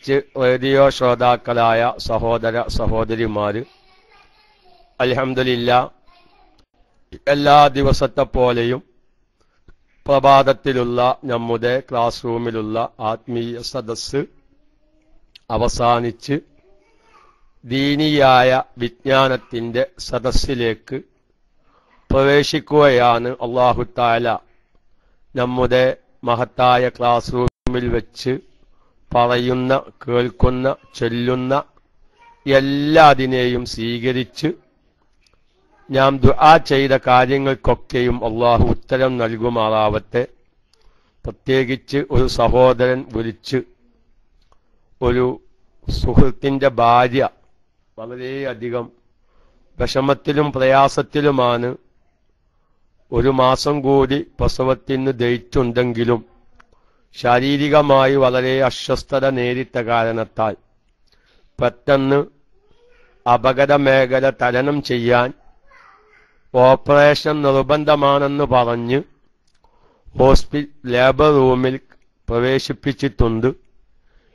പ്രത്യേകിച്ച് റേഡിയോ ശ്രോതാക്കളായ സഹോദര സഹോദരിമാര്, അൽഹംദുലില്ലാഹ് എല്ലാ ദിവസത്തെ പോലെയും പ്രഭാതത്തിലുള്ള നമ്മുടെ ക്ലാസ് റൂമിലുള്ള ആത്മീയ സദസ്സ് അവസാനിച്ച് ദീനിയായ വിജ്ഞാനത്തിന്റെ സദസ്സിലേക്ക് പ്രവേശിക്കുകയാണ്. അല്ലാഹു തആല നമ്മുടെ മഹത്തായ ക്ലാസ് റൂമിൽ വെച്ച് പറയുന്ന, കേൾക്കുന്ന, ചൊല്ലുന്ന എല്ലാതിനെയും സ്വീകരിച്ച് നാം ദുആ ചെയ്ത കാര്യങ്ങൾക്കൊക്കെയും അല്ലാഹു ഉത്തരം നൽകുമാറാവട്ടെ. പ്രത്യേകിച്ച് ഒരു സഹോദരൻ വിളിച്ച് ഒരു സുഹൃത്തിന്റെ ഭാര്യ വളരെയധികം വിഷമത്തിലും പ്രയാസത്തിലുമാണ്. ഒരു മാസം കൂടി പ്രസവത്തിന് ഡേറ്റുണ്ടെങ്കിലും ശാരീരികമായി വളരെ അസ്വസ്ഥത നേരിട്ട കാരണത്താൽ പെട്ടെന്ന് അപകട മേഖല തരണം ചെയ്യാൻ ഓപ്പറേഷൻ നിർബന്ധമാണെന്ന് പറഞ്ഞ് ലേബർ റൂമിൽ പ്രവേശിപ്പിച്ചിട്ടുണ്ട്.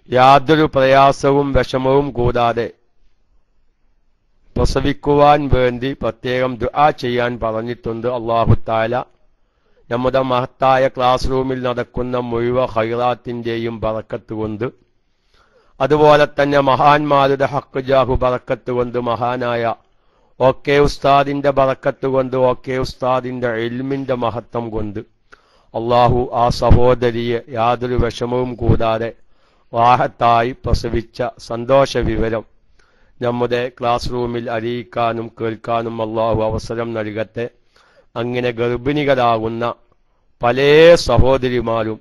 യാതൊരു പ്രയാസവും വിഷമവും കൂടാതെ പ്രസവിക്കുവാൻ വേണ്ടി പ്രത്യേകം ദുആ ചെയ്യാൻ പറഞ്ഞിട്ടുണ്ട്. അല്ലാഹു തആല നമ്മുടെ മഹത്തായ ക്ലാസ് റൂമിൽ നടക്കുന്ന മുഴുവൻ ഖൈറാത്തിന്റെയും ബറക്കത്ത് കൊണ്ട്, അതുപോലെ തന്നെ മഹാന്മാരുടെ ഹഖ് ജാഹു ബറക്കത്ത് കൊണ്ട്, മഹാനായ ഓക്കെ ഉസ്താദിന്റെ ബറക്കത്ത് കൊണ്ട്, ഓക്കെ ഉസ്താദിന്റെ ഇൽമിന്റെ മഹത്വം കൊണ്ട് അല്ലാഹു ആ സഹോദരിയെ യാതൊരു വിഷമവും കൂടാതെ റാഹത്തായി പ്രസവിച്ച സന്തോഷ വിവരം നമ്മുടെ ക്ലാസ് റൂമിൽ അറിയിക്കാനും കേൾക്കാനും അല്ലാഹു അവസരം നൽകട്ടെ. അങ്ങനെ ഗർഭിണികളാകുന്ന പല സഹോദരിമാരും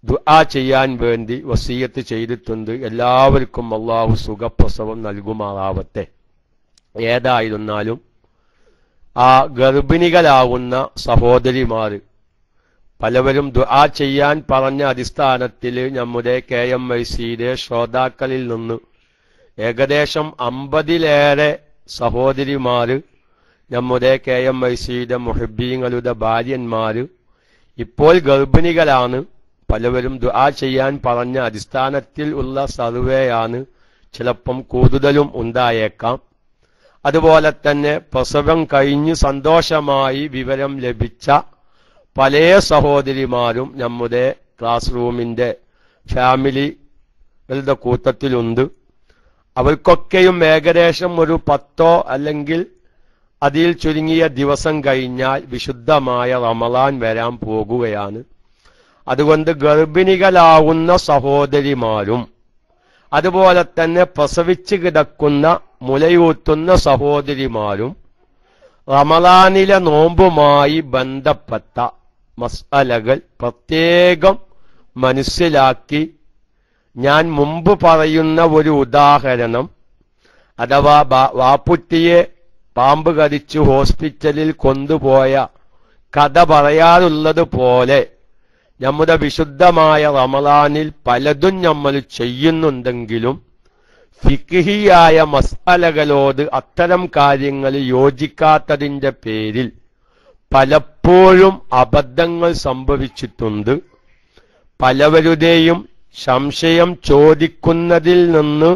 ദുആ ചെയ്യാൻ വേണ്ടി വസിയത്ത് ചെയ്തിട്ടുണ്ട്. എല്ലാവർക്കും അല്ലാഹു സുഖപ്രസവം നൽകുമാറാവട്ടെ. ഏതായിരുന്നാലും ആ ഗർഭിണികളാകുന്ന സഹോദരിമാര് പലവരും ദുആ ചെയ്യാൻ പറഞ്ഞ അടിസ്ഥാനത്തിൽ നമ്മുടെ KMICയുടെ ശ്രോതാക്കളിൽ നിന്ന് ഏകദേശം 50-ലേറെ സഹോദരിമാര്, നമ്മുടെ KMICയുടെ മുഹിബ്ബീങ്ങളുടെ ഭാര്യന്മാര് ഇപ്പോൾ ഗർഭിണികളാണ്. പലവരും ദുആ ചെയ്യാൻ പറഞ്ഞ അടിസ്ഥാനത്തിൽ ഉള്ള സർവേയാണ്. ചിലപ്പം കൂടുതലും ഉണ്ടായേക്കാം. അതുപോലെ തന്നെ പ്രസവം കഴിഞ്ഞ് സന്തോഷമായി വിവരം ലഭിച്ച പല സഹോദരിമാരും നമ്മുടെ ക്ലാസ് റൂമിന്റെ ഫാമിലികളുടെ കൂട്ടത്തിലുണ്ട്. അവർക്കൊക്കെയും ഏകദേശം ഒരു 10 അല്ലെങ്കിൽ അതിൽ ചുരുങ്ങിയ ദിവസം കഴിഞ്ഞാൽ വിശുദ്ധമായ റമളാൻ വരാൻ പോകുകയാണ്. അതുകൊണ്ട് ഗർഭിണികളാവുന്ന സഹോദരിമാരും അതുപോലെ തന്നെ പ്രസവിച്ച് കിടക്കുന്ന മുലയൂത്തുന്ന സഹോദരിമാരും റമളാനിലെ നോമ്പുമായി ബന്ധപ്പെട്ട മസ്അലകൾ പ്രത്യേകം മനസ്സിലാക്കി, ഞാൻ മുമ്പ് പറയുന്ന ഒരു ഉദാഹരണം, അഥവാ വാപ്പുറ്റിയെ പാമ്പ് കടിച്ചു ഹോസ്പിറ്റലിൽ കൊണ്ടുപോയ കഥ പറയാറുള്ളത് പോലെ നമ്മുടെ വിശുദ്ധമായ റമളാനിൽ പലതും നമ്മൾ ചെയ്യുന്നുണ്ടെങ്കിലും ഫിഖ്ഹിയായ മസ്അലകളോട് അത്തരം കാര്യങ്ങൾ യോജിക്കാത്തതിന്റെ പേരിൽ പലപ്പോഴും അബദ്ധങ്ങൾ സംഭവിച്ചിട്ടുണ്ട്. പലവരുടെയും സംശയം ചോദിക്കുന്നതിൽ നിന്ന്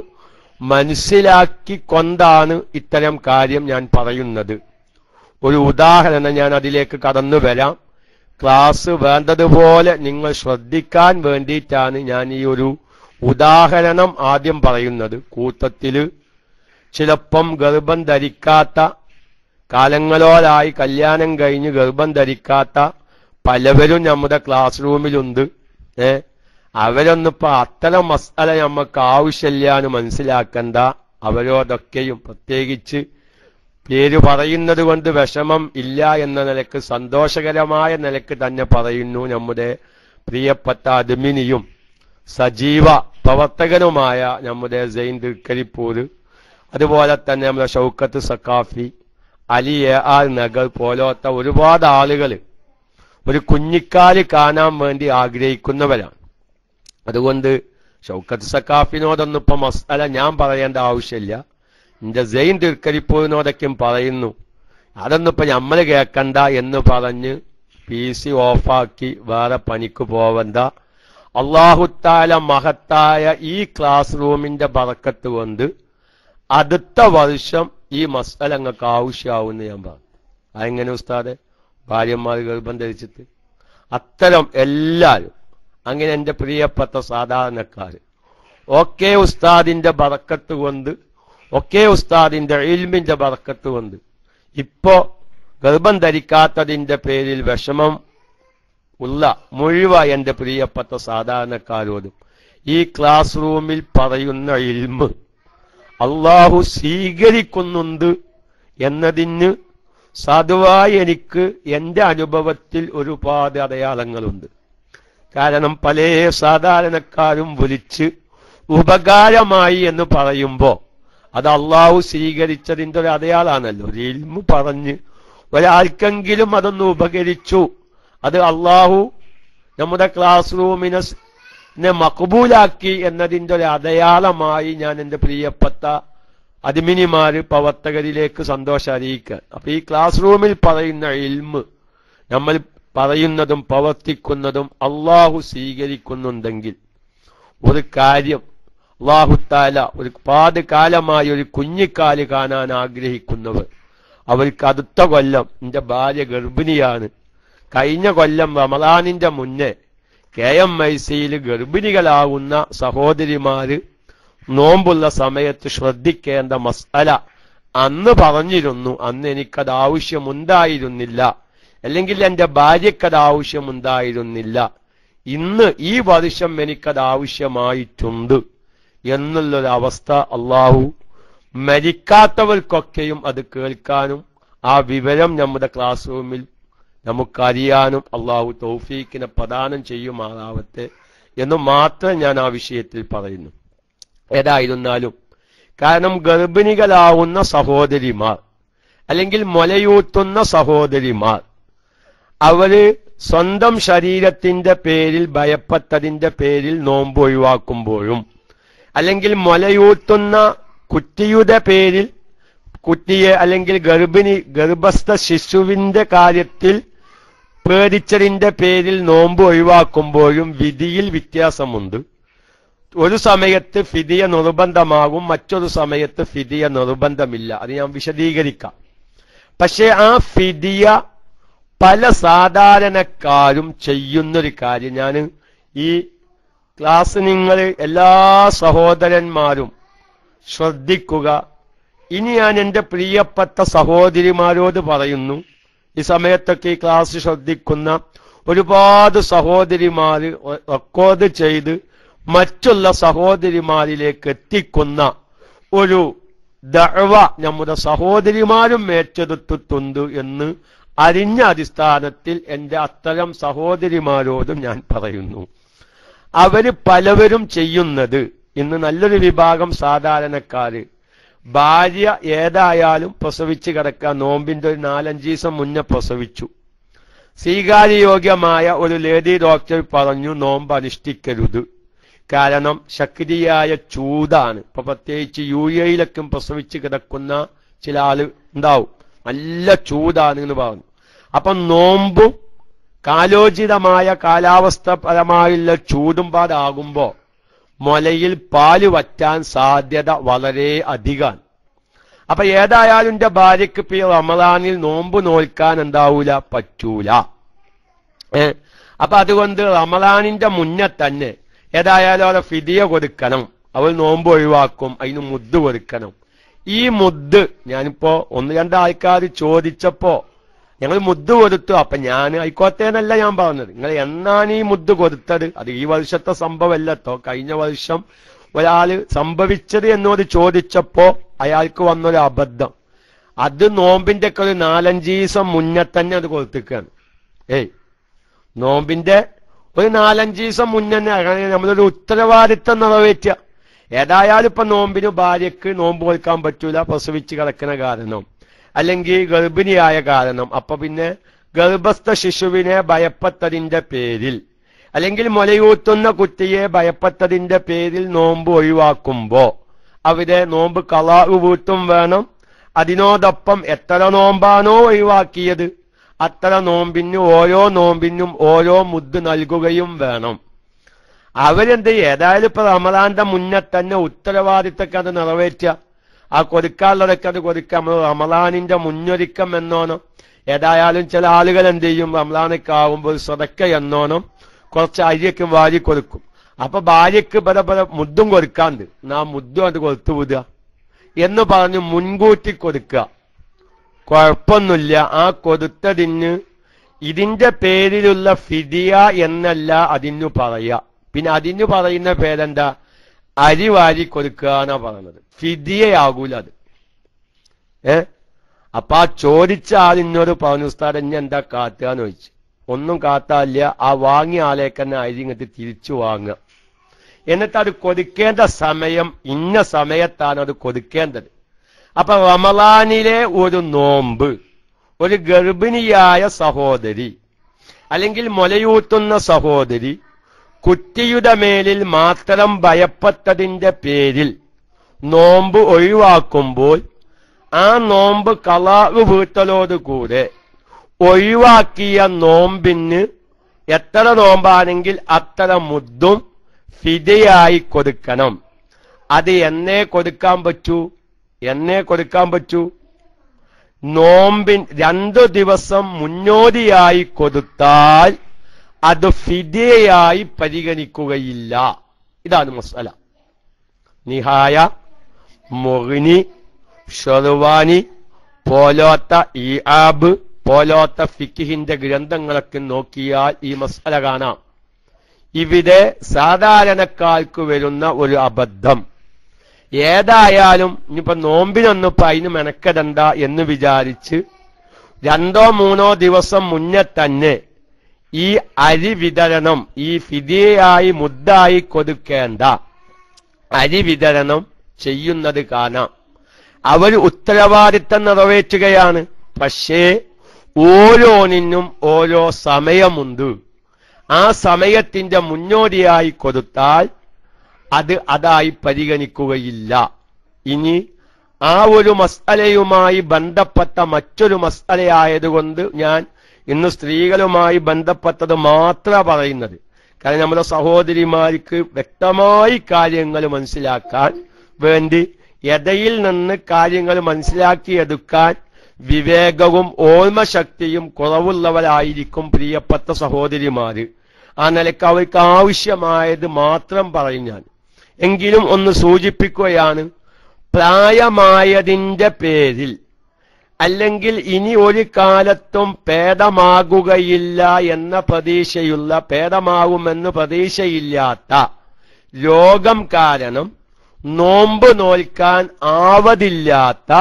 മനസ്സിലാക്കിക്കൊണ്ടാണ് ഇത്തരം കാര്യം ഞാൻ പറയുന്നത്. ഒരു ഉദാഹരണം ഞാൻ അതിലേക്ക് കടന്നു വരാം. ക്ലാസ് വേണ്ടതുപോലെ നിങ്ങൾ ശ്രദ്ധിക്കാൻ വേണ്ടിയിട്ടാണ് ഞാൻ ഈ ഒരു ഉദാഹരണം ആദ്യം പറയുന്നത്. കൂട്ടത്തില് ചിലപ്പം ഗർഭം ധരിക്കാത്ത, കാലങ്ങളോളായി കല്യാണം കഴിഞ്ഞ് ഗർഭം ധരിക്കാത്ത പലവരും നമ്മുടെ ക്ലാസ് റൂമിലുണ്ട്. അവരൊന്നിപ്പോ അത്തരം മസ്അല നമുക്ക് ആവശ്യമില്ലാന്ന് മനസ്സിലാക്കണ്ട. അവരോടൊക്കെയും പ്രത്യേകിച്ച് പേര് പറയുന്നത് കൊണ്ട് വിഷമം ഇല്ല എന്ന നിലക്ക്, സന്തോഷകരമായ നിലക്ക് തന്നെ പറയുന്നു. നമ്മുടെ പ്രിയപ്പെട്ട അദ്മിനിയും സജീവ പ്രവർത്തകനുമായ നമ്മുടെ സൈൻ തൃക്കരിപ്പൂര്, അതുപോലെ തന്നെ നമ്മുടെ ഷൗക്കത്ത് സഖാഫി, അലി AR നഗർ പോലത്തെ ഒരുപാട് ആളുകൾ ഒരു കുഞ്ഞിക്കാല് കാണാൻ വേണ്ടി ആഗ്രഹിക്കുന്നവരാണ്. അതുകൊണ്ട് ഷൗക്കത്ത് സഖാഫിനോടൊന്നും ഇപ്പൊ മസ്അല ഞാൻ പറയേണ്ട ആവശ്യമില്ല. എന്റെ സൈൻ തൃക്കരിപ്പൂരിനോടൊക്കെയും പറയുന്നു, അതൊന്നും ഇപ്പൊ നമ്മള് കേൾക്കണ്ട എന്ന് പറഞ്ഞ് PC ഓഫാക്കി വേറെ പണിക്ക് പോവണ്ട. അല്ലാഹു തആല മഹത്തായ ഈ ക്ലാസ് റൂമിന്റെ ബറക്കത്ത് കൊണ്ട് അടുത്ത വർഷം ഈ മസ്അല നിങ്ങൾക്ക് ആവശ്യമാവുമെന്ന് ഞാൻ പറഞ്ഞു. അതെങ്ങനെ ഉസ്താദെ? ഭാര്യമാർ ഗർഭം ധരിച്ചിട്ട് അത്തരം എല്ലാവരും അങ്ങനെ എന്റെ പ്രിയപ്പെട്ട സാധാരണക്കാർ ഒക്കെ ഉസ്താദിന്റെ ബറക്കത്ത് കൊണ്ട്, ഒക്കെ ഉസ്താദിന്റെ ഇൽമിന്റെ ബറക്കത്ത് കൊണ്ട് ഇപ്പോ ഗർഭം ധരിക്കാത്തതിന്റെ പേരിൽ വിഷമം ഉള്ള മുഴുവൻ എന്റെ പ്രിയപ്പെട്ട സാധാരണക്കാരോടും ഈ ക്ലാസ് റൂമിൽ പറയുന്ന ഇൽമ് അള്ളാഹു സ്വീകരിക്കുന്നുണ്ട് എന്നതിന് സാധുവായി എനിക്ക് എന്റെ അനുഭവത്തിൽ ഒരുപാട് അടയാളങ്ങളുണ്ട്. കാരണം പല സാധാരണക്കാരും വിളിച്ച് ഉപകാരമായി എന്ന് പറയുമ്പോ അത് അള്ളാഹു സ്വീകരിച്ചതിന്റെ ഒരു അടയാളാണല്ലോ. ഒരു ഇൽമു പറഞ്ഞ് ഒരാൾക്കെങ്കിലും അതൊന്ന് ഉപകരിച്ചു, അത് അള്ളാഹു നമ്മുടെ ക്ലാസ് റൂമിനെ മഖബൂലാക്കി എന്നതിന്റെ ഒരു അടയാളമായി ഞാൻ എന്റെ പ്രിയപ്പെട്ട അദ്മിനിമാര് പ്രവർത്തകരിലേക്ക് സന്തോഷം അറിയിക്കുക. അപ്പൊ ഈ ക്ലാസ് റൂമിൽ പറയുന്ന ഇൽമ് നമ്മൾ പറയുന്നതും പ്രവർത്തിക്കുന്നതും അള്ളാഹു സ്വീകരിക്കുന്നുണ്ടെങ്കിൽ ഒരു കാര്യം അല്ലാഹു തആല ഒരുപാട് കാലമായി ഒരു കുഞ്ഞിക്കാല് കാണാൻ ആഗ്രഹിക്കുന്നവർ, അവർക്ക് അടുത്ത കൊല്ലം എന്റെ ഭാര്യ ഗർഭിണിയാണ്, കഴിഞ്ഞ കൊല്ലം റമളാനിന്റെ മുന്നേ KMIC-യിൽ ഗർഭിണികളാവുന്ന സഹോദരിമാര് നോമ്പുള്ള സമയത്ത് ശ്രദ്ധിക്കേണ്ട മസ്അല അന്ന് പറഞ്ഞിരുന്നു. അന്ന് എനിക്കത് ആവശ്യമുണ്ടായിരുന്നില്ല, അല്ലെങ്കിൽ എന്റെ ഭാര്യക്കത് ആവശ്യമുണ്ടായിരുന്നില്ല. ഇന്ന് ഈ വർഷം എനിക്കത് ആവശ്യമായിട്ടുണ്ട് എന്നുള്ളൊരവസ്ഥ അള്ളാഹു മരിക്കാത്തവർക്കൊക്കെയും അത് കേൾക്കാനും ആ വിവരം നമ്മുടെ ക്ലാസ് റൂമിൽ നമുക്കറിയാനും അള്ളാഹു തൗഫീഖിനെ പ്രദാനം ചെയ്യുമാറാവട്ടെ എന്ന് മാത്രം ഞാൻ ആ വിഷയത്തിൽ പറയുന്നു. ഏതായിരുന്നാലും കാരണം ഗർഭിണികളാവുന്ന സഹോദരിമാർ അല്ലെങ്കിൽ മുലയൂട്ടുന്ന സഹോദരിമാർ അവര് സ്വന്തം ശരീരത്തിന്റെ പേരിൽ ഭയപ്പെട്ടതിന്റെ പേരിൽ നോമ്പ് ഒഴിവാക്കുമ്പോഴും, അല്ലെങ്കിൽ മുലയൂട്ടുന്ന കുട്ടിയുടെ പേരിൽ കുട്ടിയെ അല്ലെങ്കിൽ ഗർഭസ്ഥ ശിശുവിന്റെ കാര്യത്തിൽ പേടിച്ചതിന്റെ പേരിൽ നോമ്പ് ഒഴിവാക്കുമ്പോഴും വിധിയിൽ വ്യത്യാസമുണ്ട്. ഒരു സമയത്ത് ഫിദിയ നിർബന്ധമാകും, മറ്റൊരു സമയത്ത് ഫിദിയ നിർബന്ധമില്ല. അത് ഞാൻ വിശദീകരിക്കാം. പക്ഷെ ആ ഫിദിയ പല സാധാരണക്കാരും ചെയ്യുന്നൊരു കാര്യം, ഞാൻ ഈ ക്ലാസ് നിങ്ങൾ എല്ലാ സഹോദരന്മാരും ശ്രദ്ധിക്കുക. ഇനി ഞാൻ എന്റെ പ്രിയപ്പെട്ട സഹോദരിമാരോട് പറയുന്നു, ഈ സമയത്തൊക്കെ ഈ ക്ലാസ് ശ്രദ്ധിക്കുന്ന ഒരുപാട് സഹോദരിമാര് റെക്കോർഡ് ചെയ്ത് മറ്റുള്ള സഹോദരിമാരിലേക്ക് എത്തിക്കുന്ന ഒരു ദഅവ നമ്മുടെ സഹോദരിമാരും ഏറ്റെടുത്തിട്ടുണ്ട് എന്ന് അറിഞ്ഞ അടിസ്ഥാനത്തിൽ എന്റെ അത്തരം സഹോദരിമാരോടും ഞാൻ പറയുന്നു. അവര് പലവരും ചെയ്യുന്നത്, ഇന്ന് നല്ലൊരു വിഭാഗം സാധാരണക്കാര് ഭാര്യ ഏതായാലും പ്രസവിച്ച് കിടക്കാൻ നോമ്പിന്റെ ഒരു 4-5 ദിവസം മുന്നേ പ്രസവിച്ചു, സ്വീകാര്യയോഗ്യമായ ഒരു ലേഡി ഡോക്ടർ പറഞ്ഞു നോമ്പ് അനുഷ്ഠിക്കരുത്, കാരണം ശക്തിയായ ചൂടാണ്. ഇപ്പൊ പ്രത്യേകിച്ച് UAE-യിലൊക്കെ പ്രസവിച്ച് കിടക്കുന്ന ചില ആള് ഉണ്ടാവും, നല്ല ചൂടാണ് എന്ന് പറഞ്ഞു. അപ്പൊ നോമ്പും കാലോചിതമായ കാലാവസ്ഥപരമായുള്ള ചൂടും പാടാകുമ്പോ മുലയിൽ പാല് വറ്റാൻ സാധ്യത വളരെ അധികമാണ്. അപ്പൊ ഏതായാലും എന്റെ ഭാര്യക്ക് ഇപ്പൊ റമളാനിൽ നോമ്പ് നോൽക്കാൻ എന്താവൂല, പറ്റൂല. അപ്പൊ അതുകൊണ്ട് റമളാനിന്റെ മുന്നേ തന്നെ ഏതായാലും അവരെ ഫിദിയ കൊടുക്കണം, അവൾ നോമ്പ് ഒഴിവാക്കും, അതിന് മുദ്ദ് കൊടുക്കണം. ഈ മുദ്ദ് ഞാനിപ്പോ 1-2 ആൾക്കാർ ചോദിച്ചപ്പോ ഞങ്ങൾ മുദ്ദ് കൊടുത്തു. അപ്പൊ ഞാൻ ആയിക്കോട്ടേന്നല്ല ഞാൻ പറഞ്ഞത്, നിങ്ങൾ എന്നാണ് ഈ മുദ്ദ് കൊടുത്തത്? അത് ഈ വർഷത്തെ സംഭവമല്ലട്ടോ, കഴിഞ്ഞ വർഷം ഒരാള് സംഭവിച്ചത് എന്നോട് ചോദിച്ചപ്പോ അയാൾക്ക് വന്നൊരു അബദ്ധം. അത് നോമ്പിന്റെ ഒക്കെ ഒരു 4-5 ദിവസം മുന്നേ തന്നെ അത് കൊടുത്തിക്കാണ്. നോമ്പിന്റെ ഒരു 4-5 ദിവസം മുന്നേ നമ്മളൊരു ഉത്തരവാദിത്തം നിറവേറ്റുക. ഏതായാലും ഇപ്പൊ നോമ്പിന് ഭാര്യക്ക് നോമ്പ് കൊടുക്കാൻ പറ്റൂല, പ്രസവിച്ച് കിടക്കുന്ന കാരണം, അല്ലെങ്കിൽ ഗർഭിണിയായ കാരണം. അപ്പൊ പിന്നെ ഗർഭസ്ഥ ശിശുവിനെ ഭയപ്പെട്ടതിന്റെ പേരിൽ, അല്ലെങ്കിൽ മുലയൂട്ടുന്ന കുട്ടിയെ ഭയപ്പെട്ടതിന്റെ പേരിൽ നോമ്പ് ഒഴിവാക്കുമ്പോ അവിടെ നോമ്പ് ഖളാ വീട്ടും വേണം. അതിനോടൊപ്പം എത്ര നോമ്പാണോ ഒഴിവാക്കിയത് അത്ര നോമ്പിന് ഓരോ നോമ്പിനും ഓരോ മുദ്ദ് നൽകുകയും വേണം. അവരെന്ത് ഏതായാലും ഇപ്പൊ റമദാന്റെ മുന്നേ തന്നെ ഉത്തരവാദിത്തമൊക്കെ അത് നിറവേറ്റുക, ആ കൊടുക്കാനുള്ളതൊക്കെ അത് കൊടുക്കുക. നമ്മൾ റമദാനിന്റെ മുന്നൊരുക്കം എന്നോണം ഏതായാലും ചില ആളുകൾ എന്ത് ചെയ്യും, റമദാനൊക്കെ ആവുമ്പോൾ സദക്ക എന്നോണം കുറച്ച് അരിയൊക്കെ വാരി കൊടുക്കും. അപ്പൊ ഭാര്യയ്ക്ക് പല മുദ്ദും കൊടുക്കാണ്ട് മുദ്ദും അത് കൊടുത്തു വിടുക എന്ന് പറഞ്ഞ് മുൻകൂട്ടി കൊടുക്കുക. കുഴപ്പമൊന്നുമില്ല. ആ കൊടുത്തതിന് ഇതിന്റെ പേരിലുള്ള ഫിദിയ എന്നല്ല അതിനു പറയുക. പിന്നെ അതിനു പറയുന്ന പേരെന്താ, അരി വാരി കൊടുക്കുക എന്നാ പറയുന്നത്. ഫിദിയയാകൂല അത്. അപ്പൊ ആ ചോദിച്ച ആളിനോട് പറഞ്ഞു, ഉസ്താദ് ഇനി എന്താ കാത്തുകയെന്ന് ചോദിച്ചു. ഒന്നും കാത്താല്ല, ആ വാങ്ങിയ ആളേക്ക് തന്നെ അരി ഇങ്ങോട്ട് തിരിച്ചു വാങ്ങുക. എന്നിട്ട് അത് കൊടുക്കേണ്ട സമയം ഇന്ന സമയത്താണ് അത് കൊടുക്കേണ്ടത്. അപ്പൊ റമളാനിലെ ഒരു നോമ്പ് ഒരു ഗർഭിണിയായ സഹോദരി അല്ലെങ്കിൽ മുലയൂട്ടുന്ന സഹോദരി കുട്ടിയുടെ മേലിൽ മാത്രം ഭയപ്പെട്ടതിന്റെ പേരിൽ നോമ്പ് ഒഴിവാക്കുമ്പോൾ ആ നോമ്പ് ഖളാഅ് വീട്ടലോടുകൂടെ ഒഴിവാക്കിയ നോമ്പിന് എത്ര നോമ്പാണെങ്കിൽ അത്ര മുദ്ദും ഫിദയായി കൊടുക്കണം. അത് എന്നേ കൊടുക്കാൻ പറ്റൂ? നോമ്പിൻ 2 ദിവസം മുന്നോടിയായി കൊടുത്താൽ അത് ഫിദയായി പരിഗണിക്കുകയില്ല. ഇതാണ് മസ്അല. നിഹായ, മുഗ്നി, ഷർവാനി പോലോത്ത ഇആബ് പോലോത്ത ഫിഖിന്റെ ഗ്രന്ഥങ്ങളൊക്കെ നോക്കിയാൽ ഈ മസ്അല കാണാം. ഇവിടെ സാധാരണക്കാർക്ക് വരുന്ന ഒരു അബദ്ധം, ഏതായാലും ഇനിയിപ്പോ നോമ്പിനൊന്നും ഇപ്പൊ അതിന് മെനക്കെടണ്ട എന്ന് വിചാരിച്ച് 2-3 ദിവസം മുന്നേ തന്നെ ഈ അരി വിതരണം, ഈ ഫിദിയയായി മുദ്ദായി കൊടുക്കേണ്ട അരി വിതരണം ചെയ്യുന്നത് കാണാം. അവർ ഉത്തരവാദിത്തം നിറവേറ്റുകയാണ്. പക്ഷേ ഓരോന്നിനും ഓരോ സമയമുണ്ട്. ആ സമയത്തിന്റെ മുന്നോടിയായി കൊടുത്താൽ അത് അതായി പരിഗണിക്കുകയില്ല. ഇനി ആ ഒരു മസ്അലയുമായി ബന്ധപ്പെട്ട മറ്റൊരു മസ്അലയായതുകൊണ്ട് ഞാൻ ഇന്ന് സ്ത്രീകളുമായി ബന്ധപ്പെട്ടത് മാത്രമാണ് പറയുന്നത്. കാരണം നമ്മുടെ സഹോദരിമാർക്ക് വ്യക്തമായി കാര്യങ്ങൾ മനസ്സിലാക്കാൻ വേണ്ടി യഥയിൽ നിന്ന് കാര്യങ്ങൾ മനസ്സിലാക്കിയെടുക്കാൻ വിവേകവും ഓർമ്മശക്തിയും കുറവുള്ളവരായിരിക്കും പ്രിയപ്പെട്ട സഹോദരിമാര്. ആ നിലയ്ക്ക് അവർക്ക് ആവശ്യമായത് മാത്രം പറയും ഞാൻ. എങ്കിലും ഒന്ന് സൂചിപ്പിക്കുകയാണ്, പ്രായമായതിന്റെ പേരിൽ അല്ലെങ്കിൽ ഇനി ഒരു കാലത്തും ഭേദമാകുകയില്ല എന്ന പ്രതീക്ഷയുള്ള, ഭേദമാകുമെന്ന് പ്രതീക്ഷയില്ലാത്ത രോഗം കാരണം നോമ്പ് നോൽക്കാൻ ആവതില്ലാത്ത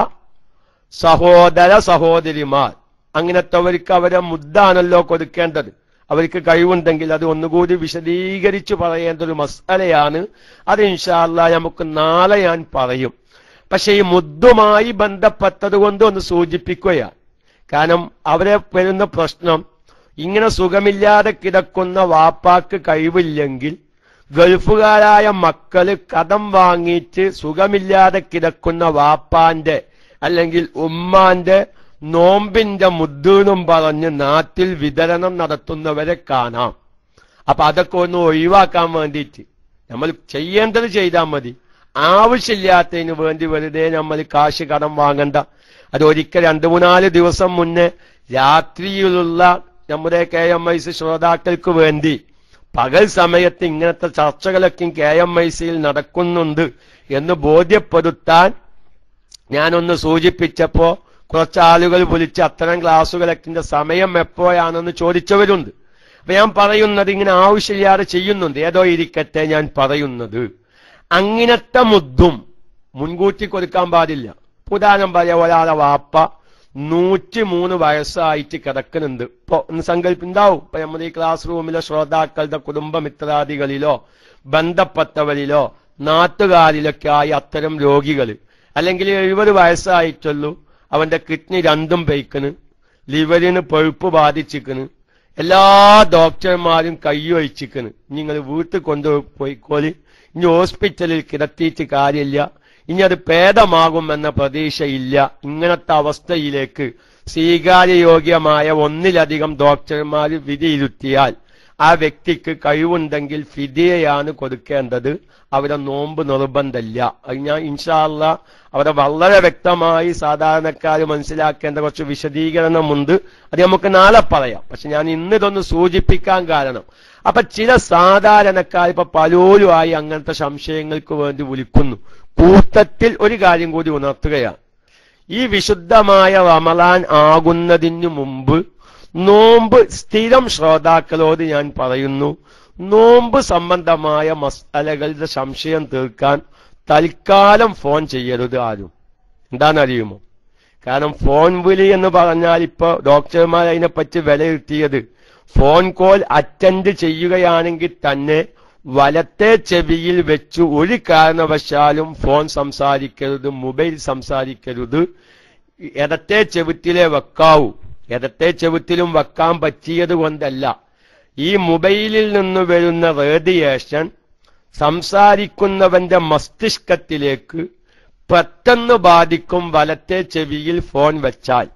സഹോദര സഹോദരിമാർ, അങ്ങനത്തെവർക്ക് അവരെ മുദ്ദാണല്ലോ കൊടുക്കേണ്ടത്. അവർക്ക് കഴിവുണ്ടെങ്കിൽ അത് ഒന്നുകൂടി വിശദീകരിച്ചു പറയേണ്ട ഒരു മസ്അലയാണ്. അത് ഇൻഷാ അല്ലാഹ് നമുക്ക് നാളെ ഞാൻ പറയും. പക്ഷെ ഈ മുദ്ദുമായി ബന്ധപ്പെട്ടത് കൊണ്ട് ഒന്ന് സൂചിപ്പിക്കുകയാണ്. കാരണം അവരെ വരുന്ന പ്രശ്നം, ഇങ്ങനെ സുഖമില്ലാതെ കിടക്കുന്ന വാപ്പാക്ക് കഴിവില്ലെങ്കിൽ ഗൾഫുകാരായ മക്കള് കടം വാങ്ങിയിട്ട് സുഖമില്ലാതെ കിടക്കുന്ന വാപ്പാന്റെ അല്ലെങ്കിൽ ഉമ്മാന്റെ നോമ്പിന്റെ മുദ്ദൂനും പറഞ്ഞ് നാട്ടിൽ വിതരണം നടത്തുന്നവരെ കാണാം. അപ്പൊ അതൊക്കെ ഒന്ന് ഒഴിവാക്കാൻ വേണ്ടിയിട്ട് നമ്മൾ ചെയ്യേണ്ടത് ചെയ്താൽ മതി. ആവശ്യമില്ലാത്തതിന് വേണ്ടി വെറുതെ നമ്മൾ കാശ് കടം വാങ്ങണ്ട. അത് ഒരിക്കൽ 2-3 ദിവസം മുന്നേ രാത്രിയിലുള്ള നമ്മുടെ KMIC ശ്രോതാക്കൾക്ക് വേണ്ടി പകൽ സമയത്ത് ഇങ്ങനത്തെ ചർച്ചകളൊക്കെ KMICയിൽ നടക്കുന്നുണ്ട് എന്ന് ബോധ്യപ്പെടുത്താൻ ഞാനൊന്ന് സൂചിപ്പിച്ചപ്പോ കുറച്ചാളുകൾ വിളിച്ച് അത്തരം ക്ലാസ്സുകളൊക്കെ സമയം എപ്പോഴാണെന്ന് ചോദിച്ചവരുണ്ട്. അപ്പൊ ഞാൻ പറയുന്നത് ഇങ്ങനെ ആവശ്യമില്ലാതെ ചെയ്യുന്നുണ്ട്. ഏതോ ഇരിക്കട്ടെ, ഞാൻ പറയുന്നത് അങ്ങനത്തെ മുദ്ദും മുൻകൂട്ടി കൊടുക്കാൻ പാടില്ല. ഉദാഹരണം പറയാ, ഒരാളെ വാപ്പ 103 വയസ്സായിട്ട് കിടക്കുന്നുണ്ട്. ഇപ്പൊ ഒന്ന് സങ്കല്പിണ്ടാവും. ഇപ്പൊ നമ്മുടെ ഈ ക്ലാസ് റൂമിലെ ശ്രോതാക്കളുടെ കുടുംബമിത്രാദികളിലോ ബന്ധപ്പെട്ടവരിലോ നാട്ടുകാരിലൊക്കെ ആയി അത്തരം രോഗികൾ, അല്ലെങ്കിൽ 70 വയസ്സായിട്ടുള്ളൂ, അവന്റെ കിഡ്നി 2ഉം പെയ്ക്കണ്, ലിവറിന് പഴുപ്പ് ബാധിച്ചിക്കണ്, എല്ലാ ഡോക്ടർമാരും കൈയൊഴിച്ചിക്കണ്. നിങ്ങൾ വീട്ടിൽ കൊണ്ടുപോയിക്കോളി, ഇനി ഹോസ്പിറ്റലിൽ കിടത്തിയിട്ട് കാര്യമില്ല, ഇനി അത് ഭേദമാകുമെന്ന പ്രതീക്ഷയില്ല. ഇങ്ങനത്തെ അവസ്ഥയിലേക്ക് സ്വീകാര്യയോഗ്യമായ 1-ലധികം ഡോക്ടർമാർ വിധിയിരുത്തിയാൽ ആ വ്യക്തിക്ക് കഴിവുണ്ടെങ്കിൽ ഫിദിയയാണ് കൊടുക്കേണ്ടത്. അവിടെ നോമ്പ് നിർബന്ധമില്ല. അത് ഞാൻ ഇൻഷാ അല്ലാഹ് അവിടെ വളരെ വ്യക്തമായി സാധാരണക്കാർ മനസ്സിലാക്കേണ്ട കുറച്ച് വിശദീകരണമുണ്ട്. അത് നമുക്ക് നാളെ പറയാം. പക്ഷെ ഞാൻ ഇന്നിതൊന്ന് സൂചിപ്പിക്കാൻ കാരണം, അപ്പൊ ചില സാധാരണക്കാർ ഇപ്പൊ പലരുമായി അങ്ങനത്തെ സംശയങ്ങൾക്ക് വേണ്ടി വിളിക്കുന്നു. കൂട്ടത്തിൽ ഒരു കാര്യം കൂടി ഉണർത്തുകയാണ്. ഈ വിശുദ്ധമായ റമളാൻ ആകുന്നതിന് മുമ്പ് നോമ്പ് സ്ഥിരം ശ്രോതാക്കളോട് ഞാൻ പറയുന്നു, നോമ്പ് സംബന്ധമായ മസ്അലകളുടെ സംശയം തീർക്കാൻ തൽക്കാലം ഫോൺ ചെയ്യരുത് ആരും. എന്താണെന്നറിയുമോ? കാരണം ഫോൺ വിളി എന്ന് പറഞ്ഞാൽ ഇപ്പൊ ഡോക്ടർമാർ അതിനെപ്പറ്റി വിലയിരുത്തിയത്, ഫോൺ കോൾ അറ്റൻഡ് ചെയ്യുകയാണെങ്കിൽ തന്നെ വലത്തെ ചെവിയിൽ വെച്ച് ഒരു കാരണവശാലും ഫോൺ സംസാരിക്കരുത്, മൊബൈൽ സംസാരിക്കരുത്. ഇടത്തെ ചെവിട്ടിലെ വെക്കാവൂ. ഇടത്തെ ചെവിട്ടിലും വെക്കാൻ പറ്റിയത് കൊണ്ടല്ല, ഈ മൊബൈലിൽ നിന്ന് വരുന്ന റേഡിയേഷൻ സംസാരിക്കുന്നവന്റെ മസ്തിഷ്കത്തിലേക്ക് പെട്ടെന്ന് ബാധിക്കും. വലത്തെ ചെവിയിൽ ഫോൺ വെച്ചാൽ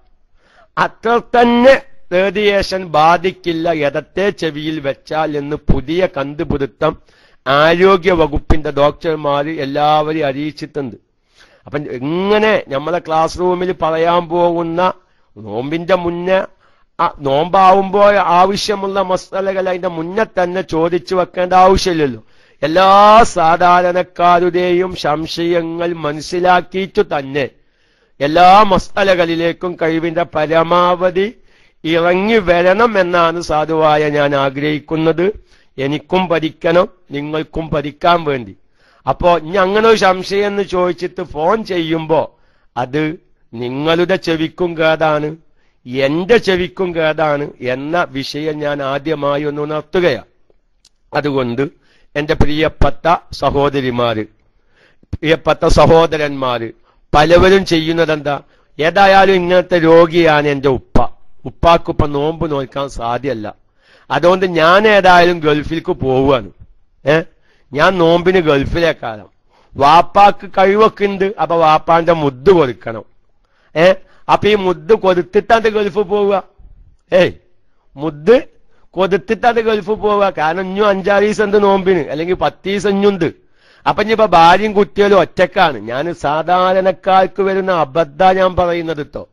അത്ര തന്നെ റേഡിയേഷൻ ബാധിക്കില്ല ഇടത്തെ ചെവിയിൽ വെച്ചാൽ എന്ന് പുതിയ കണ്ടുപിടുത്തം ആരോഗ്യ വകുപ്പിന്റെ ഡോക്ടർമാർ എല്ലാവരും അറിയിച്ചിട്ടുണ്ട്. അപ്പൊ ഇങ്ങനെ നമ്മളെ ക്ലാസ് റൂമിൽ പറയാൻ പോകുന്ന നോമ്പിന്റെ മുന്നേ നോമ്പാവുമ്പോൾ ആവശ്യമുള്ള മസലകൾ അതിന്റെ മുന്നേ തന്നെ ചോദിച്ചു വെക്കേണ്ട ആവശ്യമില്ലല്ലോ. എല്ലാ സാധാരണക്കാരുടെയും സംശയങ്ങൾ മനസ്സിലാക്കിയിട്ടു തന്നെ എല്ലാ മസലകളിലേക്കും കഴിവിന്റെ പരമാവധി ഇറങ്ങി വരണം എന്നാണ് സാധുവായ ഞാൻ ആഗ്രഹിക്കുന്നത്. എനിക്കും പഠിക്കണം, നിങ്ങൾക്കും പഠിക്കാൻ വേണ്ടി. അപ്പോ ഇനി അങ്ങനെ ഒരു സംശയം എന്ന് ചോദിച്ചിട്ട് ഫോൺ ചെയ്യുമ്പോ അത് നിങ്ങളുടെ ചെവിക്കും കേടാണ്, എന്റെ ചെവിക്കും കേടാണ് എന്ന വിഷയം ഞാൻ ആദ്യമായി ഒന്ന് ഉണർത്തുകയാണ്. അതുകൊണ്ട് എന്റെ പ്രിയപ്പെട്ട സഹോദരിമാര്, പ്രിയപ്പെട്ട സഹോദരന്മാര്, പലവരും ചെയ്യുന്നതെന്താ, ഏതായാലും ഇങ്ങനത്തെ രോഗിയാണ് എന്റെ ഉപ്പാക്കിപ്പം നോമ്പ് നോക്കാൻ സാധ്യമല്ല, അതുകൊണ്ട് ഞാൻ ഏതായാലും ഗൾഫിലേക്ക് പോവുകയാണ്. ഞാൻ നോമ്പിന് ഗൾഫിലേക്കാലം. വാപ്പാക്ക് കഴിവൊക്കെ ഉണ്ട്, അപ്പൊ വാപ്പാന്റെ മുദ്ദ് കൊടുക്കണം. അപ്പൊ ഈ മുദ്ദ് കൊടുത്തിട്ടാണ് ഗൾഫ് പോവുക. മുദ്ദ് കൊടുത്തിട്ടാണ് ഗൾഫ് പോവുക. കാരണം ഇഞ്ഞും 5-6 ദിവസം ഉണ്ട് നോമ്പിന്, അല്ലെങ്കിൽ 10 ദിവസം ഇഞ്ഞുണ്ട്. അപ്പൊ ഇനിയിപ്പോ ഭാര്യയും കുട്ടികളും ഒറ്റക്കാണ്. ഞാൻ സാധാരണക്കാർക്ക് വരുന്ന അബദ്ധ ഞാൻ പറയുന്നത് കേട്ടോ.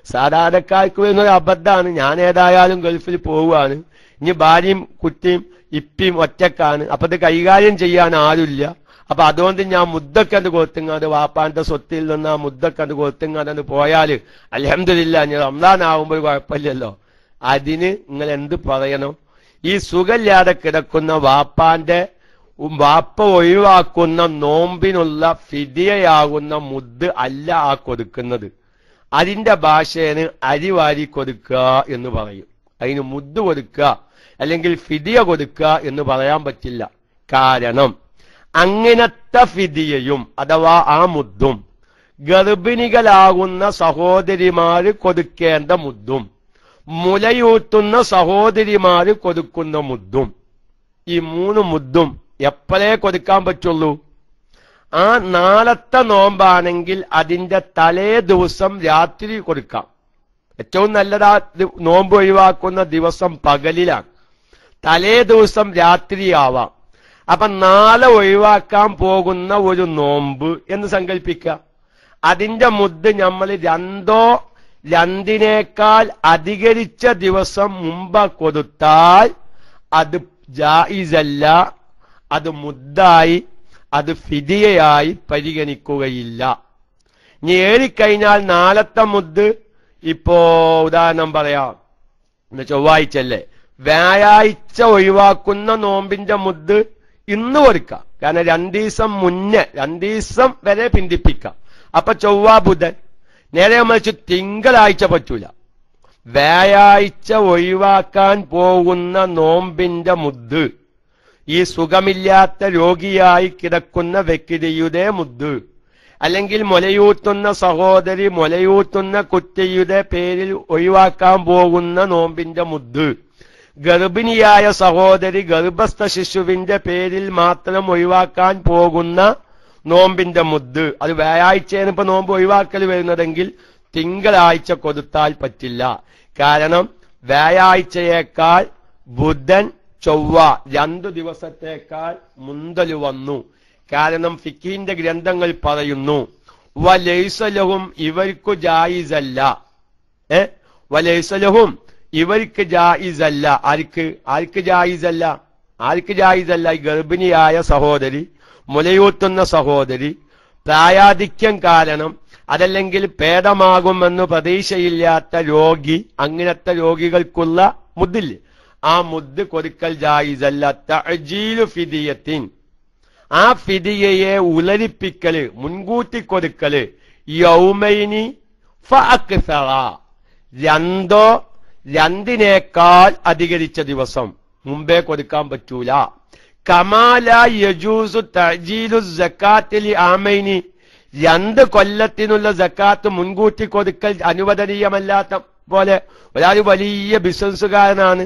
സാധാരണക്കാർക്ക് വരുന്ന ഒരു അബദ്ധമാണ്. ഞാൻ ഏതായാലും ഗൾഫിൽ പോവുകയാണ്, ഇനി ഭാര്യയും കുട്ടിയും ഇപ്പിയും ഒറ്റക്കാണ്, അപ്പൊ ഇത് കൈകാര്യം ചെയ്യാൻ ആരുമില്ല. അപ്പൊ അതുകൊണ്ട് ഞാൻ മുദ്ദക്കണ്ട് കൊടുത്തുങ്ങാണ്ട് വാപ്പാന്റെ സ്വത്തിൽ നിന്ന് ആ മുദ്ദക്കണ്ട് കൊടുത്തുങ്ങാണ്ട് പോയാല് അൽഹംദുലില്ലാഹ് ഞാൻ റമളാൻ ആവുമ്പോൾ കുഴപ്പമില്ലല്ലോ. അതിന് നിങ്ങൾ എന്ത് പറയണം? ഈ സുഖമില്ലാതെ കിടക്കുന്ന വാപ്പ ഒഴിവാക്കുന്ന നോമ്പിനുള്ള ഫിദിയയാകുന്ന മുദ്ദ് അല്ല ആ കൊടുക്കുന്നത്. അതിന്റെ ഭാഷേന് അരി വാരി കൊടുക്കുക എന്ന് പറയും. അതിന് മുദ്ദ് കൊടുക്കുക അല്ലെങ്കിൽ ഫിദിയ കൊടുക്കുക എന്ന് പറയാൻ പറ്റില്ല. കാരണം അങ്ങനത്തെ ഫിദിയയും അഥവാ ആ മുദ്ദും ഗർഭിണികളാകുന്ന സഹോദരിമാര് കൊടുക്കേണ്ട മുദ്ദും മുലയൂട്ടുന്ന സഹോദരിമാര് കൊടുക്കുന്ന മുദ്ദും, ഈ 3 മുദ്ദും എപ്പോഴേ കൊടുക്കാൻ പറ്റുള്ളൂ? ആ നാളത്തെ നോമ്പാണെങ്കിൽ അതിന്റെ തലേ ദിവസം രാത്രി കൊടുക്കാം. ഏറ്റവും നല്ലതാ നോമ്പ് ഒഴിവാക്കുന്ന ദിവസം പകലിലാണ്, തലേ ദിവസം രാത്രിയാവാം. അപ്പൊ നാളെ ഒഴിവാക്കാൻ പോകുന്ന ഒരു നോമ്പ് എന്ന് സങ്കല്പിക്കുക. അതിന്റെ മുദ്ദ് നമ്മൾ 2-2 അധികരിച്ച ദിവസം മുമ്പ് കൊടുത്താൽ അത് ജായിസല്ല, അത് മുദ്ദായി, അത് ഫിദിയയായി പരിഗണിക്കുകയില്ല. ഇനി ഏറിക്കഴിഞ്ഞാൽ നാളത്തെ മുദ്ദ് ഇപ്പോ ഉദാഹരണം പറയാം, ചൊവ്വാഴ്ചല്ലേ, വ്യാഴാഴ്ച ഒഴിവാക്കുന്ന നോമ്പിന്റെ മുദ്ദ് ഇന്ന് കൊടുക്കാം. കാരണം 2 ദിവസം മുന്നേ 2 ദിവസം വരെ പിന്തിപ്പിക്കാം. അപ്പൊ ചൊവ്വ ബുധൻ. നേരെ മറിച്ച് തിങ്കളാഴ്ച പറ്റൂല. വ്യാഴാഴ്ച ഒഴിവാക്കാൻ പോകുന്ന നോമ്പിന്റെ മുദ്ദ് ഈ സുഖമില്ലാത്ത രോഗിയായി കിടക്കുന്ന വ്യക്തിയുടെ മുദ്ദ്, അല്ലെങ്കിൽ മുലയൂത്തുന്ന സഹോദരി മുലയൂത്തുന്ന കുട്ടിയുടെ പേരിൽ ഒഴിവാക്കാൻ പോകുന്ന നോമ്പിന്റെ മുദ്ദ്, ഗർഭിണിയായ സഹോദരി ഗർഭസ്ഥ ശിശുവിന്റെ പേരിൽ മാത്രം ഒഴിവാക്കാൻ പോകുന്ന നോമ്പിന്റെ മുദ്ദ്, അത് വ്യാഴാഴ്ചയാണ് ഇപ്പൊ നോമ്പ് ഒഴിവാക്കൽ വരുന്നതെങ്കിൽ തിങ്കളാഴ്ച കൊടുത്താൽ പറ്റില്ല. കാരണം വ്യാഴാഴ്ചയേക്കാൾ ബുധൻ ചൊവ്വ 2 ദിവസത്തേക്കാൾ മുന്തൽ വന്നു. കാരണം ഫിഖിന്റെ ഗ്രന്ഥങ്ങൾ പറയുന്നു വലൈസലഹും ഇവർക്ക് ജായിസല്ല, വലൈസലഹും ഇവർക്ക് ജായിസല്ല. ആർക്ക് ജായിസല്ല? ഈ ഗർഭിണിയായ സഹോദരി, മുലയൂട്ടുന്ന സഹോദരി, പ്രായാധിക്യം കാരണം അതല്ലെങ്കിൽ ഭേദമാകുമെന്ന് പ്രതീക്ഷയില്ലാത്ത രോഗി, അങ്ങനത്തെ രോഗികൾക്കുള്ള മുദ്ദില്ലേ, ആ മുദ്ദ് കൊടുക്കൽ ജായിസല്ല. തഅജീലു ഫിദിയത്തിൻ, ആ ഫിദിയയെ ഉലരിപ്പിക്കല്, മുൻകൂട്ടി കൊടുക്കല്, യൗമൈനി ഫഅക്സറ, 2 അധികരിച്ച ദിവസം മുമ്പേ കൊടുക്കാൻ പറ്റൂല. കമാല യജൂസു തഅജീലു സകാത്തി ലി ആമൈനി, 2 കൊല്ലത്തിനുള്ള സക്കാത്ത് മുൻകൂട്ടി കൊടുക്കൽ അനുവദനീയമല്ലാത്ത പോലെ. ഒരാൾ വലിയ ബിസിനസ്സുകാരനാണ്,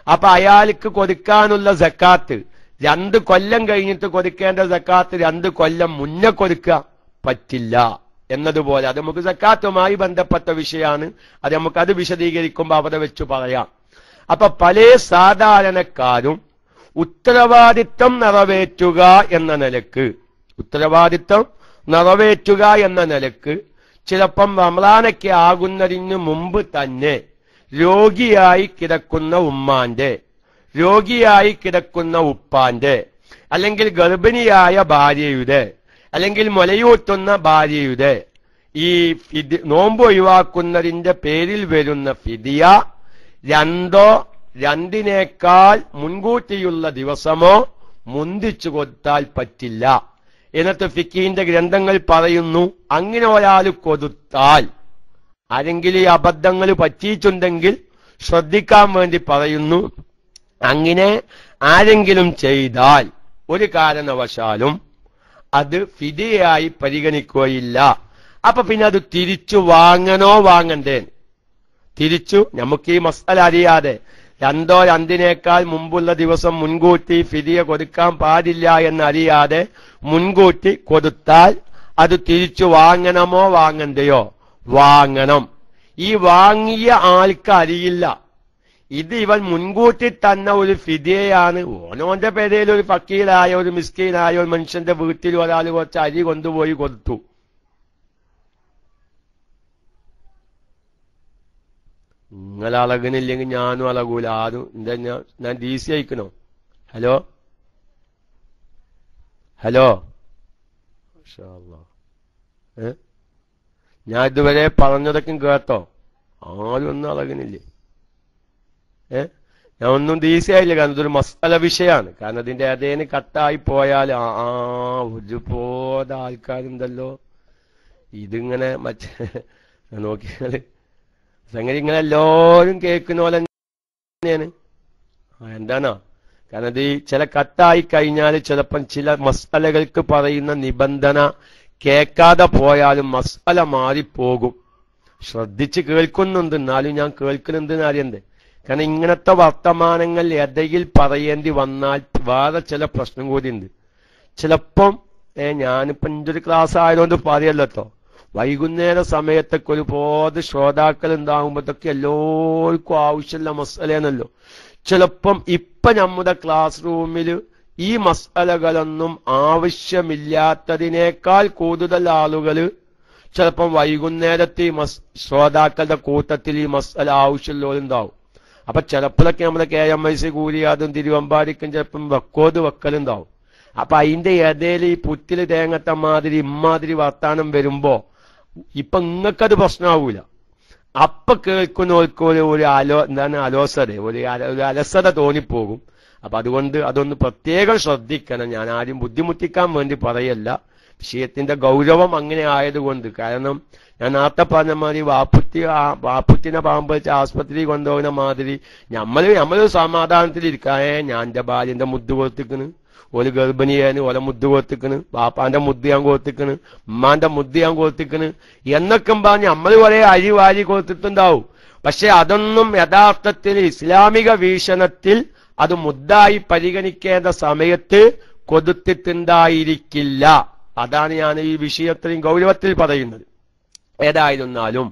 അപ്പൊ അയാൾക്ക് കൊടുക്കാനുള്ള സക്കാത്ത് 2 കൊല്ലം കഴിഞ്ഞിട്ട് കൊടുക്കേണ്ട സക്കാത്ത് 2 കൊല്ലം മുന്നേ കൊടുക്കുക പറ്റില്ല എന്നതുപോലെ. അത് നമുക്ക് സക്കാത്തുമായി ബന്ധപ്പെട്ട വിഷയമാണ്. അത് വിശദീകരിക്കുമ്പോൾ അവിടെ വെച്ച് പറയാം. അപ്പൊ പല സാധാരണക്കാരും ഉത്തരവാദിത്വം നിറവേറ്റുക എന്ന നിലക്ക് ചിലപ്പം റമളാനൊക്കെ ആകുന്നതിന് മുമ്പ് തന്നെ രോഗിയായി കിടക്കുന്ന ഉമ്മാന്റെ, രോഗിയായി കിടക്കുന്ന ഉപ്പാന്റെ, അല്ലെങ്കിൽ ഗർഭിണിയായ ഭാര്യയുടെ, അല്ലെങ്കിൽ മുലയൂട്ടുന്ന ഭാര്യയുടെ ഈ നോമ്പ് ഒഴിവാക്കുന്നതിന്റെ പേരിൽ വരുന്ന ഫിദിയ 2 മുൻകൂട്ടിയുള്ള ദിവസമോ മുന്തിച്ചു കൊടുത്താൽ പറ്റില്ല. എന്നിട്ട് ഫിഖിന്റെ ഗ്രന്ഥങ്ങൾ പറയുന്നു അങ്ങനെ ഒരാൾ കൊടുത്താൽ, ആരെങ്കിലും ഈ അബദ്ധങ്ങൾ പറ്റിയിട്ടുണ്ടെങ്കിൽ ശ്രദ്ധിക്കാൻ വേണ്ടി പറയുന്നു, അങ്ങനെ ആരെങ്കിലും ചെയ്താൽ ഒരു കാരണവശാലും അത് ഫിദിയയായി പരിഗണിക്കുകയില്ല. അപ്പൊ പിന്നെ അത് തിരിച്ചു വാങ്ങണോ വാങ്ങണ്ടേ? നമുക്ക് ഈ മസ്അല അറിയാതെ 2 മുമ്പുള്ള ദിവസം മുൻകൂട്ടി ഫിദിയ കൊടുക്കാൻ പാടില്ല എന്നറിയാതെ മുൻകൂട്ടി കൊടുത്താൽ അത് തിരിച്ചു വാങ്ങണമോ വാങ്ങണ്ടയോ? വാങ്ങണം. ഈ വാങ്ങിയ ആൾക്ക് അറിയില്ല ഇത് ഇവൻ മുൻകൂട്ടി തന്നെ ഒരു ഫിദിയയാണ്. ഓനോന്റെ പേരയിൽ ഒരു ഫക്കീറായ, ഒരു മിസ്കീനായ ഒരു മനുഷ്യന്റെ വീട്ടിൽ ഒരാൾ കുറച്ച് അരി കൊണ്ടുപോയി കൊടുത്തു. നിങ്ങൾ അളകണില്ലെങ്കിൽ ഞാനും അളകൂല. ആരും എന്താ ഞാൻ DC അയക്കണോ? ഹലോ ഞാൻ ഇതുവരെ പറഞ്ഞതൊക്കെ കേട്ടോ? ആരും ഒന്നും അളകണില്ലേ? ഞാൻ ഒന്നും DC ആയില്ല. കാരണം ഇതൊരു മസ്അല വിഷയമാണ്. കാരണം ഇതിന്റെ അതേന് കട്ടായി പോയാൽ ഒരുപോലെ ആൾക്കാരുണ്ടല്ലോ. ഇതിങ്ങനെ നോക്കിയാല് സംഗതി ഇങ്ങനെ എല്ലാവരും കേൾക്കുന്ന പോലെ തന്നെയാണ്. എന്താണോ? കാരണം ഇത് ചില കട്ടായി കഴിഞ്ഞാൽ ചിലപ്പം ചില മസ്അലകൾക്ക് പറയുന്ന നിബന്ധന കേൾക്കാതെ പോയാലും മസ്അല മാറിപ്പോകും. ശ്രദ്ധിച്ച് കേൾക്കുന്നുണ്ട്, എന്നാലും ഞാൻ കേൾക്കുന്നുണ്ടെന്ന് അറിയണ്ടേ? കാരണം ഇങ്ങനത്തെ വർത്തമാനങ്ങൾ ഇടയിൽ പറയേണ്ടി വന്നാൽ വേറെ ചില പ്രശ്നം കൂടിയുണ്ട്. ചിലപ്പം ഞാനിപ്പം എൻ്റെ ഒരു ക്ലാസ് ആയതുകൊണ്ട് പറയല്ലോ കേട്ടോ, വൈകുന്നേര സമയത്തൊക്കെ ഒരുപാട് ശ്രോതാക്കൾ ഉണ്ടാകുമ്പോഴത്തൊക്കെ എല്ലാവർക്കും ആവശ്യമുള്ള മസ്അലയാണല്ലോ. ചിലപ്പം ഇപ്പൊ നമ്മുടെ ക്ലാസ് റൂമിൽ ഈ മസ്അലകളൊന്നും ആവശ്യമില്ലാത്തതിനേക്കാൾ കൂടുതൽ ആളുകൾ ചിലപ്പം വൈകുന്നേരത്തെ ഈ ശ്രോതാക്കളുടെ കൂട്ടത്തിൽ ഈ മസ്അല ആവശ്യമുള്ളവരുണ്ടാവും. അപ്പൊ ചിലപ്പോഴൊക്കെ നമ്മുടെ KMIC കൂരിയാതും തിരുവമ്പാടിക്കും ചിലപ്പം വെക്കലുണ്ടാവും. അപ്പൊ അതിന്റെ ഇടയിൽ ഈ പുത്തില് തേങ്ങത്ത മാതിരി ഇമ്മാതിരി വർത്താനം വരുമ്പോ ഇപ്പൊ നിങ്ങൾക്കത് പ്രശ്നമാവൂല. അപ്പൊ കേൾക്കുന്നവർക്ക് ഒരു അലോസത, ഒരു അലസത തോന്നിപ്പോകും. അപ്പൊ അതുകൊണ്ട് അതൊന്ന് പ്രത്യേകം ശ്രദ്ധിക്കണം. ഞാൻ ആരും ബുദ്ധിമുട്ടിക്കാൻ വേണ്ടി പറയല്ല, വിഷയത്തിന്റെ ഗൗരവം അങ്ങനെ ആയതുകൊണ്ട്. കാരണം ഞാൻ നേരത്തെ പറഞ്ഞ മാതിരി വാപ്പുത്തിനെ പാമ്പ് വെച്ച് ആസ്പത്രി കൊണ്ടുപോകുന്ന മാതിരി നമ്മള് സമാധാനത്തിലിരിക്കാനേ ഞാൻ എന്റെ ഭാര്യന്റെ മുദ്ദ് കൊടുത്തിക്കണ്, ഒരു ഗർഭിണിയാണ് ഓല മുദ്ദ് കൊടുത്തിക്കണ്, ബാപ്പാന്റെ മുദ്ദ് ഞാൻ കൊടുത്തിക്കണ്, ഉമ്മാന്റെ മുദ്ദ് ഞാൻ കൊടുത്തിക്കണ് എന്നൊക്കെ പറഞ്ഞ് നമ്മൾ കുറെ അരി വാരി കൊടുത്തിട്ടുണ്ടാവും. പക്ഷെ അതൊന്നും യഥാർത്ഥത്തിൽ ഇസ്ലാമിക വീക്ഷണത്തിൽ അത് മുദ്ദായി പരിഗണിക്കേണ്ട സമയത്ത് കൊടുത്തിട്ടുണ്ടായിരിക്കില്ല. അതാണ് ഞാൻ ഈ വിഷയത്തെയും ഗൗരവത്തിൽ പറയുന്നത്. ഏതായിരുന്നാലും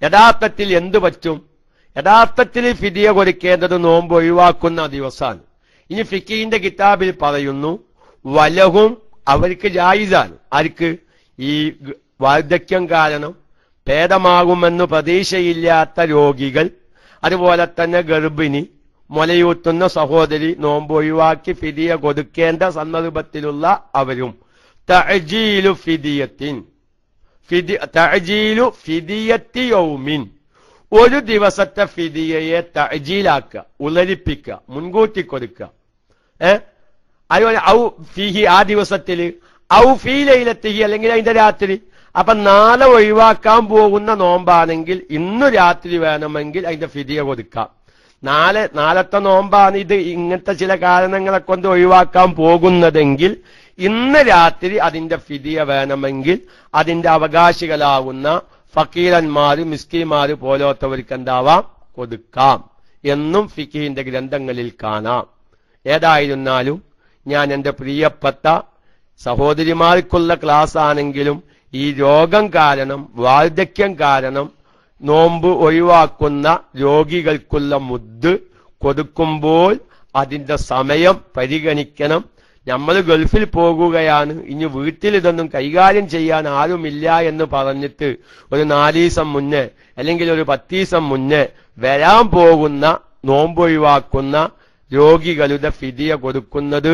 യഥാർത്ഥത്തിൽ എന്തു പറ്റും? യഥാർത്ഥത്തിൽ ഫിദിയ കൊടുക്കേണ്ടത് നോമ്പ് ഒഴിവാക്കുന്ന ദിവസമാണ്. ഇനി ഫിഖിന്റെ കിതാബിൽ പറയുന്നു വലഹും അവർക്ക് ജായിസാണ്. ആർക്ക്? ഈ വാർദ്ധക്യം കാരണം ഭേദമാകുമെന്ന് പ്രതീക്ഷയില്ലാത്ത രോഗികൾ, അതുപോലെ തന്നെ ഗർഭിണി, മുലയൂത്തുന്ന സഹോദരി നോമ്പ് ഒഴിവാക്കി ഫിദിയ കൊടുക്കേണ്ട സന്ദർഭത്തിലുള്ള അവരും തഅജീലു ഫിദിയത്തി യൗമിൻ, ഒരു ദിവസത്തെ ഫിദിയയെ തഅജീലാക്കുക, ഉളരിപ്പിക്കുക, മുൻകൂട്ടി കൊടുക്കുക. അതുപോലെ ഔ ഫിഹി, ആ ദിവസത്തിൽ, ഔ ഫീ ലൈലത്തിഹി, അല്ലെങ്കിൽ അതിന്റെ രാത്രി. അപ്പൊ നാളെ ഒഴിവാക്കാൻ പോകുന്ന നോമ്പാണെങ്കിൽ ഇന്നു രാത്രി വേണമെങ്കിൽ അതിന്റെ ഫിദിയ കൊടുക്കാം. നാളത്തെ നോമ്പാണ് ഇത്, ഇങ്ങനത്തെ ചില കാരണങ്ങളെ കൊണ്ട് ഒഴിവാക്കാൻ പോകുന്നതെങ്കിൽ ഇന്ന് രാത്രി അതിന്റെ ഫിദിയ വേണമെങ്കിൽ അതിന്റെ അവകാശികളാവുന്ന ഫക്കീരന്മാര്, മിസ്കിന്മാര് പോലത്തവർക്ക് എന്താവാം, കൊടുക്കാം എന്നും ഫിഖിന്റെ ഗ്രന്ഥങ്ങളിൽ കാണാം. ഏതായിരുന്നാലും ഞാൻ എന്റെ പ്രിയപ്പെട്ട സഹോദരിമാർക്കുള്ള ക്ലാസ് ആണെങ്കിലും ഈ രോഗം കാരണം, വാർദ്ധക്യം കാരണം നോമ്പ് ഒഴിവാക്കുന്ന രോഗികൾക്കുള്ള മുദ് കൊടുക്കുമ്പോൾ അതിന്റെ സമയം പരിഗണിക്കണം. നമ്മൾ ഗൾഫിൽ പോകുകയാണ്, ഇനി വീട്ടിൽ ഇതൊന്നും കൈകാര്യം ചെയ്യാൻ ആരുമില്ല എന്ന് പറഞ്ഞിട്ട് ഒരു 4 ദിവസം മുന്നേ അല്ലെങ്കിൽ ഒരു 10 ദിവസം മുന്നേ വരാൻ പോകുന്ന നോമ്പ് ഒഴിവാക്കുന്ന രോഗികളുടെ ഫിദിയ കൊടുക്കുന്നത്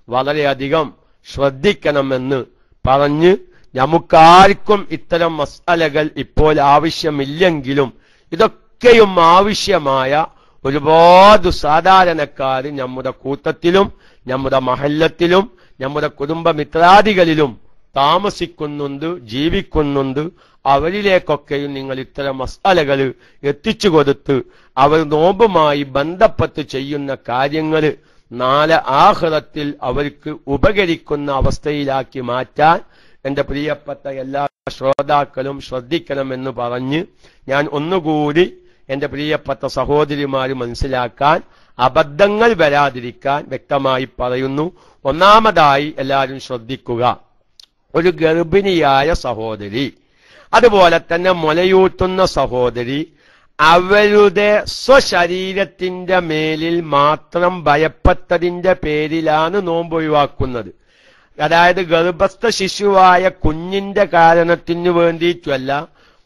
വളരെയധികം ശ്രദ്ധിക്കണമെന്ന് പറഞ്ഞ്, നമുക്കാർക്കും ഇത്തരം മസ്അലകൾ ഇപ്പോൾ ആവശ്യമില്ലെങ്കിലും ഇതൊക്കെയും ആവശ്യമായ ഒരുപാട് സാധാരണക്കാര് നമ്മുടെ കൂട്ടത്തിലും നമ്മുടെ മഹല്ലത്തിലും നമ്മുടെ കുടുംബമിത്രാദികളിലും താമസിക്കുന്നുണ്ട്, ജീവിക്കുന്നുണ്ട്. അവരിലേക്കൊക്കെയും നിങ്ങൾ ഇത്തരം മസ്അലകൾ എത്തിച്ചു കൊടുത്ത് അവർ നോമ്പുമായി ബന്ധപ്പെട്ട് ചെയ്യുന്ന കാര്യങ്ങൾ നാളെ ആഖിറത്തിൽ അവർക്ക് ഉപകരിക്കുന്ന അവസ്ഥയിലാക്കി മാറ്റാൻ എന്റെ പ്രിയപ്പെട്ട എല്ലാ ശ്രോതാക്കളും ശ്രദ്ധിക്കണമെന്ന് പറഞ്ഞ് ഞാൻ ഒന്നുകൂടി എന്റെ പ്രിയപ്പെട്ട സഹോദരിമാര് മനസ്സിലാക്കാൻ, അബദ്ധങ്ങൾ വരാതിരിക്കാൻ വ്യക്തമായി പറയുന്നു. ഒന്നാമതായി എല്ലാവരും ശ്രദ്ധിക്കുക, ഒരു ഗർഭിണിയായ സഹോദരി, അതുപോലെ തന്നെ മുലയൂട്ടുന്ന സഹോദരി അവരുടെ സ്വശരീരത്തിന്റെ മേലിൽ മാത്രം ഭയപ്പെട്ടതിന്റെ പേരിലാണ് നോമ്പ് ഒഴിവാക്കുന്നത്. അതായത് ഗർഭസ്ഥ ശിശുവായ കുഞ്ഞിന്റെ കാരണത്തിനു വേണ്ടിയിട്ടുമല്ല,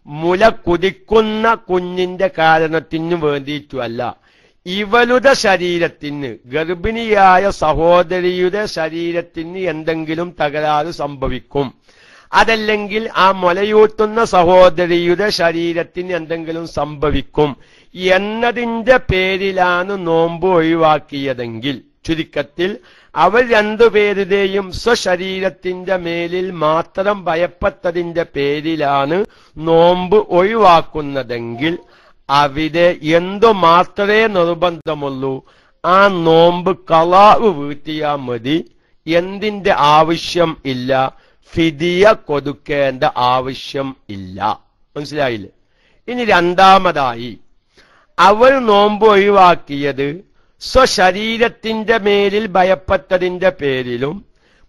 മുല കുടിക്കുന്ന കുഞ്ഞിന്റെ കാരണത്തിനു വേണ്ടിയിട്ടുമല്ല, ഇവളുടെ ശരീരത്തിന്, ഗർഭിണിയായ സഹോദരിയുടെ ശരീരത്തിന് എന്തെങ്കിലും തകരാറ് സംഭവിക്കും, അതല്ലെങ്കിൽ ആ മുലയൂട്ടുന്ന സഹോദരിയുടെ ശരീരത്തിന് എന്തെങ്കിലും സംഭവിക്കും എന്നതിന്റെ പേരിലാണ് നോമ്പ് ഒഴിവാക്കിയതെങ്കിൽ, ചുരുക്കത്തിൽ അവർ രണ്ടുപേരുടെയും സ്വശരീരത്തിന്റെ മേലിൽ മാത്രം ഭയപ്പെട്ടതിന്റെ പേരിലാണ് നോമ്പ് ഒഴിവാക്കുന്നതെങ്കിൽ അവിടെ എന്തു മാത്രമേ നിർബന്ധമുള്ളൂ, ആ നോമ്പ് ഖളാഉ വീട്ടിയാൽ മതി. എന്തിന്റെ ആവശ്യം ഇല്ല, ഫിദിയ കൊടുക്കേണ്ട ആവശ്യം ഇല്ല. മനസ്സിലായില്ലേ? ഇനി രണ്ടാമതായി, അവൾ നോമ്പ് ഒഴിവാക്കിയത് സ്വശരീരത്തിന്റെ മേലിൽ ഭയപ്പെട്ടതിന്റെ പേരിലും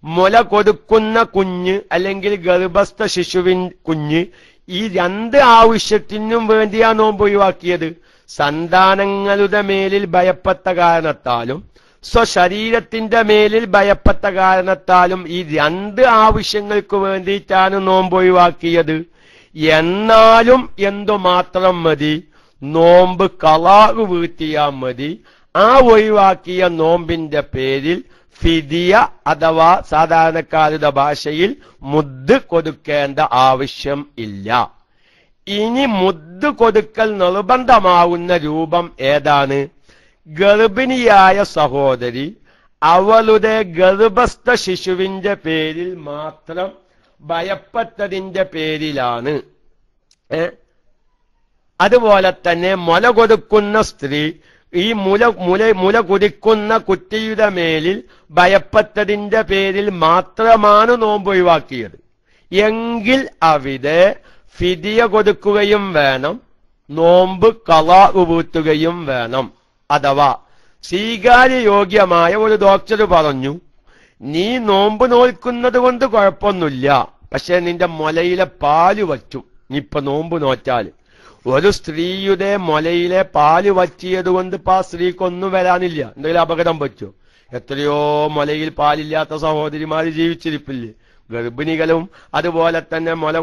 മുല കൊടുക്കുന്ന കുഞ്ഞ് അല്ലെങ്കിൽ ഗർഭസ്ഥ ശിശുവിൻ കുഞ്ഞ്, ഈ രണ്ട് ആവശ്യത്തിനും വേണ്ടിയാ നോമ്പ് ഒഴിവാക്കിയത്. സന്താനങ്ങളുടെ മേലിൽ ഭയപ്പെട്ട കാരണത്താലും സ്വശരീരത്തിന്റെ മേലിൽ ഭയപ്പെട്ട കാരണത്താലും ഈ രണ്ട് ആവശ്യങ്ങൾക്ക് വേണ്ടിയിട്ടാണ് നോമ്പ് ഒഴിവാക്കിയത്. എന്നാലും എന്തുമാത്രം മതി, നോമ്പ് ഖളാഉ വീട്ടിയാൽ മതി. ആ ഒഴിവാക്കിയ നോമ്പിന്റെ പേരിൽ ഫിദിയ അഥവാ സാധാരണക്കാരുടെ ഭാഷയിൽ മുദ് കൊടുക്കേണ്ട ആവശ്യം ഇല്ല. ഇനി മുദ് കൊടുക്കൽ നിർബന്ധമാവുന്ന രൂപം ഏതാണ്? ഗർഭിണിയായ സഹോദരി അവളുടെ ഗർഭസ്ഥ ശിശുവിന്റെ പേരിൽ മാത്രം ഭയപ്പെട്ടതിന്റെ പേരിലാണ്. അതുപോലെ തന്നെ മുല കൊടുക്കുന്ന സ്ത്രീ ഈ മുല കുടിക്കുന്ന കുട്ടിയുടെ മേലിൽ ഭയപ്പെട്ടതിന്റെ പേരിൽ മാത്രമാണ് നോമ്പ് ഒഴിവാക്കിയത് എങ്കിൽ അവിടെ ഫിദിയ കൊടുക്കുകയും വേണം, നോമ്പ് ഖളാഉ വീട്ടുകയും വേണം. അഥവാ സ്വീകാര്യയോഗ്യമായ ഒരു ഡോക്ടർ പറഞ്ഞു, നീ നോമ്പ് നോൽക്കുന്നത് കൊണ്ട് കുഴപ്പമൊന്നുമില്ല, പക്ഷെ നിന്റെ മുലയിലെ പാല് വറ്റും നീ ഇപ്പൊ നോമ്പ് നോറ്റാൽ. ഒരു സ്ത്രീയുടെ മുലയിലെ പാല് വറ്റിയത് കൊണ്ട് ഇപ്പൊ ആ സ്ത്രീക്കൊന്നും വരാനില്ല, എന്തെങ്കിലും അപകടം പറ്റുമോ? എത്രയോ മുലയിൽ പാലില്ലാത്ത സഹോദരിമാര് ജീവിച്ചിരിപ്പില്ലേ? ഗർഭിണികളും അതുപോലെ തന്നെ മുല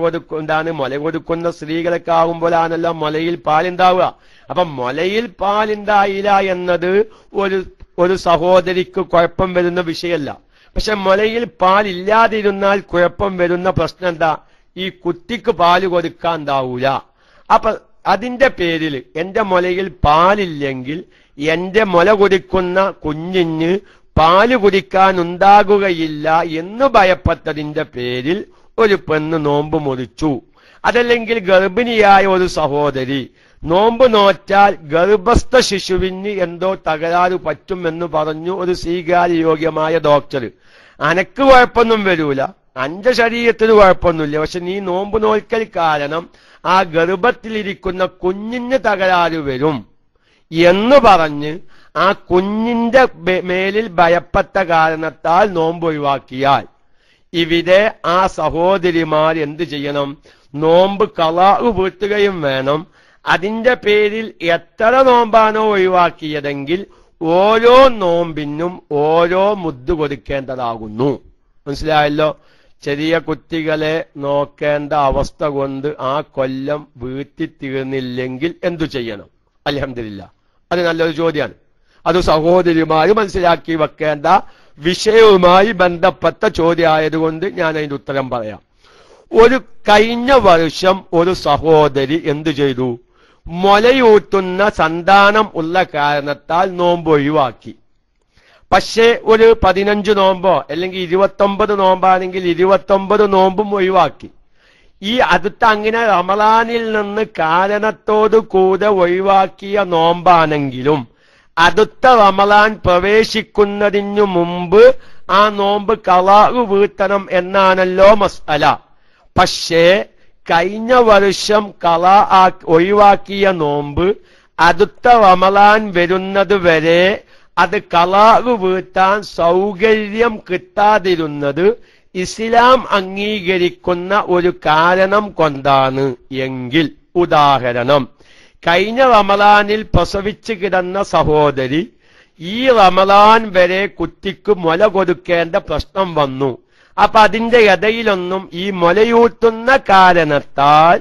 കൊടുക്കുന്ന സ്ത്രീകളൊക്കെ ആകുമ്പോഴാണല്ലോ മുലയിൽ പാലുണ്ടാവുക. അപ്പൊ മുലയിൽ പാലുണ്ടായില്ല എന്നത് ഒരു സഹോദരിക്ക് കുഴപ്പം വരുന്ന വിഷയമല്ല. പക്ഷെ മുലയിൽ പാലില്ലാതിരുന്നാൽ കുഴപ്പം വരുന്ന പ്രശ്നം എന്താ? ഈ കുട്ടിക്ക് പാല് കൊടുക്കാൻ ഉണ്ടാവൂല. അപ്പൊ അതിന്റെ പേരിൽ എന്റെ മുലയിൽ പാലില്ലെങ്കിൽ എന്റെ മുല കുടിക്കുന്ന കുഞ്ഞിന് പാല് കുടിക്കാൻ ഉണ്ടാകുകയില്ല എന്ന് ഭയപ്പെട്ടതിന്റെ പേരിൽ ഒരു പെണ്ണ് നോമ്പ് മുറിച്ചു. അതല്ലെങ്കിൽ ഗർഭിണിയായ ഒരു സഹോദരി നോമ്പ് നോറ്റാൽ ഗർഭസ്ഥ ശിശുവിന് എന്തോ തകരാറ് പറ്റുമെന്ന് പറഞ്ഞു ഒരു സ്വീകാര്യയോഗ്യമായ ഡോക്ടർ. അനക്ക് കുഴപ്പമൊന്നും വരൂല, അന്റെ ശരീരത്തിന് കുഴപ്പമൊന്നുമില്ല, പക്ഷെ നീ നോമ്പ് നോൽക്കൽ കാരണം ആ ഗർഭത്തിലിരിക്കുന്ന കുഞ്ഞിന് തകരാറ് വരും എന്ന് പറഞ്ഞ് ആ കുഞ്ഞിന്റെ മേലിൽ ഭയപ്പെട്ട കാരണത്താൽ നോമ്പ് ഒഴിവാക്കിയാൽ ഇവിടെ ആ സഹോദരിമാർ എന്ത് ചെയ്യണം? നോമ്പ് ഖളാഉ വീട്ടുകയും വേണം. അതിന്റെ പേരിൽ എത്ര നോമ്പാണോ ഒഴിവാക്കിയതെങ്കിൽ ഓരോ നോമ്പിനും ഓരോ മുദ്ദ് കൊടുക്കേണ്ടതാകുന്നു. മനസ്സിലായല്ലോ? ചെറിയ കുട്ടികളെ നോക്കേണ്ട അവസ്ഥ കൊണ്ട് ആ കൊല്ലം വീട്ടിൽ തീർന്നില്ലെങ്കിൽ എന്തു ചെയ്യണം? അൽഹംദുലില്ലാഹ്, അത് നല്ലൊരു ചോദ്യമാണ്. അത് സഹോദരിമാര് മനസ്സിലാക്കി വെക്കേണ്ട വിഷയവുമായി ബന്ധപ്പെട്ട ചോദ്യമായതുകൊണ്ട് ഞാൻ അതിന്റെ ഉത്തരം പറയാം. കഴിഞ്ഞ വർഷം ഒരു സഹോദരി എന്തു ചെയ്തു? മുലയൂട്ടുന്ന സന്താനം ഉള്ള കാരണത്താൽ നോമ്പ് ഒഴിവാക്കി. പക്ഷേ ഒരു 15 നോമ്പോ അല്ലെങ്കിൽ 29 നോമ്പാണെങ്കിൽ 29 നോമ്പും ഒഴിവാക്കി. ഈ അടുത്ത അങ്ങനെ റമളാനിൽ നിന്ന് കാരണത്തോടു കൂടെ ഒഴിവാക്കിയ നോമ്പാണെങ്കിലും അടുത്ത റമളാൻ പ്രവേശിക്കുന്നതിനു മുമ്പ് ആ നോമ്പ് ഖളാഉ വീട്ടണം എന്നാണല്ലോ മസ്അല. പക്ഷേ കഴിഞ്ഞ വർഷം ഒഴിവാക്കിയ നോമ്പ് അടുത്ത റമളാൻ വരുന്നത് വരെ അത് ഖളാഉ വീട്ടാൻ സൗകര്യം കിട്ടാതിരുന്നത് ഇസ്ലാം അംഗീകരിക്കുന്ന ഒരു കാരണം കൊണ്ടാണ് എങ്കിൽ, ഉദാഹരണം, കഴിഞ്ഞ റമളാനിൽ പ്രസവിച്ചു കിടന്ന സഹോദരി ഈ റമളാൻ വരെ കുട്ടിക്ക് മുല കൊടുക്കേണ്ട പ്രശ്നം വന്നു. അപ്പൊ അതിന്റെ ഇടയിലൊന്നും ഈ മുലയൂട്ടുന്ന കാരണത്താൽ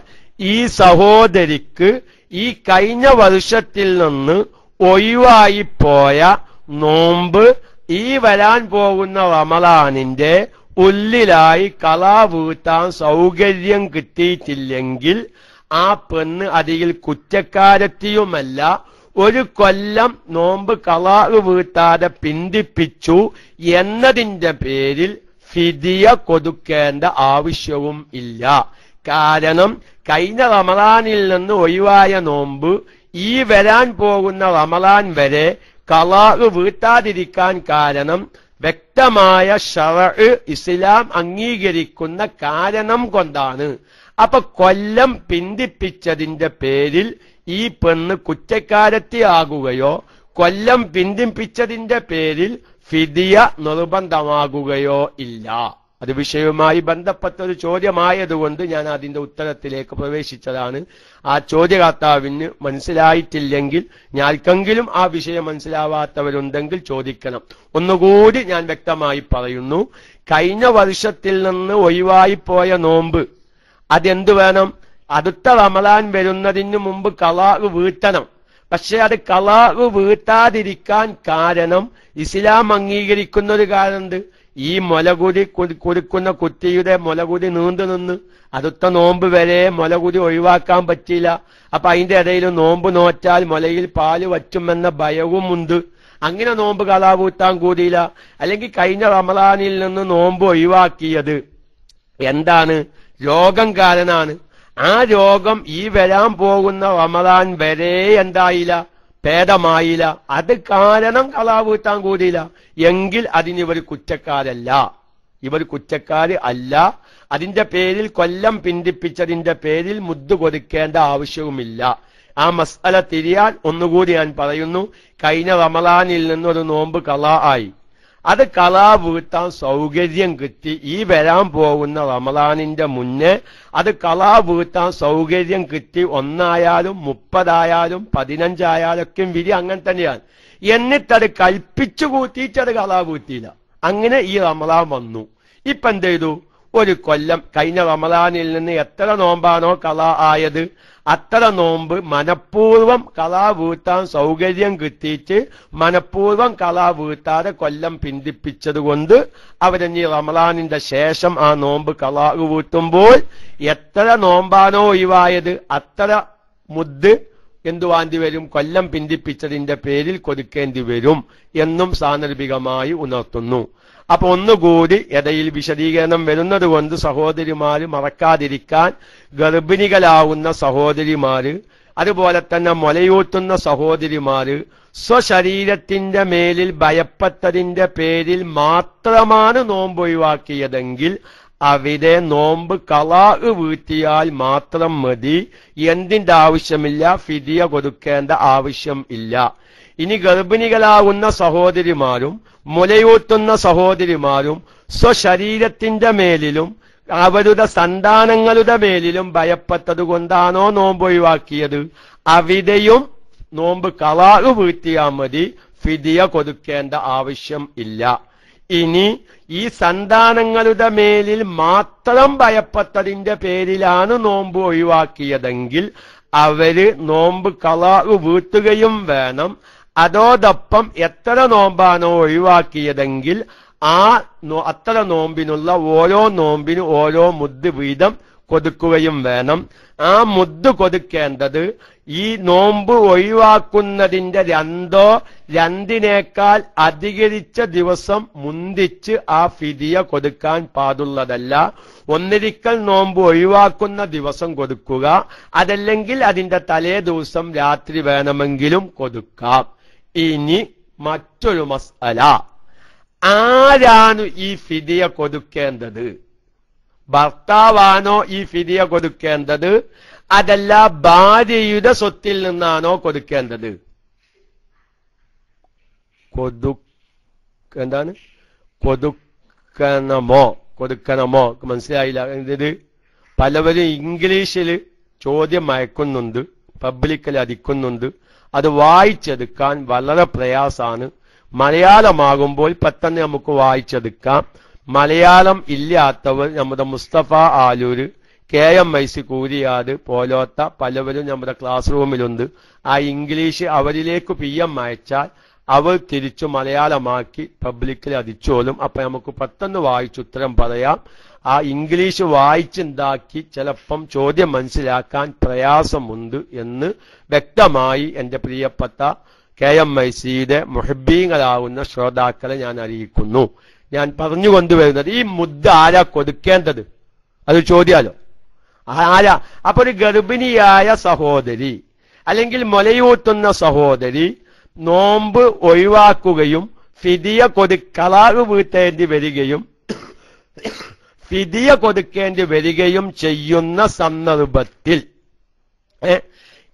ഈ സഹോദരിക്ക് ഈ കഴിഞ്ഞ വർഷത്തിൽ നിന്ന് ഒഴിവായിപ്പോയ നോമ്പ് ഈ വരാൻ പോകുന്ന റമളാനിന്റെ ഉള്ളിലായി ഖളാ വീട്ടാൻ സൗകര്യം കിട്ടിയിട്ടില്ലെങ്കിൽ ആ പെണ്ണ് അതിൽ കുറ്റക്കാരത്തിയുമല്ല, ഒരു കൊല്ലം നോമ്പ് ഖളാഉ വീട്ടാതെ പിന്തിപ്പിച്ചു എന്നതിന്റെ പേരിൽ ഫിദിയ കൊടുക്കേണ്ട ആവശ്യവും ഇല്ല. കാരണം കഴിഞ്ഞ റമളാനിൽ നിന്ന് ഒഴിവായ നോമ്പ് ഈ വരാൻ പോകുന്ന റമളാൻ വരെ ഖളാഉ വീട്ടാതിരിക്കാൻ കാരണം വ്യക്തമായ ശറഅ് ഇസ്ലാം അംഗീകരിക്കുന്ന കാരണം കൊണ്ടാണ്. അപ്പൊ കൊല്ലം പിന്തിപ്പിച്ചതിന്റെ പേരിൽ ഈ പെണ്ണ് കുറ്റക്കാരത്തിയാകുകയോ കൊല്ലം പിന്തിപ്പിച്ചതിന്റെ പേരിൽ ഫിദിയ നിർബന്ധമാകുകയോ ഇല്ല. അത് വിഷയവുമായി ബന്ധപ്പെട്ട ഒരു ചോദ്യമായതുകൊണ്ട് ഞാൻ അതിന്റെ ഉത്തരത്തിലേക്ക് പ്രവേശിച്ചതാണ്. ആ ചോദ്യകർത്താവിന് മനസ്സിലായിട്ടില്ലെങ്കിൽ ഞാർക്കെങ്കിലും ആ വിഷയം മനസ്സിലാവാത്തവരുണ്ടെങ്കിൽ ചോദിക്കണം. ഒന്നുകൂടി ഞാൻ വ്യക്തമായി പറയുന്നു. കഴിഞ്ഞ വർഷത്തിൽ നിന്ന് ഒഴിവായിപ്പോയ നോമ്പ് അതെന്തു വേണം? അടുത്ത റമളാൻ വരുന്നതിന് മുമ്പ് ഖളാഉ വീട്ടണം. പക്ഷെ അത് ഖളാഉ വീട്ടാതിരിക്കാൻ കാരണം ഇസ്ലാം അംഗീകരിക്കുന്ന ഒരു കാരണമുണ്ട്. ഈ മുലകുടി കൊടുക്കുന്ന കുട്ടിയുടെ മുലകുടി നീണ്ടു നിന്ന് അടുത്ത നോമ്പ് വരെ മുലകുടി ഒഴിവാക്കാൻ പറ്റില്ല. അപ്പൊ അതിന്റെ ഇടയിൽ നോമ്പ് നോറ്റാൽ മുലയിൽ പാല് വറ്റുമെന്ന ഭയവുമുണ്ട്. അങ്ങനെ നോമ്പ് ഖളാ വീട്ടാൻ കൂടിയില്ല. അല്ലെങ്കിൽ കഴിഞ്ഞ റമളാനിൽ നിന്ന് നോമ്പ് ഒഴിവാക്കിയത് എന്താണ്? രോഗം കാരണമാണ്. ആ രോഗം ഈ വരാൻ പോകുന്ന റമളാൻ വരെ എന്തായില്ല? ഭേദമായില്ല. അത് കാരണം ഖളാ വീട്ടാൻ കൂടിയില്ല എങ്കിൽ അതിനിവർ കുറ്റക്കാരല്ല. ഇവർ കുറ്റക്കാര് അല്ല. അതിന്റെ പേരിൽ കൊല്ലം പിന്തിപ്പിച്ചതിന്റെ പേരിൽ മുദ്ദ് കൊടുക്കേണ്ട ആവശ്യവുമില്ല. ആ മസ്അല തിരിയാൻ ഒന്നുകൂടി ഞാൻ പറയുന്നു. കഴിഞ്ഞ റമളാനിൽ നിന്നൊരു നോമ്പ് ഖളാ ആയി. അത് കളാ വീട്ടാൻ സൗകര്യം കിട്ടി ഈ വരാൻ പോകുന്ന റമദാനിന്റെ മുന്നേ അത് കളാ വീട്ടാൻ സൗകര്യം കിട്ടി 1 30 15 വിധി അങ്ങനെ തന്നെയാണ്. എന്നിട്ടത് കൽപ്പിച്ചു കൂട്ടിയിട്ടത് കളാ വീട്ടിയില്ല. അങ്ങനെ ഈ റമദാൻ വന്നു. ഇപ്പൊ എന്ത് ചെയ്തു? ഒരു കൊല്ലം കഴിഞ്ഞ റമദാനിൽ നിന്ന് എത്ര നോമ്പാണോ കളാ ആയത് അത്ര നോമ്പ് മനഃപൂർവ്വം കളാ വീട്ടാൻ സൗകര്യം കിട്ടിയിട്ട് മനഃപൂർവ്വം കളാ വീട്ടാതെ കൊല്ലം പിന്തിപ്പിച്ചത് കൊണ്ട് അവരെന്നീ റമദാനിന്റെ ശേഷം ആ നോമ്പ് കളാ വീട്ടുമ്പോൾ എത്ര നോമ്പാണോ ഒഴിവായത് അത്ര മുദ് എന്തുവാണ്ടി വരും? കൊല്ലം പിന്തിപ്പിച്ചതിന്റെ പേരിൽ കൊടുക്കേണ്ടി വരും എന്നും സാന്ദർഭികമായി ഉണർത്തുന്നു. അപ്പൊ ഒന്നുകൂടി ഇടയിൽ വിശദീകരണം വരുന്നത് കൊണ്ട് സഹോദരിമാര് മറക്കാതിരിക്കാൻ, ഗർഭിണികളാവുന്ന സഹോദരിമാര് അതുപോലെ തന്നെ മുലയൂട്ടുന്ന സഹോദരിമാര് സ്വശരീരത്തിന്റെ മേലിൽ ഭയപ്പെട്ടതിന്റെ പേരിൽ മാത്രമാണ് നോമ്പ് ഒഴിവാക്കിയതെങ്കിൽ അവിടെ നോമ്പ് കളാ വീട്ടിയാൽ മാത്രം മതി. എന്തിന്റെ ആവശ്യമില്ല? ഫിദിയ കൊടുക്കേണ്ട ആവശ്യം ഇല്ല. ഇനി ഗർഭിണികളാവുന്ന സഹോദരിമാരും മുലയൂട്ടുന്ന സഹോദരിമാരും സ്വശരീരത്തിന്റെ മേലിലും അവരുടെ സന്താനങ്ങളുടെ മേലിലും ഭയപ്പെട്ടത് കൊണ്ടാണോ നോമ്പ് ഒഴിവാക്കിയത്, അവിടെയും നോമ്പ് കളാ വീട്ടിയാൽ മതി, ഫിദിയ കൊടുക്കേണ്ട ആവശ്യം ഇല്ല. ഇനി ഈ സന്താനങ്ങളുടെ മേലിൽ മാത്രം ഭയപ്പെട്ടതിന്റെ പേരിലാണ് നോമ്പ് ഒഴിവാക്കിയതെങ്കിൽ അവര് നോമ്പ് കളാ വീട്ടുകയും വേണം. അതോടൊപ്പം എത്ര നോമ്പാണോ ഒഴിവാക്കിയതെങ്കിൽ അത്ര നോമ്പിനുള്ള ഓരോ നോമ്പിനും ഓരോ മുദ് വീതം കൊടുക്കുകയും വേണം. ആ മുദ് കൊടുക്കേണ്ടത് ഈ നോമ്പ് ഒഴിവാക്കുന്നതിന്റെ 2 അധികരിച്ച ദിവസം മുന്തിച്ച് ആ ഫിദിയ കൊടുക്കാൻ പാടുള്ളതല്ല. ഒന്നിരിക്കൽ നോമ്പ് ഒഴിവാക്കുന്ന ദിവസം കൊടുക്കുക, അതല്ലെങ്കിൽ അതിന്റെ തലേ ദിവസം രാത്രി വേണമെങ്കിലും കൊടുക്കാം. ഇനി മറ്റൊരു മസ്അല, ആരാണ് ഈ ഫിദിയ കൊടുക്കേണ്ടത്? ഭർത്താവാണോ ഈ ഫിദിയ കൊടുക്കേണ്ടത്, അതല്ല ഭാര്യയുടെ സ്വത്തിൽ നിന്നാണോ കൊടുക്കേണ്ടത്? കൊടുക്കണമോ മനസ്സിലായില്ല. ഇത് പലവരും ഇംഗ്ലീഷിൽ ചോദ്യം അയക്കുന്നുണ്ട്, പബ്ലിക്കിൽ അടിക്കുന്നുണ്ട്. അത് വായിച്ചെടുക്കാൻ വളരെ പ്രയാസാണ്. മലയാളമാകുമ്പോൾ പെട്ടെന്ന് നമുക്ക് വായിച്ചെടുക്കാം. മലയാളം ഇല്ലാത്തവർ നമ്മുടെ മുസ്തഫ ആലൂര്, KMIC കൂരിയാട് പോലോത്ത പലവരും നമ്മുടെ ക്ലാസ് റൂമിലുണ്ട്. ആ ഇംഗ്ലീഷ് അവരിലേക്ക് PM അയച്ചാൽ അവർ തിരിച്ചു മലയാളമാക്കി പബ്ലിക്കിൽ അടിച്ചോളും. അപ്പൊ നമുക്ക് പെട്ടെന്ന് വായിച്ചുത്തരം പറയാം. ആ ഇംഗ്ലീഷ് വായിച്ചുണ്ടാക്കി ചിലപ്പം ചോദ്യം മനസ്സിലാക്കാൻ പ്രയാസമുണ്ട് എന്ന് വ്യക്തമായി എന്റെ പ്രിയപ്പെട്ട KMICയുടെ മുഹബ്ബീങ്ങളാവുന്ന ശ്രോതാക്കളെ ഞാൻ അറിയിക്കുന്നു. ഞാൻ പറഞ്ഞുകൊണ്ടുവരുന്നത് ഈ മുദ് ആരാ കൊടുക്കേണ്ടത്? അത് ചോദ്യാലോ. ആരാ? അപ്പൊ ഒരു ഗർഭിണിയായ സഹോദരി അല്ലെങ്കിൽ മുലയൂട്ടുന്ന സഹോദരി നോമ്പ് ഒഴിവാക്കുകയും ഫിദിയ കളാ വീട്ടേണ്ടി വരികയും ഫിദിയ കൊടുക്കേണ്ടി വരികയും ചെയ്യുന്ന സന്ദർഭത്തിൽ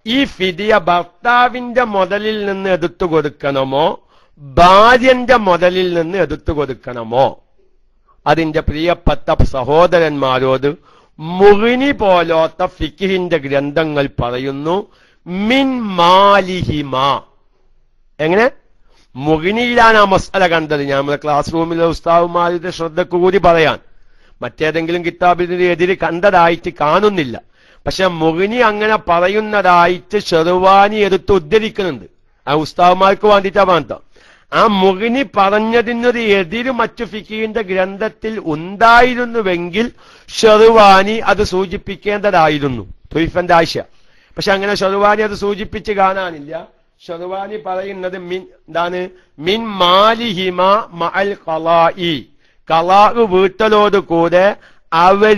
ഈ ഫിദിയ ഭർത്താവിന്റെ മുതലിൽ നിന്ന് എടുത്തു കൊടുക്കണമോ ഭാര്യന്റെ മുതലിൽ നിന്ന് എടുത്തു കൊടുക്കണമോ? അതിന്റെ പ്രിയപ്പെട്ട സഹോദരന്മാരോട് മുഗ്നി പോലോത്ത ഫിഖിന്റെ ഗ്രന്ഥങ്ങൾ പറയുന്നു, മിൻ മാലിഹിമ. എങ്ങനെ? മുഗ്നിയിലാണ് ആ മസ്അല കണ്ടത്. ഞാൻ നമ്മുടെ ക്ലാസ് റൂമിലെ ഉസ്താദുമാരുടെ ശ്രദ്ധക്ക് കൂടി പറയാൻ, മറ്റേതെങ്കിലും കിതാബിന് എതിര് കണ്ടതായിട്ട് കാണുന്നില്ല. പക്ഷെ മുഗ്നി അങ്ങനെ പറയുന്നതായിട്ട് ഷെർവാനി എടുത്ത് ഉദ്ധരിക്കുന്നുണ്ട്. ആ ഉസ്താദുമാർക്ക് വേണ്ടിയിട്ടാ പറഞ്ഞത്. ആ മുഗ്നി പറഞ്ഞതിനൊരു എതിര് മറ്റു ഫിഖിന്റെ ഗ്രന്ഥത്തിൽ ഉണ്ടായിരുന്നുവെങ്കിൽ ഷെർവാനി അത് സൂചിപ്പിക്കേണ്ടതായിരുന്നു, തുയ്ഫന്റെ ആശ. പക്ഷെ അങ്ങനെ ഷെർവാനി അത് സൂചിപ്പിച്ച് കാണാനില്ല. ഷെർവാനി പറയുന്നത് എന്താണ്? മിൻ മാലിഹിമ മഅൽ ഖലാഇ, കളാ വീട്ടലോട് കൂടെ അവർ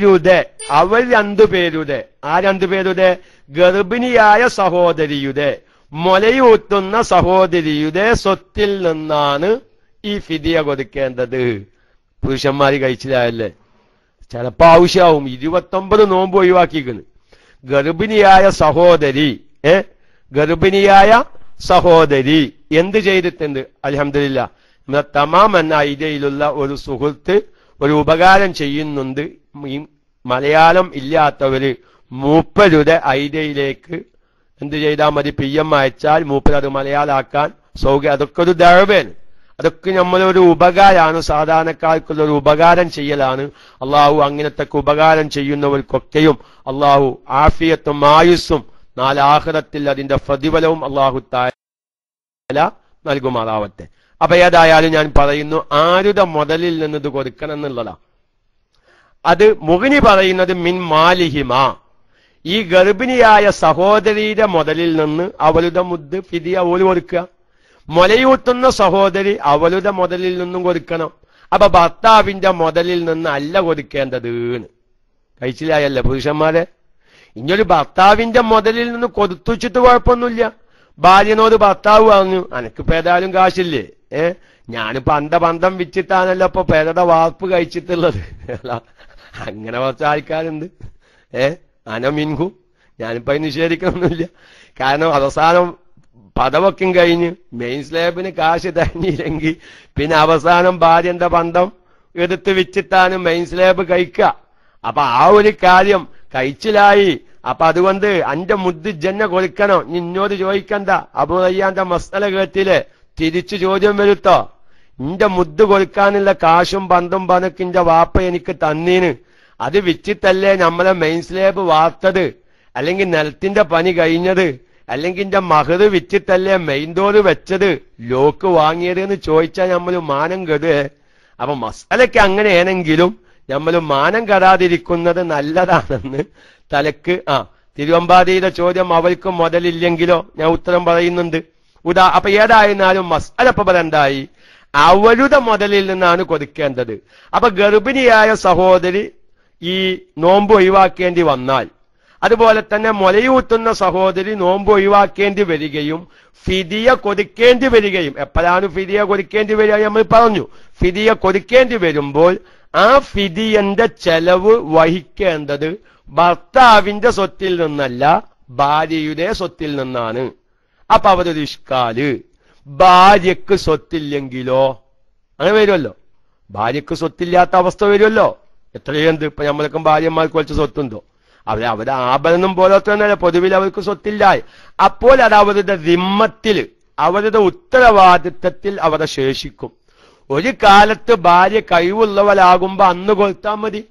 2 പേരുടെ, ആ 2 പേരുടെ? ഗർഭിണിയായ സഹോദരിയുടെ മുലയൂട്ടുന്ന സഹോദരിയുടെ സ്വത്തിൽ നിന്നാണ് ഈ ഫിദിയ കൊടുക്കേണ്ടത്. പുരുഷന്മാര് കഴിച്ചില്ലായല്ലേ? ചിലപ്പോ ആവശ്യമാവും. 29 നോമ്പ് ഒഴിവാക്കിക്കുന്നു. ഗർഭിണിയായ സഹോദരി എന്ത് ചെയ്തിട്ടുണ്ട്? അൽഹംദുലില്ലാ, നമ്മുടെ തമാം എന്ന ഐഡിയയിലുള്ള ഒരു സുഹൃത്ത് ഒരു ഉപകാരം ചെയ്യുന്നുണ്ട്. ഈ മലയാളം ഇല്ലാത്തവര് മൂപ്പരുടെ ഐഡിയയിലേക്ക് എന്ത് ചെയ്താൽ മതി, PM അയച്ചാൽ മൂപ്പർ അത് മലയാളാക്കാൻ സൗകര്യം. അതൊക്കെ ഒരു ദഅവയാണ്. അതൊക്കെ നമ്മളൊരു ഉപകാരമാണ്, സാധാരണക്കാർക്കുള്ള ഒരു ഉപകാരം ചെയ്യലാണ്. അള്ളാഹു അങ്ങനത്തെ ഉപകാരം ചെയ്യുന്നവർക്കൊക്കെയും അള്ളാഹു ആഫിയത്തും ആയുസ്സും നാളെ ആഖിറത്തിൽ അതിന്റെ പ്രതിഫലവും അള്ളാഹു തആല നൽകുമാറാവട്ടെ. അപ്പൊ ഏതായാലും ഞാൻ പറയുന്നു, ആരുടെ മുതലിൽ നിന്ന് ഇത് കൊടുക്കണം എന്നുള്ളതാ. അത് മുഗ്നി പറയുന്നത് മിൻ മാലിഹിമ, ഈ ഗർഭിണിയായ സഹോദരിയുടെ മുതലിൽ നിന്ന് അവളുടെ മുദ് ഫിദിയ ഓല് കൊടുക്കുക. മുലയൂട്ടുന്ന സഹോദരി അവളുടെ മുതലിൽ നിന്നും കൊടുക്കണം. അപ്പൊ ഭർത്താവിന്റെ മുതലിൽ നിന്ന് അല്ല കൊടുക്കേണ്ടത്. കഴിച്ചില്ലായല്ലേ പുരുഷന്മാരെ? ഇങ്ങൊരു ഭർത്താവിന്റെ മുതലിൽ നിന്ന് കൊടുത്തുവച്ചിട്ട് കുഴപ്പമൊന്നുമില്ല. ഭാര്യനോട് ഭർത്താവ് പറഞ്ഞു, അനക്കിപ്പോ ഏതായാലും കാശില്ലേ, ഞാനിപ്പോ പന്തം വിറ്റിട്ടാണല്ലോ ഇപ്പൊ പേരുടെ വാർപ്പ് കഴിച്ചിട്ടുള്ളത്. അങ്ങനെ കുറച്ച് ആൾക്കാരുണ്ട്. അനമിൻഹു, ഞാനിപ്പോ നിഷേധിക്കണമെന്നില്ല. കാരണം അവസാനം പദവൊക്കെ കഴിഞ്ഞ് മെയിൻ സ്ലാബിന് കാശ് തന്നില്ലെങ്കിൽ പിന്നെ അവസാനം ഭാര്യന്റെ പന്തം എടുത്ത് വിറ്റിട്ടാണ് മെയിൻ സ്ലാബ് കഴിക്കുക. അപ്പൊ ആ ഒരു കാര്യം കഴിച്ചിലായി. അപ്പൊ അതുകൊണ്ട് അന്റെ മുദ്ദ് ജന്ന കൊടുക്കണം, ഇന്നോട് ചോദിക്കണ്ട. അബൂ റയ്യാന്റെ മസ്അല കേട്ടില്ലേ? തിരിച്ചു ചോദ്യം വരുത്തോ? ഇന്റെ മുദ്ദ് കൊടുക്കാനുള്ള കാശും പന്തും പണക്കിന്റെ വാപ്പ എനിക്ക് തന്നീന്, അത് വിറ്റിട്ടല്ലേ നമ്മളെ മെയിൻ സ്ലാബ് വാർത്തത്, അല്ലെങ്കിൽ നിലത്തിന്റെ പണി കഴിഞ്ഞത്, അല്ലെങ്കിൽ ഇന്റെ മഹത് വിറ്റിട്ടല്ലേ മെയിൻ ഡോറ് വെച്ചത്, ലോക്ക് വാങ്ങിയത് എന്ന് ചോദിച്ചാൽ നമ്മൾ മാനം കെടുക. അപ്പൊ മസ്അലയ്ക്ക് അങ്ങനെയാണെങ്കിലും നമ്മൾ മാനം കെടാതിരിക്കുന്നത് നല്ലതാണെന്ന് തലക്ക് തിരുവമ്പാടിയുടെ ചോദ്യം അവൾക്ക് മുതലില്ലെങ്കിലോ ഞാൻ ഉത്തരം പറയുന്നുണ്ട്. അപ്പൊ ഏതായിരുന്നാലും മസ്അല എന്തായി, അവരുടെ മുതലിൽ നിന്നാണ് കൊടുക്കേണ്ടത്. അപ്പൊ ഗർഭിണിയായ സഹോദരി ഈ നോമ്പ് ഒഴിവാക്കേണ്ടി വന്നാൽ, അതുപോലെ തന്നെ മുലയൂട്ടുന്ന സഹോദരി നോമ്പ് ഒഴിവാക്കേണ്ടി വരികയും ഫിദിയ കൊടുക്കേണ്ടി വരികയും, എപ്പോഴാണ് ഫിദിയ കൊടുക്കേണ്ടി വരിക നമ്മൾ പറഞ്ഞു. ഫിദിയ കൊടുക്കേണ്ടി വരുമ്പോൾ ആ ഫിദിയന്റെ ചെലവ് വഹിക്കേണ്ടത് ഭർത്താവിന്റെ സ്വത്തിൽ നിന്നല്ല, ഭാര്യയുടെ സ്വത്തിൽ നിന്നാണ്. അപ്പൊ അവരൊരു ഇഷ്കാല്, ഭാര്യക്ക് സ്വത്തില്ലെങ്കിലോ? അങ്ങനെ വരുമല്ലോ, ഭാര്യക്ക് സ്വത്തില്ലാത്ത അവസ്ഥ വരുമല്ലോ. എത്രയുണ്ട് ഇപ്പൊ നമ്മളൊക്കെ ഭാര്യമാർക്ക് കുറച്ച് സ്വത്തുണ്ടോ? അവരുടെ ആഭരണം പോലത്തെ തന്നെയല്ല, പൊതുവിൽ അവർക്ക് സ്വത്തില്ല. അപ്പോൾ അത് അവരുടെ ദിമ്മത്തിൽ, അവരുടെ ഉത്തരവാദിത്തത്തിൽ അവരെ ശേഷിക്കും. ഒരു കാലത്ത് ഭാര്യ കഴിവുള്ളവരാകുമ്പോ അന്ന് കൊടുത്താൽ മതി,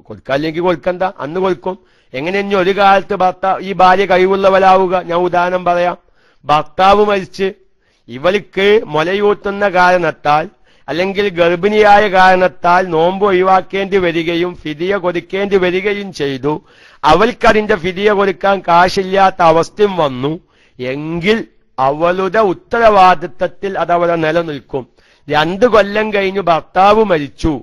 കൊടുക്കാല്ലെങ്കിൽ കൊടുക്കണ്ട, അന്ന് കൊടുക്കും. എങ്ങനെ ഇനി ഒരു കാലത്ത് ഈ ഭാര്യ കഴിവുള്ളവരാവുക? ഞാൻ ഉദാഹരണം പറയാം. ഭർത്താവ് മരിച്ച് ഇവൾക്ക് മുലയൂട്ടുന്ന കാരണത്താൽ അല്ലെങ്കിൽ ഗർഭിണിയായ കാരണത്താൽ നോമ്പ് ഒഴിവാക്കേണ്ടി വരികയും ഫിദിയ കൊടുക്കേണ്ടി വരികയും ചെയ്തു. അവൾക്കതിന്റെ ഫിദിയ കൊടുക്കാൻ കാശില്ലാത്ത അവസ്ഥയും വന്നു എങ്കിൽ അവളുടെ ഉത്തരവാദിത്തത്തിൽ അതവരെ നിലനിൽക്കും. 2 കൊല്ലം കഴിഞ്ഞു ഭർത്താവ് മരിച്ചു.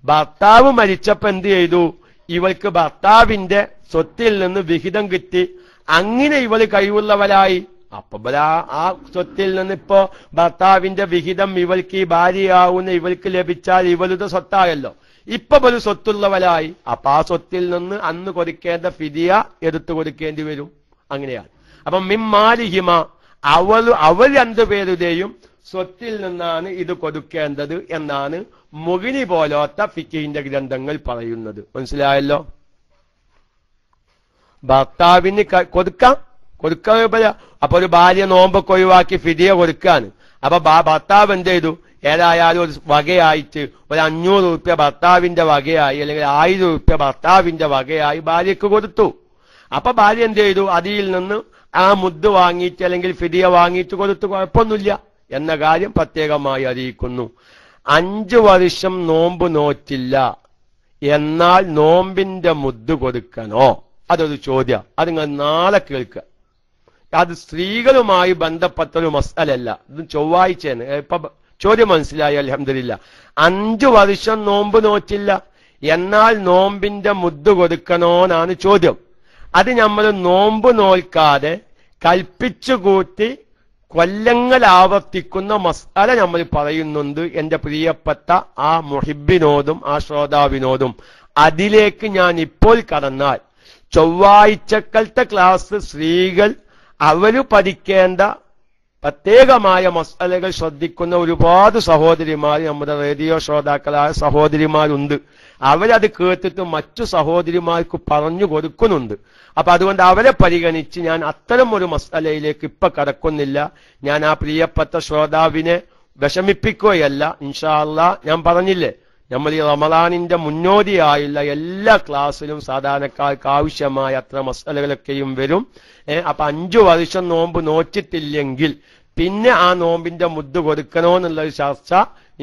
ഭർത്താവ് മരിച്ചപ്പോ എന്ത് ചെയ്തു? ഇവൾക്ക് ഭർത്താവിന്റെ സ്വത്തിൽ നിന്ന് വിഹിതം കിട്ടി. അങ്ങനെ ഇവള് കഴിവുള്ളവരായി. അപ്പൊ ആ സ്വത്തിൽ നിന്ന് ഇപ്പോ ഭർത്താവിന്റെ വിഹിതം ഇവൾക്ക് ഈ ഭാര്യയാവുന്ന ഇവൾക്ക് ലഭിച്ചാൽ ഇവളുടെ സ്വത്തായല്ലോ. ഇപ്പൊ ഒരു സ്വത്തുള്ളവരായി. അപ്പൊ ആ സ്വത്തിൽ നിന്ന് അന്ന് കൊടുക്കേണ്ട ഫിദിയ എടുത്തു കൊടുക്കേണ്ടി വരും. അങ്ങനെയാണ്. അപ്പൊ മിമ്മാലിഹിമ, അവർ 2 പേരുടെയും സ്വത്തിൽ നിന്നാണ് ഇത് കൊടുക്കേണ്ടത് എന്നാണ് മുഗ്നി പോലത്തെ ഫിഖിന്റെ ഗ്രന്ഥങ്ങൾ പറയുന്നത്. മനസ്സിലായല്ലോ? ഭർത്താവിന് കൊടുക്കാം. അപ്പൊ ഒരു ഭാര്യ നോമ്പൊക്കെ ഒഴിവാക്കി ഫിദിയ കൊടുക്കാണ്. അപ്പൊ ഭർത്താവ് എന്ത് ചെയ്തു? ഏതായാലും ഒരു വകയായിട്ട് ഒരു 500 രൂപ ഭർത്താവിന്റെ വകയായി, അല്ലെങ്കിൽ 1000 രൂപ ഭർത്താവിന്റെ വകയായി ഭാര്യക്ക് കൊടുത്തു. അപ്പൊ ഭാര്യ എന്ത് ചെയ്തു? അതിൽ നിന്ന് ആ മുദ്ദ് വാങ്ങിയിട്ട് അല്ലെങ്കിൽ ഫിദിയ വാങ്ങിയിട്ട് കൊടുത്തു. കുഴപ്പമൊന്നുമില്ല എന്ന കാര്യം പ്രത്യേകമായി അറിയിക്കുന്നു. 5 വർഷം നോമ്പ് നോറ്റില്ല, എന്നാൽ നോമ്പിന്റെ മുദ്ദ് കൊടുക്കണോ? അതൊരു ചോദ്യം. അത് നിങ്ങൾ നാളെ കേൾക്കുക. അത് സ്ത്രീകളുമായി ബന്ധപ്പെട്ടൊരു മസ്അലല്ല. ഇത് ചൊവ്വാഴ്ചയാണ്. ഇപ്പൊ ചോദ്യം മനസ്സിലായി? അൽഹംദുലില്ലാ. 5 വർഷം നോമ്പ് നോറ്റില്ല, എന്നാൽ നോമ്പിന്റെ മുദ്ദ് കൊടുക്കണോന്നാണ് ചോദ്യം. അത് നമ്മൾ നോമ്പ് നോൽക്കാതെ കൽപ്പിച്ചുകൂട്ടി കൊല്ലങ്ങൾ ആവർത്തിക്കുന്ന മസ്അല നമ്മൾ പറയുന്നുണ്ട്. എന്റെ പ്രിയപ്പെട്ട ആ മുഹിബിനോടും ആ ശ്രോതാവിനോടും അതിലേക്ക് ഞാൻ ഇപ്പോൾ കടന്നാൽ, ചൊവ്വാഴ്ചക്കലത്തെ ക്ലാസ് സ്ത്രീകൾ അവര് പഠിക്കേണ്ട പ്രത്യേകമായ മസ്അലകൾ ശ്രദ്ധിക്കുന്ന ഒരുപാട് സഹോദരിമാർ നമ്മുടെ റേഡിയോ ശ്രോതാക്കളായ സഹോദരിമാരുണ്ട്. അവരത് കേട്ടിട്ട് മറ്റു സഹോദരിമാർക്ക് പറഞ്ഞു കൊടുക്കുന്നുണ്ട്. അപ്പൊ അതുകൊണ്ട് അവരെ പരിഗണിച്ച് ഞാൻ അത്തരം ഒരു മസ്അലയിലേക്ക് ഇപ്പൊ കടക്കുന്നില്ല. ഞാൻ ആ പ്രിയപ്പെട്ട ശ്രോതാവിനെ വിഷമിപ്പിക്കുകയല്ല. ഇൻഷാ അല്ലാഹ് ഞാൻ പറഞ്ഞില്ലേ, നമ്മൾ ഈ റമളാനിന്റെ മുന്നോടിയായുള്ള എല്ലാ ക്ലാസ്സിലും സാധാരണക്കാർക്ക് ആവശ്യമായ അത്ര മസ്അലകളൊക്കെയും വരും. അപ്പൊ 5 വർഷം നോമ്പ് നോച്ചിട്ടില്ലെങ്കിൽ പിന്നെ ആ നോമ്പിന്റെ മുദ്ദ് കൊടുക്കണോ എന്നുള്ളൊരു ചർച്ച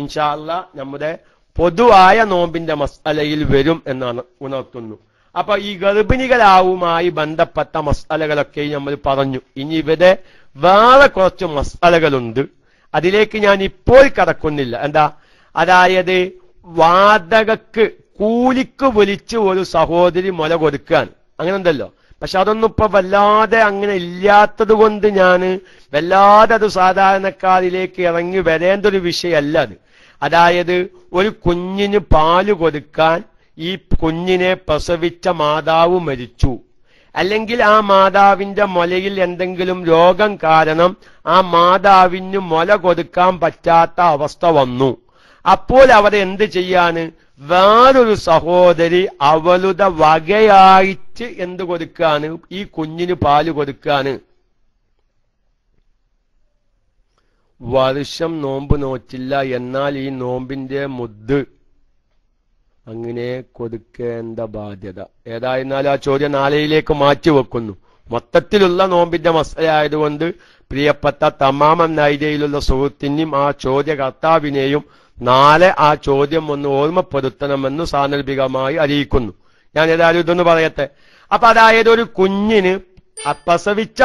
ഇൻഷാ അല്ലാഹ് നമ്മുടെ പൊതുവായ നോമ്പിന്റെ മസ്അലയിൽ വരും എന്നാണ് ഉണർത്തുന്നു. അപ്പൊ ഈ ഗർഭിണികളാവുമായി ബന്ധപ്പെട്ട മസ്അലകളൊക്കെ നമ്മൾ പറഞ്ഞു. ഇനി ഇവിടെ വേറെ കുറച്ച് മസ്അലകളുണ്ട്, അതിലേക്ക് ഞാൻ ഇപ്പോൾ കടക്കുന്നില്ല. എന്താ, അതായത് വാടകക്ക് കൂലിക്ക് വിളിച്ച് ഒരു സഹോദരി മുല കൊടുക്കാൻ അങ്ങനെ ഉണ്ടല്ലോ. പക്ഷെ അതൊന്നും ഇപ്പൊ വല്ലാതെ അങ്ങനെ ഇല്ലാത്തത് കൊണ്ട് ഞാൻ വല്ലാതെ അത് സാധാരണക്കാരിലേക്ക് ഇറങ്ങി വരേണ്ട ഒരു വിഷയമല്ല അത്. അതായത് ഒരു കുഞ്ഞിന് പാല് കൊടുക്കാൻ ഈ കുഞ്ഞിനെ പ്രസവിച്ച മാതാവ് മരിച്ചു, അല്ലെങ്കിൽ ആ മാതാവിന്റെ മുലയിൽ എന്തെങ്കിലും രോഗം കാരണം ആ മാതാവിന് മുല കൊടുക്കാൻ പറ്റാത്ത അവസ്ഥ വന്നു. അപ്പോൾ അവർ എന്ത് ചെയ്യാണ്, വേറൊരു സഹോദരി അവളുടെ വകയായിട്ട് എന്ത് കൊടുക്കാണ്, ഈ കുഞ്ഞിന് പാല് കൊടുക്കാണ്. വർഷം നോമ്പ് നോറ്റില്ല, എന്നാൽ ഈ നോമ്പിന്റെ മുദ്ദ് അങ്ങനെ കൊടുക്കേണ്ട ബാധ്യത. ഏതായിരുന്നാലും ആ ചോദ്യം നാളെയിലേക്ക് മാറ്റിവെക്കുന്നു. മൊത്തത്തിലുള്ള നോമ്പിന്റെ മസലയായതുകൊണ്ട് പ്രിയപ്പെട്ട തമാമം നൈജയിലുള്ള സുഹൃത്തിനെയും ആ ചോദ്യകർത്താവിനെയും നാളെ ആ ചോദ്യം ഒന്ന് ഓർമ്മപ്പെടുത്തണമെന്ന് സാന്ദർഭികമായി അറിയിക്കുന്നു. ഞാൻ ഏതായാലും ഇതൊന്ന് പറയട്ടെ. അപ്പൊ അതായത് ഒരു കുഞ്ഞിന് പ്രസവിച്ച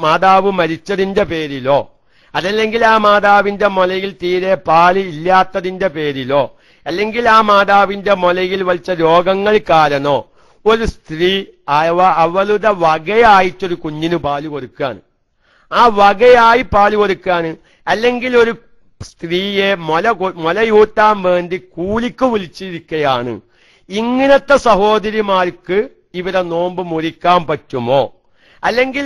മാതാവ് മരിച്ചതിന്റെ പേരിലോ, അതല്ലെങ്കിൽ ആ മാതാവിന്റെ മുലയിൽ തീരെ പാല് ഇല്ലാത്തതിന്റെ പേരിലോ, അല്ലെങ്കിൽ ആ മാതാവിന്റെ മുലയിൽ വലിച്ച രോഗങ്ങൾ കാരണോ ഒരു സ്ത്രീ അവളുടെ വകയായിട്ടൊരു കുഞ്ഞിന് പാല് കൊടുക്കാണ്. ആ വകയായി പാല് കൊടുക്കാണ്. അല്ലെങ്കിൽ ഒരു സ്ത്രീയെ മുലയൂട്ടാൻ വേണ്ടി കൂലിക്ക് വിളിച്ചിരിക്കുകയാണ്. ഇങ്ങനത്തെ സഹോദരിമാർക്ക് ഇവരെ നോമ്പ് മുറിക്കാൻ പറ്റുമോ? അല്ലെങ്കിൽ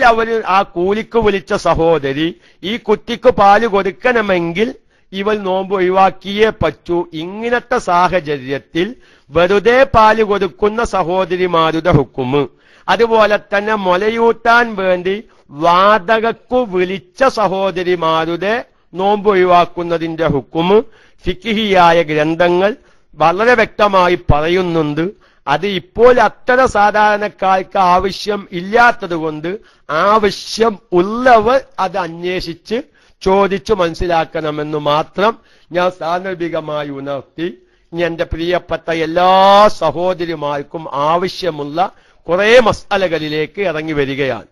ആ കൂലിക്ക് വിളിച്ച സഹോദരി ഈ കുട്ടിക്ക് പാല് കൊടുക്കണമെങ്കിൽ ഇവൾ നോമ്പ് ഒഴിവാക്കിയേ പറ്റൂ. ഇങ്ങനത്തെ സാഹചര്യത്തിൽ വെറുതെ പാല് കൊടുക്കുന്ന സഹോദരിമാരുടെ ഹുക്കുമ്, അതുപോലെ തന്നെ മുലയൂട്ടാൻ വേണ്ടി വാടകക്കു വിളിച്ച സഹോദരിമാരുടെ നോമ്പ് ഒഴിവാക്കുന്നതിന്റെ ഹുക്കുമ് ഫിഖ്ഹിയായ ഗ്രന്ഥങ്ങൾ വളരെ വ്യക്തമായി പറയുന്നുണ്ട്. അത് ഇപ്പോൾ അത്ര സാധാരണക്കാർക്ക് ആവശ്യം ഇല്ലാത്തത് കൊണ്ട് ആവശ്യം ഉള്ളവർ അത് അന്വേഷിച്ച് ചോദിച്ചു മനസ്സിലാക്കണമെന്ന് മാത്രം ഞാൻ സാന്ദർഭികമായി ഉണർത്തി. ഇനി എന്റെ പ്രിയപ്പെട്ട എല്ലാ സഹോദരിമാർക്കും ആവശ്യമുള്ള കുറെ മസ്അലകളിലേക്ക് ഇറങ്ങി വരികയാണ്.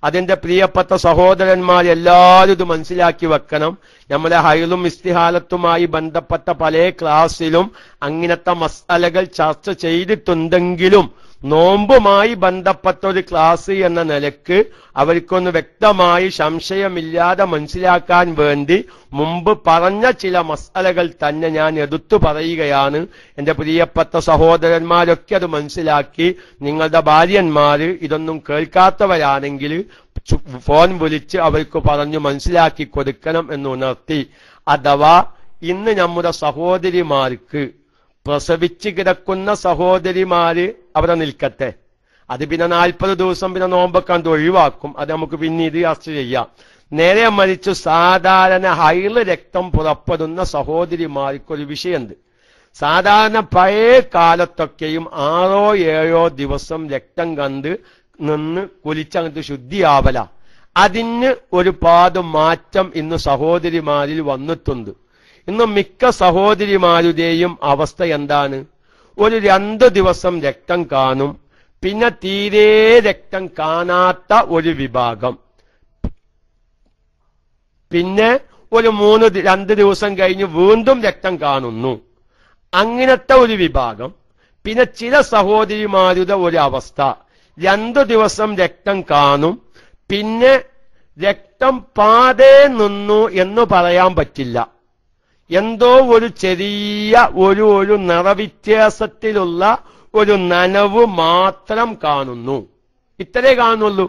അതിന്റെ പ്രിയപ്പെട്ട സഹോദരന്മാർ എല്ലാവരും ഇത് മനസ്സിലാക്കി വെക്കണം. നമ്മളെ ഹൈലും ഇസ്തിഹാലത്തുമായി ബന്ധപ്പെട്ട പല ക്ലാസ്സിലും അങ്ങനത്തെ മസ്അലകൾ ചർച്ച ചെയ്തിട്ടുണ്ടെങ്കിലും നോമ്പുമായി ബന്ധപ്പെട്ട ഒരു ക്ലാസ് എന്ന നിലക്ക് അവർക്കൊന്ന് വ്യക്തമായി സംശയമില്ലാതെ മനസ്സിലാക്കാൻ വേണ്ടി മുമ്പ് പറഞ്ഞ ചില മസ്അലകൾ തന്നെ ഞാൻ എടുത്തു പറയുകയാണ്. എന്റെ പ്രിയപ്പെട്ട സഹോദരന്മാരൊക്കെ അത് മനസ്സിലാക്കി നിങ്ങളുടെ ഭാര്യന്മാര് ഇതൊന്നും കേൾക്കാത്തവരാണെങ്കിൽ ഫോൺ വിളിച്ച് അവർക്ക് പറഞ്ഞു മനസ്സിലാക്കി കൊടുക്കണം എന്ന് ഉണർത്തി. അഥവാ ഇന്ന് നമ്മുടെ സഹോദരിമാർക്ക് പ്രസവിച്ച് കിടക്കുന്ന സഹോദരിമാര് അവിടെ നിൽക്കട്ടെ, അത് പിന്നെ 40 ദിവസം പിന്നെ നോമ്പൊക്കെ ഒഴിവാക്കും, അത് നമുക്ക് പിന്നീട് ചർച്ച ചെയ്യാം. നേരെ മറിച്ച് സാധാരണ ഹൈള് രക്തം പുറപ്പെടുന്ന സഹോദരിമാർക്കൊരു വിഷയമുണ്ട്. സാധാരണ പഴയ കാലത്തൊക്കെയും 6-7 ദിവസം രക്തം കണ്ട് നിന്ന് കുലിച്ചങ്ങട്ട് ശുദ്ധിയാവല. അതിന് ഒരുപാട് മാറ്റം ഇന്ന് സഹോദരിമാരിൽ വന്നിട്ടുണ്ട്. ഇന്ന് മിക്ക സഹോദരിമാരുടെയും അവസ്ഥ എന്താണ്? ഒരു 2 ദിവസം രക്തം കാണും, പിന്നെ തീരെ രക്തം കാണാത്ത ഒരു വിഭാഗം, പിന്നെ ഒരു 2 ദിവസം കഴിഞ്ഞ് വീണ്ടും രക്തം കാണുന്നു, അങ്ങനത്തെ ഒരു വിഭാഗം. പിന്നെ ചില സഹോദരിമാരുടെ ഒരു അവസ്ഥ, 2 ദിവസം രക്തം കാണും, പിന്നെ രക്തം പാടെ നിന്നു എന്ന് പറയാൻ പറ്റില്ല, എന്തോ ഒരു ചെറിയ ഒരു നിറവ്യത്യാസത്തിലുള്ള ഒരു നനവ് മാത്രം കാണുന്നു, ഇത്രേ കാണുള്ളൂ.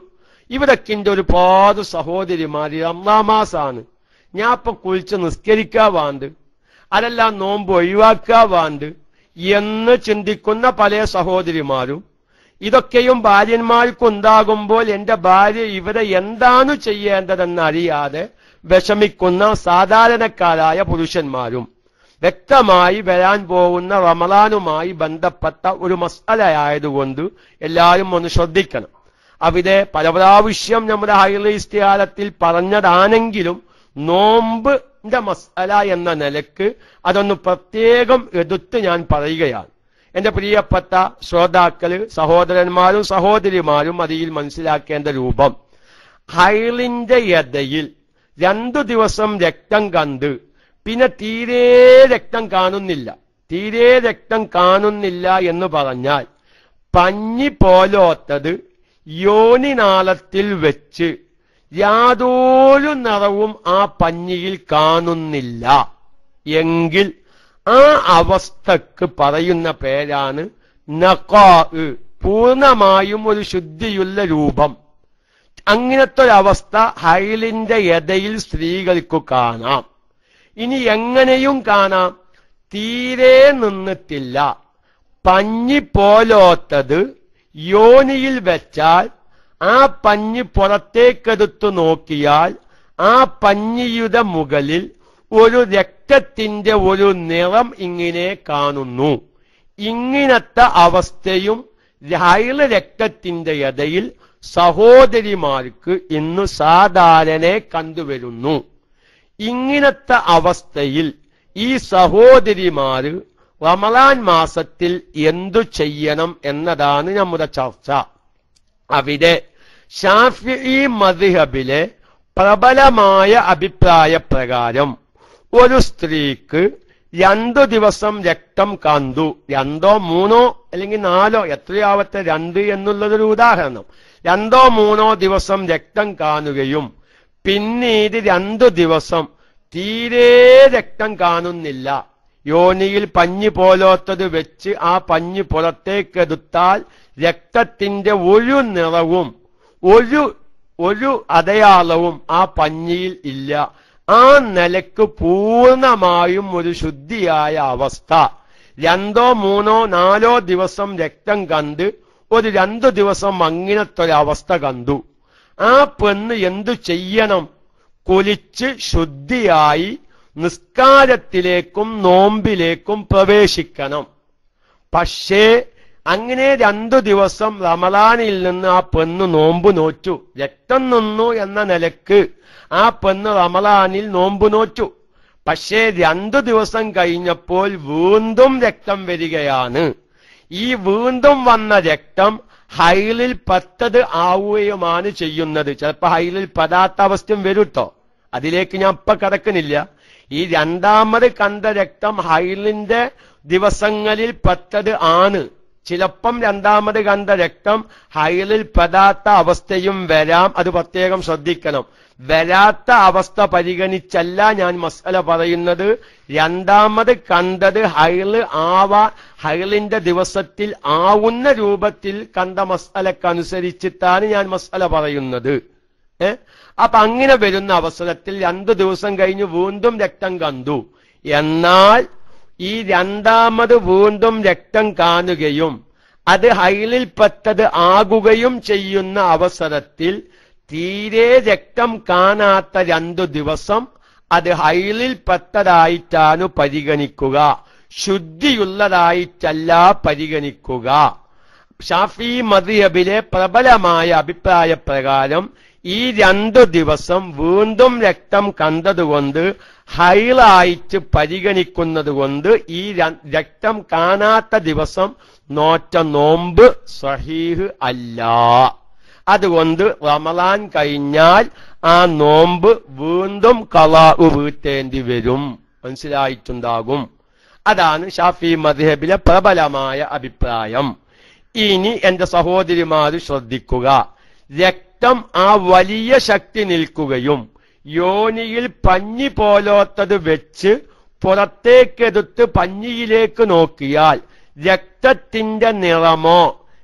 ഇവിടൊക്കെ എന്റെ ഒരുപാട് സഹോദരിമാര് റമളാൻ മാസാണ്, ഞാൻ ഇപ്പൊ കുളിച്ച് നിസ്കരിക്കാ വാണ്ട്, അതെല്ലാം നോമ്പ് ഒഴിവാക്കാ വാണ്ട് എന്ന് ചിന്തിക്കുന്ന പല സഹോദരിമാരും, ഇതൊക്കെയും ഭാര്യന്മാർക്കുണ്ടാകുമ്പോൾ എന്റെ ഭാര്യ ഇവരെ എന്താണ് ചെയ്യേണ്ടതെന്ന് അറിയാതെ വിഷമിക്കുന്ന സാധാരണക്കാരായ പുരുഷന്മാരും, വ്യക്തമായി വരാൻ പോകുന്ന റമളാനുമായി ബന്ധപ്പെട്ട ഒരു മസ്അലയായതുകൊണ്ട് എല്ലാവരും ഒന്ന് ശ്രദ്ധിക്കണം. അവിടെ പല പ്രാവശ്യം നമ്മുടെ ഹൈലി ഇസ്തിഹാരത്തിൽ പറഞ്ഞതാണെങ്കിലും നോമ്പിന്റെ മസ്അല എന്ന നിലക്ക് അതൊന്ന് പ്രത്യേകം എടുത്ത് ഞാൻ പറയുകയാണ്. എന്റെ പ്രിയപ്പെട്ട ശ്രോതാക്കള്, സഹോദരന്മാരും സഹോദരിമാരും അതിൽ മനസ്സിലാക്കേണ്ട രൂപം, ഹൈലിന്റെ ഇടയിൽ 2 ദിവസം രക്തം കണ്ട് പിന്നെ തീരെ രക്തം കാണുന്നില്ല എന്ന് പറഞ്ഞാൽ പഞ്ഞി പോലോത്തത് യോനിനാളത്തിൽ വെച്ച് യാതൊരു നിറവും ആ പഞ്ഞിയിൽ കാണുന്നില്ല എങ്കിൽ ആ അവസ്ഥക്ക് പറയുന്ന പേരാണ് നഖാ, പൂർണ്ണമായും ഒരു ശുദ്ധിയുള്ള രൂപം. അങ്ങനത്തെ ഒരവസ്ഥ ഹൈലിന്റെ ഇടയിൽ സ്ത്രീകൾക്ക് കാണാം. ഇനി എങ്ങനെയും കാണാം, തീരെ നിന്നിട്ടില്ല, പഞ്ഞി പോലോത്തത് യോനിയിൽ വെച്ചാൽ ആ പഞ്ഞി പുറത്തേക്കെടുത്തു നോക്കിയാൽ ആ പഞ്ഞിയുടെ മുകളിൽ ഒരു രക്തത്തിന്റെ ഒരു നിറം ഇങ്ങനെ കാണുന്നു. ഇങ്ങനത്തെ അവസ്ഥയും ഹൈള് രക്തത്തിന്റെ ഇടയിൽ സഹോദരിമാർക്ക് ഇന്ന് സാധാരണ കണ്ടുവരുന്നു. ഇങ്ങനത്തെ അവസ്ഥയിൽ ഈ സഹോദരിമാര് റമളാൻ മാസത്തിൽ എന്തു ചെയ്യണം എന്നതാണ് നമ്മുടെ ചർച്ച. അവിടെ ശാഫിഈ മദ്ഹബിലെ പ്രബലമായ അഭിപ്രായ പ്രകാരം ഒരു സ്ത്രീക്ക് 2 ദിവസം രക്തം കണ്ടു, 2 3 അല്ലെങ്കിൽ 4 എത്രയാവട്ടെ 2 എന്നുള്ളതൊരു ഉദാഹരണം, 2 3 ദിവസം രക്തം കാണുകയും പിന്നീട് 2 ദിവസം തീരെ രക്തം കാണുന്നില്ല, യോനിയിൽ പഞ്ഞി പോലോത്തത് വെച്ച് ആ പഞ്ഞി പുറത്തേക്കെടുത്താൽ രക്തത്തിന്റെ ഒരു നിറവും ഒരു അടയാളവും ആ പഞ്ഞിയിൽ ഇല്ല, ആ നിലക്ക് പൂർണ്ണമായും ഒരു ശുദ്ധിയായ അവസ്ഥ, 2 3 4 ദിവസം രക്തം കണ്ട് ഒരു 2 ദിവസം അങ്ങനത്തെ ഒരവസ്ഥ കണ്ടു. ആ പെണ്ണ് എന്തു ചെയ്യണം? കുളിച്ച് ശുദ്ധിയായി നിസ്കാരത്തിലേക്കും നോമ്പിലേക്കും പ്രവേശിക്കണം. പക്ഷേ അങ്ങനെ 2 ദിവസം റമളാനിൽ നിന്ന് ആ പെണ്ണ് നോമ്പ് നോറ്റു, രക്തം നിന്നു എന്ന നിലക്ക് ആ പെണ്ണ് റമളാനിൽ നോമ്പ് നോറ്റു. പക്ഷേ 2 ദിവസം കഴിഞ്ഞപ്പോൾ വീണ്ടും രക്തം വരികയാണ്. ഈ വീണ്ടും വന്ന രക്തം ഹൈലിൽ പെട്ടത് ആവുകയുമാണ് ചെയ്യുന്നത്. ചിലപ്പോൾ ഹൈലിൽ പെടാത്ത അവസ്ഥയും വരൂട്ടോ, അതിലേക്ക് ഞാൻ ഇപ്പൊ കടക്കുന്നില്ല. ഈ രണ്ടാമത് കണ്ട രക്തം ഹൈലിന്റെ ദിവസങ്ങളിൽ പെട്ടത് ആണ്. ചിലപ്പം രണ്ടാമത് കണ്ട രക്തം ഹൈലിൽ പെടാത്ത അവസ്ഥയും വരാം, അത് പ്രത്യേകം ശ്രദ്ധിക്കണം. വരാത്ത അവസ്ഥ പരിഗണിച്ചല്ല ഞാൻ മസ്അല പറയുന്നത്. രണ്ടാമത് കണ്ടത് ഹൈലിന്റെ ദിവസത്തിൽ ആവുന്ന രൂപത്തിൽ കണ്ട മസ്അലക്കനുസരിച്ചിട്ടാണ് ഞാൻ മസ്അല പറയുന്നത്. അപ്പൊ അങ്ങനെ വരുന്ന അവസരത്തിൽ 2 ദിവസം കഴിഞ്ഞ് വീണ്ടും രക്തം കണ്ടു. എന്നാൽ ഈ രണ്ടാമത് വീണ്ടും രക്തം കാണുകയും അത് ഹൈലിൽപ്പെട്ടത് ആകുകയും ചെയ്യുന്ന അവസരത്തിൽ തീരെ രക്തം കാണാത്ത 2 ദിവസം അത് ഹൈലിൽപ്പെട്ടതായിട്ടാണ് പരിഗണിക്കുക, ശുദ്ധിയുള്ളതായിട്ടല്ല പരിഗണിക്കുക. ഷാഫി മദ്ഹബിലെ പ്രബലമായ അഭിപ്രായ പ്രകാരം ഈ 2 ദിവസം വീണ്ടും രക്തം കണ്ടതുകൊണ്ട് ഹൈലായിട്ട് പരിഗണിക്കുന്നത് കൊണ്ട് ഈ രക്തം കാണാത്ത ദിവസം നോറ്റ നോമ്പ് സഹീഹ് അല്ല. അതുകൊണ്ട് റമളാൻ കഴിഞ്ഞാൽ ആ നോമ്പ് വീണ്ടും ഖളാ വീട്ടേണ്ടി വരും. മനസ്സിലായിട്ടുണ്ടാകും. അതാണ് ഷാഫി മദ്ഹബിലെ പ്രബലമായ അഭിപ്രായം. ഇനി എന്റെ സഹോദരിമാര് ശ്രദ്ധിക്കുക, രക്തം ആ വലിയ ശക്തി നിൽക്കുകയും യോനിയിൽ പഞ്ഞി പോലോത്തത് വെച്ച് പുറത്തേക്കെടുത്ത് പഞ്ഞിയിലേക്ക് നോക്കിയാൽ രക്തത്തിന്റെ നിറമോ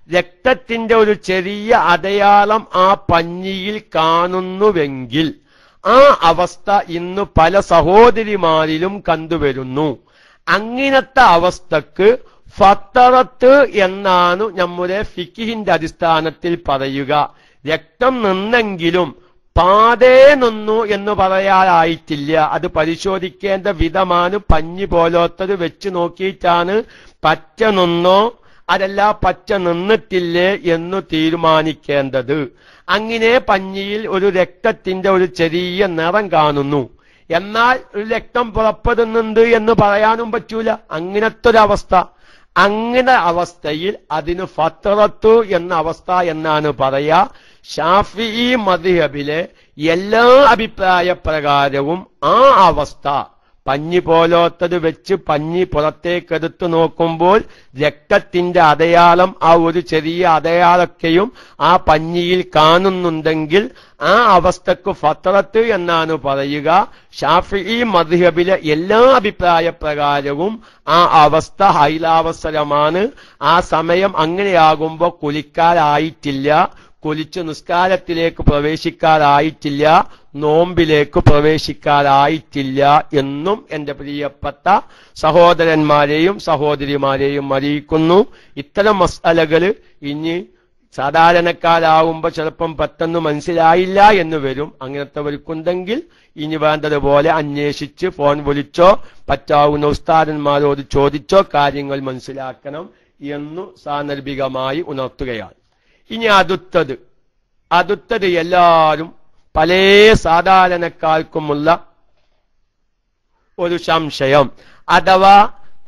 രക്തത്തിന്റെ ഒരു ചെറിയ അടയാളം ആ പഞ്ഞിയിൽ കാണുന്നുവെങ്കിൽ ആ അവസ്ഥ ഇന്ന് പല സഹോദരിമാരിലും കണ്ടുവരുന്നു. അങ്ങനത്തെ അവസ്ഥക്ക് ഫത്തറത്ത് എന്നാണ് നമ്മുടെ ഫിഖിന്റെ അടിസ്ഥാനത്തിൽ പറയുക. രക്തം നിന്നെങ്കിലും പാതേ നിന്നു എന്ന് പറയാനായിട്ടില്ല. അത് പരിശോധിക്കേണ്ട വിധമാണ്. പഞ്ഞി പോലത്തത് വെച്ച് നോക്കിയിട്ടാണ് പച്ച നിന്നോ അതല്ല പച്ച നിന്നിട്ടില്ലേ എന്ന് തീരുമാനിക്കേണ്ടത്. അങ്ങനെ പഞ്ഞിയിൽ ഒരു രക്തത്തിന്റെ ഒരു ചെറിയ നിറം കാണുന്നു, എന്നാൽ ഒരു രക്തം പുറപ്പെടുന്നുണ്ട് എന്ന് പറയാനും പറ്റൂല. അങ്ങനത്തെ ഒരു അവസ്ഥ. അങ്ങനെ അവസ്ഥയിൽ അതിന് ഫത്തറത്തു എന്ന അവസ്ഥ എന്നാണ് പറയാ. ശാഫിഈ മദ്ഹബിലെ എല്ലാ അഭിപ്രായ പ്രകാരവും ആ അവസ്ഥ പഞ്ഞി പോലത്തത് വെച്ച് പഞ്ഞി പുറത്തേക്കെടുത്തു നോക്കുമ്പോൾ രക്തത്തിന്റെ അടയാളം, ആ ഒരു ചെറിയ അടയാളൊക്കെയും ആ പഞ്ഞിയിൽ കാണുന്നുണ്ടെങ്കിൽ ആ അവസ്ഥക്ക് ഫത്തറത്ത് എന്നാണ് പറയുക. ശാഫിഈ മദ്ഹബിലെ എല്ലാ അഭിപ്രായ പ്രകാരവും ആ അവസ്ഥ ഹൈലാവസരമാണ്. ആ സമയം അങ്ങനെയാകുമ്പോ കുലിക്കാറായിട്ടില്ല, കുലിച്ച് നിസ്കാരത്തിലേക്ക് പ്രവേശിക്കാറായിട്ടില്ല, നോമ്പിലേക്ക് പ്രവേശിക്കാറായിട്ടില്ല എന്നും എന്റെ പ്രിയപ്പെട്ട സഹോദരന്മാരെയും സഹോദരിമാരെയും അറിയിക്കുന്നു. ഇത്തരം മസ്അലകള് ഇനി സാധാരണക്കാരാവുമ്പോ ചിലപ്പം പെട്ടെന്ന് മനസ്സിലായില്ല എന്ന് വരും. അങ്ങനത്തെവർക്കുണ്ടെങ്കിൽ ഇനി വേണ്ടതുപോലെ അന്വേഷിച്ച് ഫോൺ വിളിച്ചോ പറ്റാവുന്ന ഉസ്താദന്മാരോട് ചോദിച്ചോ കാര്യങ്ങൾ മനസ്സിലാക്കണം എന്നു സാന്ദർഭികമായി ഉണർത്തുകയാണ്. ഇനി അടുത്തത് എല്ലാവരും പല സാധാരണക്കാർക്കുമുള്ള ഒരു സംശയം. അഥവാ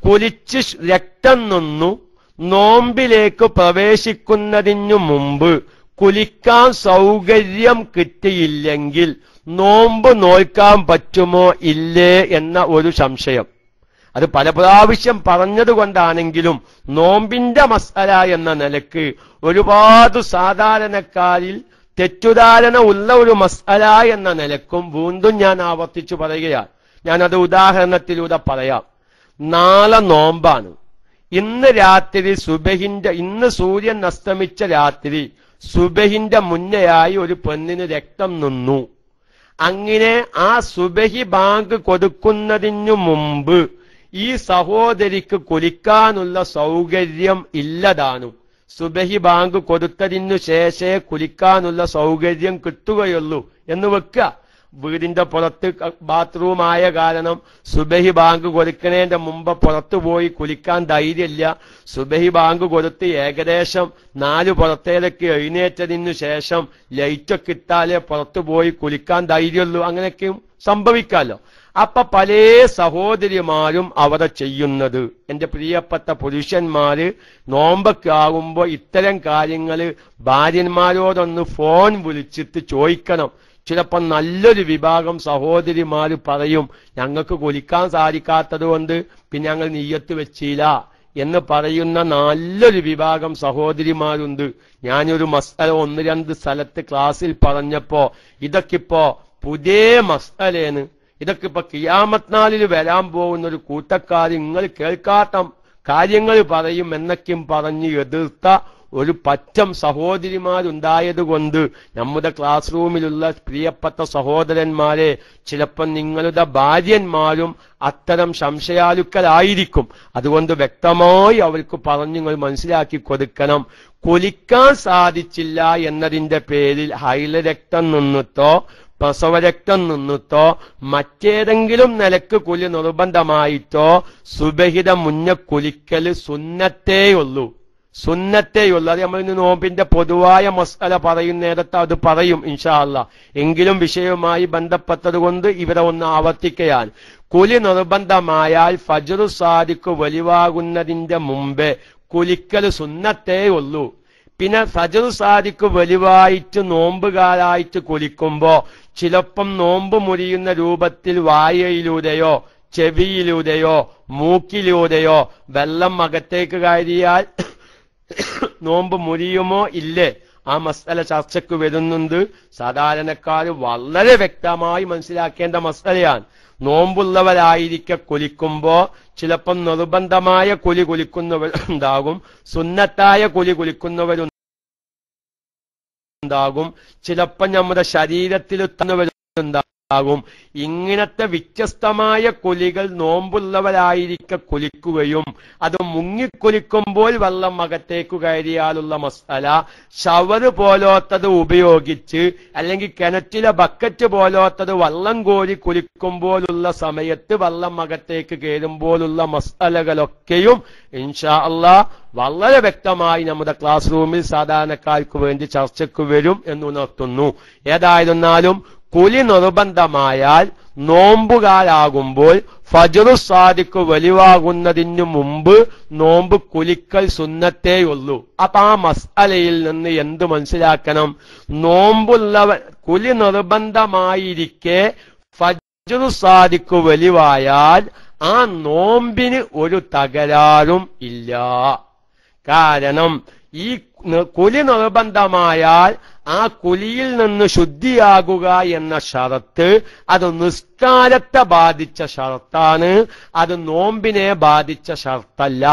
കുലിച്ച് രക്തം നിന്നു നോമ്പിലേക്ക് പ്രവേശിക്കുന്നതിനു മുമ്പ് കുലിക്കാൻ സൗകര്യം കിട്ടിയില്ലെങ്കിൽ നോമ്പ് നോൽക്കാൻ പറ്റുമോ ഇല്ലേ എന്ന ഒരു സംശയം. അത് പല പ്രാവശ്യം പറഞ്ഞതുകൊണ്ടാണെങ്കിലും നോമ്പിന്റെ മസ്അല എന്ന നിലക്ക് ഒരുപാട് സാധാരണക്കാരിൽ തെറ്റുധാരണ ഉള്ള ഒരു മസ്അല എന്ന നിലക്കും വീണ്ടും ഞാൻ ആവർത്തിച്ചു പറയുകയാണ്. ഞാനത് ഉദാഹരണത്തിലൂടെ പറയാം. നാളെ നോമ്പാണ്. ഇന്ന് രാത്രി ഇന്ന് സൂര്യൻ അസ്തമിച്ച രാത്രി സുബഹിന്റെ മുന്നെയായി ഒരു പെണ്ണിന് രക്തം നിന്നു. അങ്ങനെ ആ സുബഹി ബാങ്ക് കൊടുക്കുന്നതിനു മുമ്പ് ഈ സഹോദരിക്ക് കുലിക്കാനുള്ള സൗകര്യം ഇല്ലതാനും. സുബഹി ബാങ്ക് കൊടുത്തതിനു ശേഷേ കുലിക്കാനുള്ള സൗകര്യം കിട്ടുകയുള്ളൂ എന്ന് വെക്കുക. വീടിന്റെ പുറത്ത് ബാത്റൂം ആയ കാരണം സുബഹി ബാങ്ക് കൊടുക്കുന്നതിന്റെ മുമ്പ് പുറത്തുപോയി കുലിക്കാൻ ധൈര്യമില്ല. സുബഹി ബാങ്ക് കൊടുത്ത് ഏകദേശം 4 പുറത്തേക്ക് എഴുന്നേറ്റതിനു ശേഷം ലൈറ്റൊക്കെ ഇട്ടാലേ പുറത്തുപോയി കുലിക്കാൻ ധൈര്യമുള്ളൂ. അങ്ങനെയൊക്കെയും സംഭവിക്കാമല്ലോ. അപ്പൊ പല സഹോദരിമാരും അവിടെ ചെയ്യുന്നത്, എന്റെ പ്രിയപ്പെട്ട പുരുഷന്മാര് നോമ്പൊക്കെ ആകുമ്പോ ഇത്തരം കാര്യങ്ങള് ഭാര്യന്മാരോടൊന്ന് ഫോൺ വിളിച്ചിട്ട് ചോദിക്കണം. ചിലപ്പോൾ നല്ലൊരു വിഭാഗം സഹോദരിമാര് പറയും, ഞങ്ങൾക്ക് കുലിക്കാൻ സാധിക്കാത്തത് കൊണ്ട് പിന്നെ ഞങ്ങൾ നിയ്യത്ത് വെച്ചില്ല എന്ന് പറയുന്ന നല്ലൊരു വിഭാഗം സഹോദരിമാരുണ്ട്. ഞാനൊരു മസ്അല 1-2 സ്ഥലത്ത് ക്ലാസ്സിൽ പറഞ്ഞപ്പോ ഇതൊക്കെ ഇപ്പോ പുതിയ മസ്അലേന്ന്, ഇതൊക്കെ ഇപ്പൊ ഖിയാമത്ത് നാളിൽ വരാൻ പോകുന്ന ഒരു കൂട്ടക്കാർ നിങ്ങൾ കേൾക്കാത്ത കാര്യങ്ങൾ പറയും എന്നൊക്കെയും പറഞ്ഞ് എതിർത്ത ഒരു പറ്റം സഹോദരിമാരുണ്ടായതുകൊണ്ട് നമ്മുടെ ക്ലാസ് റൂമിലുള്ള പ്രിയപ്പെട്ട സഹോദരന്മാരെ, ചിലപ്പോൾ നിങ്ങളുടെ ഭാര്യന്മാരും അത്തരം സംശയാലുക്കളായിരിക്കും. അതുകൊണ്ട് വ്യക്തമായി അവർക്ക് പറഞ്ഞു നിങ്ങൾ മനസ്സിലാക്കി കൊടുക്കണം. കുലിക്കാൻ സാധിച്ചില്ല എന്നതിന്റെ പേരിൽ ഹൈല രക്തം നിന്നിട്ടോ പ്രസവരക്തം നിന്നിട്ടോ മറ്റേതെങ്കിലും നിലക്ക് കുലി നിർബന്ധമായിട്ടോ സുബഹിയുടെ മുന്നേ കുലിക്കല് സുന്നത്തേയുള്ളൂ. അത് നമ്മൾ ഇന്ന് നോമ്പിന്റെ പൊതുവായ മസ്അല പറയുന്ന നേരത്തെ അത് പറയും ഇൻഷാ അല്ലാഹ്. എങ്കിലും വിഷയവുമായി ബന്ധപ്പെട്ടത് കൊണ്ട് ഇവിടെ ഒന്ന് ആവർത്തിക്കുകയാണ്. കുലി നിർബന്ധമായാൽ ഫജ്റു സാദിഖ് വെളിവാകുന്നതിന്റെ മുമ്പേ കുലിക്കല് സുന്നത്തേയുള്ളൂ. പിന്നെ ഫജ്റു സാദിഖ് വെളിവായിട്ട് നോമ്പുകാരായിട്ട് കുലിക്കുമ്പോ ചിലപ്പം നോമ്പ് മുറിയുന്ന രൂപത്തിൽ വായയിലൂടെയോ ചെവിയിലൂടെയോ മൂക്കിലൂടെയോ വെള്ളം അകത്തേക്ക് കയറിയാൽ നോമ്പ് മുറിയുമോ ഇല്ലേ? ആ മസ്അല ചർച്ചയ്ക്ക് വരുന്നുണ്ട്. സാധാരണക്കാർ വളരെ വ്യക്തമായി മനസ്സിലാക്കേണ്ട മസ്അലയാണ്. നോമ്പുള്ളവരായിരിക്കെ കുലിക്കുമ്പോ ചിലപ്പം നിർബന്ധമായ കുലി കുലിക്കുന്നവരുണ്ടാകും, സുന്നത്തായ കുലി കുലിക്കുന്നവരുണ്ടാകും, ചിലപ്പം നമ്മുടെ ശരീരത്തിൽ തന്നവരുണ്ടാകും. ഇങ്ങനത്തെ വ്യത്യസ്തമായ കുലികൾ നോമ്പുള്ളവരായിരിക്കെ കുലിക്കുകയും അത് മുങ്ങിക്കുലിക്കുമ്പോൾ വെള്ളം അകത്തേക്ക് കയറിയാലുള്ള മസ്അല, ഷവറ് പോലോത്തത് ഉപയോഗിച്ച് അല്ലെങ്കിൽ കിണറ്റിലെ ബക്കറ്റ് പോലോത്തത് വെള്ളം കോരി കുലിക്കുമ്പോഴുള്ള സമയത്ത് വെള്ളം അകത്തേക്ക് കയറുമ്പോഴുള്ള മസ്അലകളൊക്കെയും ഇൻഷാ അല്ലാഹ് വളരെ വ്യക്തമായി നമ്മുടെ ക്ലാസ് റൂമിൽ സാധാരണക്കാർക്ക് വേണ്ടി ചർച്ചയ്ക്ക് വരും എന്നുണർത്തുന്നു. ഏതായിരുന്നാലും കുലി നിർബന്ധമായാൽ നോമ്പുകാരാകുമ്പോൾ ഫജ്റു സാദിഖ് വെളിവാകുന്നതിനു മുമ്പ് നോമ്പ് കുലിക്കൽ സുന്നത്തേയുള്ളൂ. അപ്പൊ ആ മസ്അലയിൽ നിന്ന് എന്ത് മനസ്സിലാക്കണം? നോമ്പുള്ളവർ കുലി നിർബന്ധമായിരിക്കെ ഫജ്റു സാദിഖ് വെളിവായാൽ ആ നോമ്പിന് ഒരു തകരാറും ഇല്ല. കാരണം ഈ കുലി നിർബന്ധമായാൽ ആ കുലിയിൽ നിന്ന് ശുദ്ധിയാകുക എന്ന ഷറത്ത് അത് നിസ്കാരത്തെ ബാധിച്ച ഷറത്താണ്, അത് നോമ്പിനെ ബാധിച്ച ഷറത്തല്ല.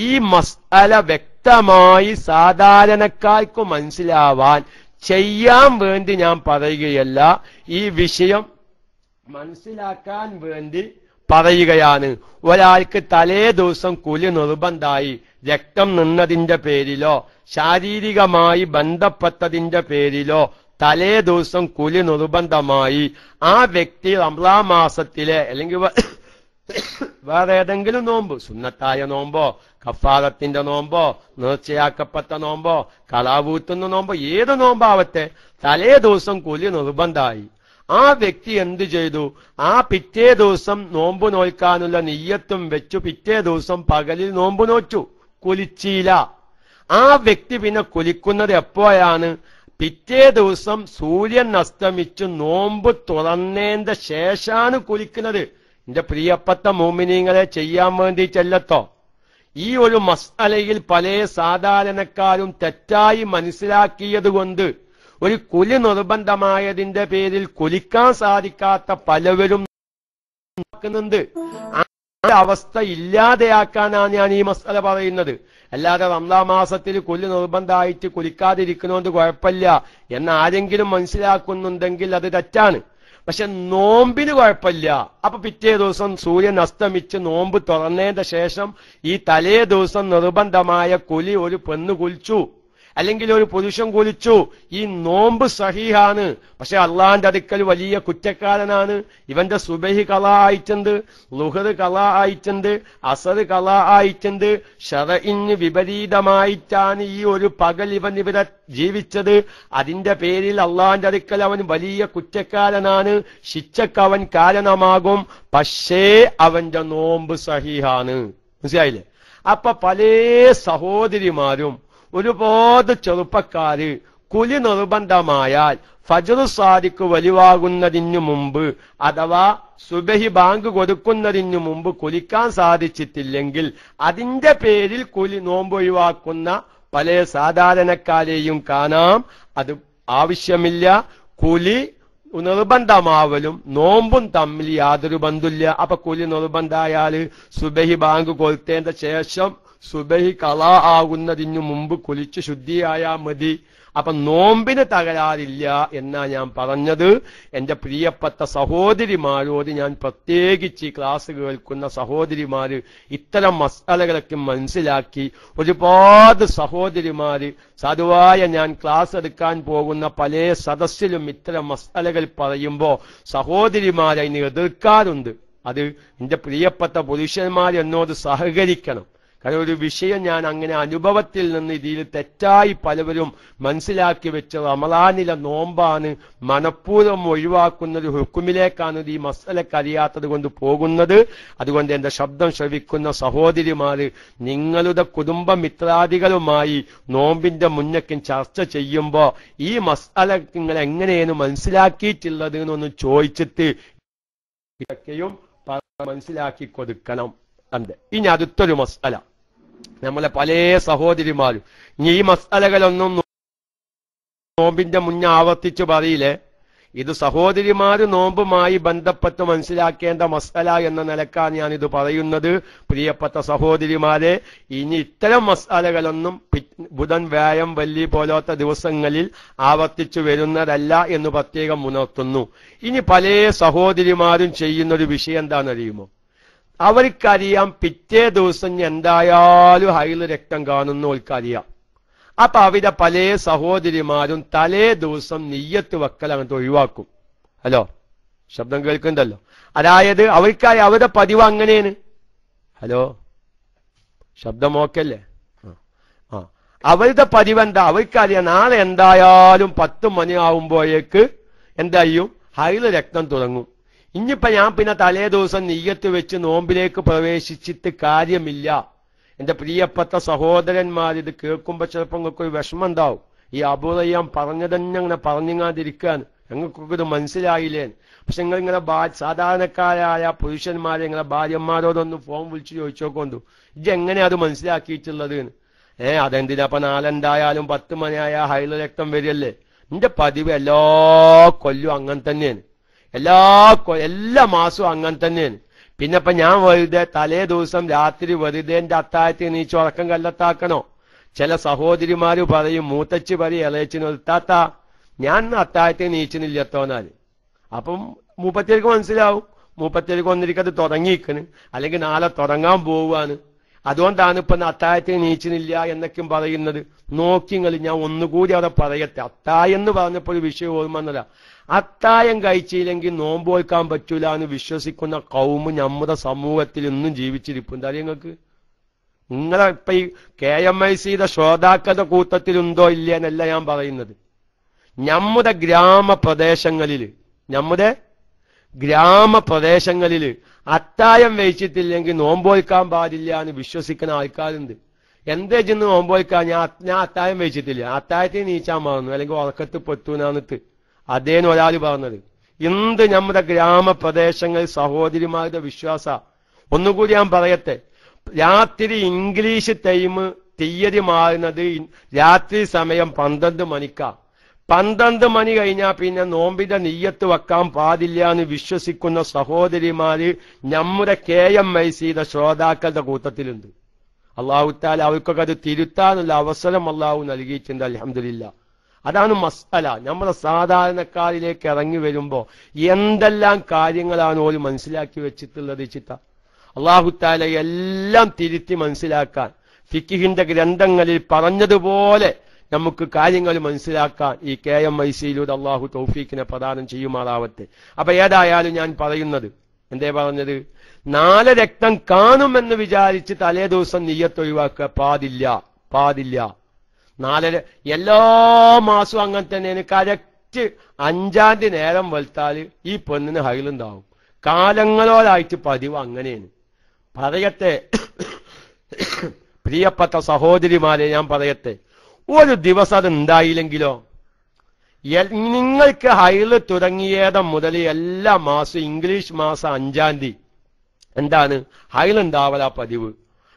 ഈ മസ്അല വ്യക്തമായി സാധാരണക്കാർക്ക് മനസ്സിലാവാൻ ചെയ്യാൻ വേണ്ടി ഞാൻ പറയുകയല്ല, ഈ വിഷയം മനസ്സിലാക്കാൻ വേണ്ടി പറയുകയാണ്. ഒരാൾക്ക് തലേ ദിവസം കുലി നിർബന്ധമായി, രക്തം നിന്നതിന്റെ പേരിലോ ശാരീരികമായി ബന്ധപ്പെട്ടതിന്റെ പേരിലോ തലേ ദിവസം കുലി നിർബന്ധമായി, ആ വ്യക്തി റമളാൻ മാസത്തിലെ അല്ലെങ്കിൽ വേറെ ഏതെങ്കിലും നോമ്പ്, സുന്നത്തായ നോമ്പോ കഫാറത്തിന്റെ നോമ്പോ നേർച്ചയാക്കപ്പെട്ട നോമ്പോ കളാവൂത്തുന്ന നോമ്പോ ഏത് നോമ്പാവട്ടെ, തലേ ദിവസം കുലി നിർബന്ധമായി, ആ വ്യക്തി എന്തു ചെയ്തു? ആ പിറ്റേ ദിവസം നോമ്പ് നോൽക്കാനുള്ള നിയ്യത്തും വെച്ചു പിറ്റേ ദിവസം പകലിൽ നോമ്പ് നോച്ചു, കുലിച്ചില്ല. ആ വ്യക്തി പിന്നെ കുലിക്കുന്നത് എപ്പോഴാണ്? പിറ്റേ ദിവസം സൂര്യൻ അസ്തമിച്ച് നോമ്പ് തുറന്നതിന്റെ ശേഷമാണ് കുലിക്കുന്നത്. എന്റെ പ്രിയപ്പെട്ട മോമിനീങ്ങളെ ചെയ്യാൻ വേണ്ടിയിട്ടല്ലട്ടോ. ഈ ഒരു മസ്അലയിൽ പല സാധാരണക്കാരും തെറ്റായി മനസ്സിലാക്കിയത് കൊണ്ട് ഒരു കുലി നിർബന്ധമായതിന്റെ പേരിൽ കുലിക്കാൻ സാധിക്കാത്ത പലവരും ുന്നുണ്ട്. ആ അവസ്ഥ ഇല്ലാതെയാക്കാനാണ് ഞാൻ ഈ മസ്അല പറയുന്നത്. അല്ലാതെ റമളാൻ മാസത്തിൽ കുലി നിർബന്ധമായിട്ട് കുലിക്കാതിരിക്കുന്നതുകൊണ്ട് കുഴപ്പമില്ല എന്ന് ആരെങ്കിലും മനസ്സിലാക്കുന്നുണ്ടെങ്കിൽ അത് തെറ്റാണ്. പക്ഷെ നോമ്പിന് കുഴപ്പമില്ല. അപ്പൊ പിറ്റേ ദിവസം സൂര്യൻ അസ്തമിച്ച് നോമ്പ് തുറന്നതിന്റെ ശേഷം ഈ തലേ ദിവസം നിർബന്ധമായ കുലി ഒരു പെണ്ണ് കുലിച്ചു അല്ലെങ്കിൽ ഒരു പുരുഷൻ കുലിച്ചു, ഈ നോമ്പ് സഹീഹാണ്. പക്ഷെ അള്ളാന്റെ അടുക്കൽ വലിയ കുറ്റക്കാരനാണ്. ഇവന്റെ സുബഹി കള ആയിട്ടുണ്ട്, ലുഹർ കള ആയിട്ടുണ്ട്, അസർ കള ആയിട്ടുണ്ട്. ശറഇന് വിപരീതമായിട്ടാണ് ഈ ഒരു പകൽ ഇവിടെ ജീവിച്ചത്. അതിന്റെ പേരിൽ അള്ളാന്റെ അടുക്കൽ അവൻ വലിയ കുറ്റക്കാരനാണ്, ശിക്ഷക്ക് അവൻ കാരണമാകും. പക്ഷേ അവന്റെ നോമ്പ് സഹീഹാണ്. മനസ്സിലായില്ലേ? അപ്പൊ പല സഹോദരിമാരും ഒരുപാട് ചെറുപ്പക്കാര് കുലി നിർബന്ധമായാൽ ഫജ്റു സാദിഖ് വെളിവാകുന്നതിനു മുമ്പ് അഥവാ സുബഹി ബാങ്ക് കൊടുക്കുന്നതിനു മുമ്പ് കുലിക്കാൻ സാധിച്ചിട്ടില്ലെങ്കിൽ അതിന്റെ പേരിൽ കുലി നോമ്പ് ഒഴിവാക്കുന്ന പല സാധാരണക്കാരെയും കാണാം. അത് ആവശ്യമില്ല. കുലി നിർബന്ധമാവലും നോമ്പും തമ്മിൽ യാതൊരു ബന്ധമില്ല. അപ്പൊ കുലി നിർബന്ധമായാല് സുബഹി ബാങ്ക് കൊടുത്തതിന്റെ ശേഷം സുബഹി കളാ ആകുന്നതിനു മുമ്പ് കുലിച്ച് ശുദ്ധിയായാ മതി. അപ്പൊ നോമ്പിന് തകരാറില്ല എന്നാ ഞാൻ പറഞ്ഞത്. എന്റെ പ്രിയപ്പെട്ട സഹോദരിമാരോട് ഞാൻ പ്രത്യേകിച്ച് ഈ ക്ലാസ് കേൾക്കുന്ന സഹോദരിമാര് ഇത്തരം മസ്അലകളൊക്കെ മനസ്സിലാക്കി, ഒരുപാട് സഹോദരിമാര് സാധുവായ ഞാൻ ക്ലാസ് എടുക്കാൻ പോകുന്ന പല സദസ്സിലും ഇത്തരം മസ്അലകൾ പറയുമ്പോ സഹോദരിമാരെ അതിനെ എതിർക്കാറുണ്ട്. അത് എന്റെ പ്രിയപ്പെട്ട പുരുഷന്മാർ എന്നോട് സഹകരിക്കണം. കാരണം ഒരു വിഷയം ഞാൻ അങ്ങനെ അനുഭവത്തിൽ നിന്ന് ഇതിൽ തെറ്റായി പലവരും മനസ്സിലാക്കി വെച്ച് റമളാനിലെ നോമ്പാണ് മനഃപൂർവ്വം ഒഴിവാക്കുന്ന ഒരു ഹുക്കുമിലേക്കാണ് ഈ മസ്അലക്ക് അറിയാത്തത് കൊണ്ട് പോകുന്നത്. അതുകൊണ്ട് എന്റെ ശബ്ദം ശ്രവിക്കുന്ന സഹോദരിമാര് നിങ്ങളുടെ കുടുംബ മിത്രാദികളുമായി നോമ്പിന്റെ മുന്നേക്കും ചർച്ച ചെയ്യുമ്പോ ഈ മസ്അല നിങ്ങൾ എങ്ങനെയാണ് മനസ്സിലാക്കിയിട്ടുള്ളത് എന്നൊന്ന് ചോദിച്ചിട്ട് ഇതൊക്കെയും മനസ്സിലാക്കി കൊടുക്കണം. ഇനി അടുത്തൊരു മസ്അല, നമ്മളെ പല സഹോദരിമാരും ഈ മസ്അലകളൊന്നും നോമ്പിന്റെ മുന്നേ ആവർത്തിച്ചു പറയില്ലേ, ഇത് സഹോദരിമാര് നോമ്പുമായി ബന്ധപ്പെട്ട് മനസ്സിലാക്കേണ്ട മസ്അല എന്ന നിലക്കാണ് ഞാനിത് പറയുന്നത്. പ്രിയപ്പെട്ട സഹോദരിമാരെ, ഇനി ഇത്തരം മസ്അലകളൊന്നും ബുധൻ, വ്യാഴം, വെള്ളി പോലത്തെ ദിവസങ്ങളിൽ ആവർത്തിച്ചു വരുന്നതല്ല എന്ന് പ്രത്യേകം ഉണർത്തുന്നു. ഇനി പല സഹോദരിമാരും ചെയ്യുന്നൊരു വിഷയം എന്താണെന്നറിയുമോ? അവർക്കറിയാം പിറ്റേ ദിവസം എന്തായാലും ഹൈല് രക്തം കാണുന്നു, അവർക്കറിയാം. അപ്പൊ അവിടെ പല സഹോദരിമാരും തലേ ദിവസം നിയ്യത്ത് വെക്കൽ അങ്ങനത്തെ ഒഴിവാക്കും. ഹലോ, ശബ്ദം കേൾക്കുന്നുണ്ടല്ലോ. അതായത് അവർക്കായി അവരുടെ പതിവ് അങ്ങനെയാണ്. ഹലോ, ശബ്ദം ഓക്കല്ലേ? അവരുടെ പതിവ് എന്താ? അവർക്കറിയാം നാളെ എന്തായാലും 10 മണിയാവുമ്പോഴേക്ക് എന്തായും ഹൈല് രക്തം തുടങ്ങും. ഇനിയിപ്പോ ഞാൻ പിന്നെ തലേ ദിവസം നിയ്യത്ത് വെച്ച് നോമ്പിലേക്ക് പ്രവേശിച്ചിട്ട് കാര്യമില്ല. എന്റെ പ്രിയപ്പെട്ട സഹോദരന്മാർ, ഇത് കേൾക്കുമ്പോ ചിലപ്പോൾ നിങ്ങൾക്കൊരു വിഷമം ഉണ്ടാവും. ഈ അബൂറയ്യാൻ പറഞ്ഞത് തന്നെ അങ്ങനെ പറഞ്ഞിങ്ങാതിരിക്കാൻ ഞങ്ങൾക്കൊക്കെ ഇത് മനസ്സിലായില്ലേ? പക്ഷെ നിങ്ങളിങ്ങനെ സാധാരണക്കാരായ പുരുഷന്മാരെ നിങ്ങളെ ഭാര്യമാരോടൊന്ന് ഫോൺ വിളിച്ച് ചോദിച്ചോക്കൊണ്ടു, ഇത് എങ്ങനെയാ അത് മനസ്സിലാക്കിയിട്ടുള്ളത്? അതെന്തിനാ നാലെന്തായാലും 10 മണിയായ ഹൈല രക്തം വരികയല്ലേ? എന്റെ പതിവ് എല്ലാ കൊല്ലും അങ്ങനെ തന്നെയാണ്, എല്ലാ മാസവും അങ്ങനെ തന്നെയാണ്. പിന്നെ ഇപ്പൊ ഞാൻ വെറുതെ തലേ ദിവസം രാത്രി വെറുതെ എന്റെ അത്താഴത്തിൽ നീച്ച് ഉറക്കം കല്ലത്താക്കണോ? ചില സഹോദരിമാര് പറയും, മൂത്തച്ഛി പറയും ഇളയച്ചിന് താത്ത ഞാൻ അത്താഴത്തിൽ നീച്ചിനില്ലത്തോന്നാല്. അപ്പം മൂപ്പത്തിയേർക്ക് മനസ്സിലാവും, മൂപ്പത്തിയേർക്ക് ഒന്നിരിക്കത് തുടങ്ങിയിരിക്കണ്, അല്ലെങ്കിൽ നാളെ തുടങ്ങാൻ പോവുകയാണ്. അതുകൊണ്ടാണ് ഇപ്പൊ അത്താഴത്തിൽ നീച്ചിനില്ല എന്നൊക്കെയും പറയുന്നത്. നോക്കിങ്ങൾ ഞാൻ ഒന്നുകൂടി അവിടെ പറയട്ടെ. അത്താഴം എന്ന് പറഞ്ഞപ്പോൾ ഒരു വിഷയം ഓർമ്മ വന്നതാ. അത്തായം കഴിച്ചില്ലെങ്കിൽ നോമ്പ് വയ്ക്കാൻ പറ്റൂല എന്ന് വിശ്വസിക്കുന്ന കൗമ് നമ്മുടെ സമൂഹത്തിൽ ഇന്നും ജീവിച്ചിരിപ്പുണ്ട്. അറിയങ്ങൾക്ക് നിങ്ങളെ ഇപ്പൊ ഈ KMICയുടെ ശ്രോതാക്കളുടെ കൂട്ടത്തിലുണ്ടോ ഇല്ല എന്നല്ല ഞാൻ പറയുന്നത്. നമ്മുടെ ഗ്രാമപ്രദേശങ്ങളില് അത്തായം വെച്ചിട്ടില്ലെങ്കിൽ നോമ്പ് വയ്ക്കാൻ പാടില്ല എന്ന് വിശ്വസിക്കുന്ന ആൾക്കാരുണ്ട്. എന്തേ ചെന്ന് നോമ്പ് വയ്ക്കാൻ? ഞാൻ അത്തായം വെച്ചിട്ടില്ല, അത്തായത്തിൽ നീച്ചാൻ മറന്നു, അല്ലെങ്കിൽ ഉറക്കത്ത് പൊത്തൂനാന്നിട്ട് അതേന്ന് ഒരാൾ പറഞ്ഞത്. എന്ത് നമ്മുടെ ഗ്രാമപ്രദേശങ്ങളിൽ സഹോദരിമാരുടെ വിശ്വാസ. ഒന്നുകൂടി ഞാൻ പറയട്ടെ, രാത്രി ഇംഗ്ലീഷ് ടൈം തീയതി മാറുന്നത് രാത്രി സമയം 12 മണിക്കാ. 12 മണി കഴിഞ്ഞാൽ പിന്നെ നോമ്പിന്റെ നിയ്യത്ത് വെക്കാൻ പാടില്ല എന്ന് വിശ്വസിക്കുന്ന സഹോദരിമാര് നമ്മുടെ KMICയുടെ ശ്രോതാക്കളുടെ കൂട്ടത്തിലുണ്ട്. അള്ളാഹു തആല അവർക്കൊക്കെ അത് തിരുത്താനുള്ള അവസരം അള്ളാഹു നൽകിയിട്ടുണ്ട്. അൽഹംദുലില്ലാ. അതാണ് മസ്അല. നമ്മുടെ സാധാരണക്കാരിലേക്ക് ഇറങ്ങി വരുമ്പോ എന്തെല്ലാം കാര്യങ്ങളാണ് ഓര് മനസ്സിലാക്കി വെച്ചിട്ടുള്ളത് ചിത്ത. അള്ളാഹു തആല എല്ലാം തിരുത്തി മനസ്സിലാക്കാൻ ഫിഖിന്റെ ഗ്രന്ഥങ്ങളിൽ പറഞ്ഞതുപോലെ നമുക്ക് കാര്യങ്ങൾ മനസ്സിലാക്കാൻ ഈ KMICയിലൂടെ അള്ളാഹു തൗഫീഖിനെ പ്രദാനം ചെയ്യുമാറാവട്ടെ. അപ്പൊ ഏതായാലും ഞാൻ പറയുന്നത്, എന്തേ പറഞ്ഞത്? 4 രക്തം കാണുമെന്ന് വിചാരിച്ച് തലേ ദിവസം നിയ്യത്ത് ഒഴിവാക്കുക പാടില്ല. 4 എല്ലാ മാസവും അങ്ങനെ തന്നെയാണ്. കറക്റ്റ് 5-ാം തീയതി നേരം വെളുത്താൽ ഈ പെണ്ണിന് ഹൈലുണ്ടാവും. കാലങ്ങളോടായിട്ട് പതിവ് അങ്ങനെയാണ്. പറയട്ടെ പ്രിയപ്പെട്ട സഹോദരിമാരെ, ഞാൻ പറയട്ടെ, ഒരു ദിവസം അത് ഉണ്ടായില്ലെങ്കിലോ? നിങ്ങൾക്ക് ഹൈല് തുടങ്ങിയതം മുതൽ എല്ലാ മാസവും ഇംഗ്ലീഷ് മാസം 5-ാം തീയതി എന്താണ് ഹൈലുണ്ടാവല പതിവ്.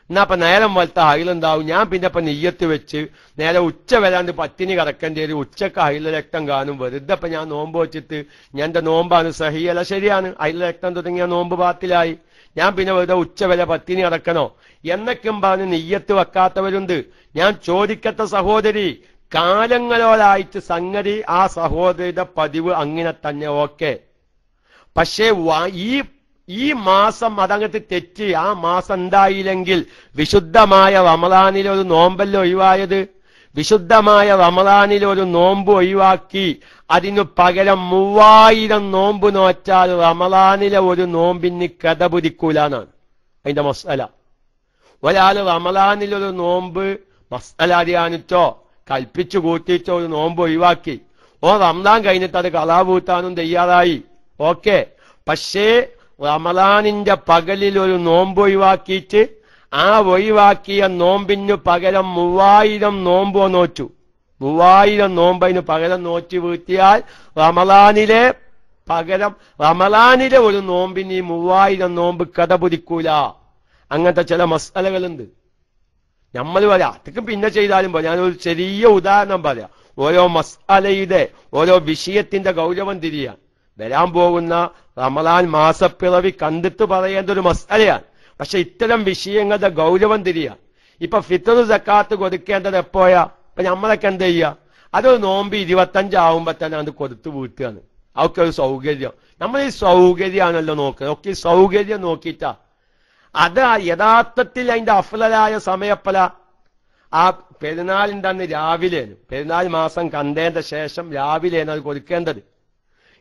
എന്നാ അപ്പൊ നേരം വലത്ത ഹൈലുണ്ടാവും. ഞാൻ പിന്നെ ഇപ്പൊ നെയ്യത്ത് വെച്ച് നേരെ ഉച്ച വരാണ്ട് പട്ടിണി കിടക്കേണ്ടി വരും. ഉച്ചക്ക് ഹൈല് രക്തം കാണും. വെറുതെ ഇപ്പൊ ഞാൻ നോമ്പ് വെച്ചിട്ട് ഞാൻ എന്റെ നോമ്പാണ് സഹിയല്ല, ശരിയാണ്, ഹൈല് രക്തം തുടങ്ങിയ നോമ്പ് ബാത്തിലായി. ഞാൻ പിന്നെ വെറുതെ ഉച്ച വരെ പട്ടിണി കിടക്കണോ എന്നൊക്കെ പറഞ്ഞ് നെയ്യത്ത് വെക്കാത്തവരുണ്ട്. ഞാൻ ചോദിക്കത്ത സഹോദരി, കാലങ്ങളോടായിട്ട് സംഗതി ആ സഹോദരിയുടെ പതിവ് അങ്ങനെ തന്നെ, ഓക്കെ. പക്ഷേ ഈ മാസം അതങ്ങട്ട് തെറ്റി ആ മാസം ഉണ്ടായില്ലെങ്കിൽ വിശുദ്ധമായ റമളാനിലൊരു നോമ്പല്ലോ ഒഴിവായത്. വിശുദ്ധമായ റമളാനിലൊരു നോമ്പ് ഒഴിവാക്കി അതിനു പകരം 3000 നോമ്പ് നോറ്റാൽ റമളാനിലെ ഒരു നോമ്പിന് കഥ പുരിക്കൂലെന്നാണ് അതിന്റെ മസ്അല. ഒരാള് റമളാനിലൊരു നോമ്പ് മസ്അല അറിയാനിട്ടോ കൽപ്പിച്ചു കൂട്ടിയിട്ടോ ഒരു നോമ്പ് ഒഴിവാക്കി, റമളാൻ കഴിഞ്ഞിട്ട് അത് കളാ പൂത്താനും തയ്യാറായി, ഓക്കെ. പക്ഷേ റമളാനിന്റെ പകലിൽ ഒരു നോമ്പ് ഒഴിവാക്കിയിട്ട് ആ ഒഴിവാക്കിയ നോമ്പിന് പകരം 3000 നോമ്പോ നോറ്റു. 3000 നോമ്പതിന് പകരം നോറ്റ് വീട്ടിയാൽ റമളാനിലെ ഒരു നോമ്പിന് ഈ 3000 നോമ്പ് കഥ പുരിക്കൂല. അങ്ങനത്തെ ചില മസ്അലകളുണ്ട്. നമ്മൾ പറയാം അതൊക്കെ പിന്നെ ചെയ്താലും പറയാം. ഞാനൊരു ചെറിയ ഉദാഹരണം പറയാം. ഓരോ മസ്അലയുടെ ഓരോ വിഷയത്തിന്റെ ഗൗരവം തിരിയാൻ. വരാൻ പോകുന്ന റമളാൻ മാസപ്പിറവി കണ്ടിട്ട് പറയേണ്ട ഒരു മസ്അലയാണ്. പക്ഷെ ഇത്തരം വിഷയങ്ങളുടെ ഗൗരവം തിരിയാൻ. ഇപ്പൊ ഫിത്ർ സക്കാത്ത് കൊടുക്കേണ്ടത് എപ്പോഴാ? ഇപ്പൊ നമ്മളൊക്കെ എന്താ ചെയ്യുക? അതൊരു നോമ്പ് 25 ആവുമ്പോ തന്നെ അത് കൊടുത്തു വീട്ടുകയാണ്. അവർക്ക് ഒരു സൗകര്യം. നമ്മൾ ഈ സൗകര്യമാണല്ലോ നോക്കുന്നത്. ഒക്കെ ഈ സൗകര്യം നോക്കിയിട്ടാ. അത് യഥാർത്ഥത്തിൽ അതിന്റെ അഫ്ളലായ സമയപ്പല ആ പെരുന്നാളിന്റെ അന്ന് രാവിലെയാണ്. പെരുന്നാൾ മാസം കണ്ടതിന്റെ ശേഷം രാവിലെയാണ് അത് കൊടുക്കേണ്ടത്.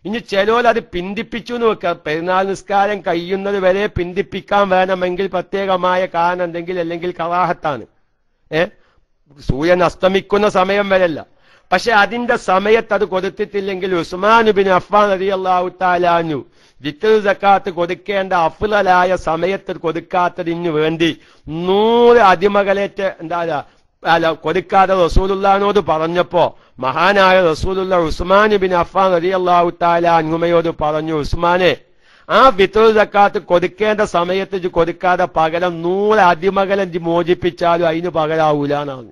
ഇനി ചിലവരത് പിന്തിപ്പിച്ചു എന്ന് വെക്കുക. പെരുന്നാൾ നിസ്കാരം കഴിയുന്നത് വരെ പിന്തിപ്പിക്കാൻ വേണമെങ്കിൽ പ്രത്യേകമായ കാരണം എന്തെങ്കിൽ, അല്ലെങ്കിൽ കറാഹത്താണ്. സൂര്യൻ അസ്തമിക്കുന്ന സമയം വരെയല്ല. പക്ഷെ അതിന്റെ സമയത്ത് അത് കൊടുത്തിട്ടില്ലെങ്കിൽ ഉസ്മാൻ ഇബ്നു അഫ്ഫാൻ റളിയല്ലാഹു തആല അൻഹു വിത്ർ സക്കാത്ത് കൊടുക്കേണ്ട അഫ്ളലായ സമയത്ത് കൊടുക്കാത്തതിന് വേണ്ടി 100 അടിമകളേറ്റ് കൊടുക്കാതെ റസൂലുള്ളാഹിനോട് പറഞ്ഞപ്പോ മഹാനായ റസൂലുള്ള ഉസ്മാൻ ഇബ്നു അഫ്ഫാൻ റളിയല്ലാഹു തആല അൻഹുമയോട് പറഞ്ഞു, ഉസ്മാനെ, ആ വിത്ർ സക്കാത്ത് കൊടുക്കേണ്ട സമയത്ത് കൊടുക്കാതെ പകരം 100 അടിമകളെ മോചിപ്പിച്ചാലും അതിന് പകരാവൂലെന്നാണ്.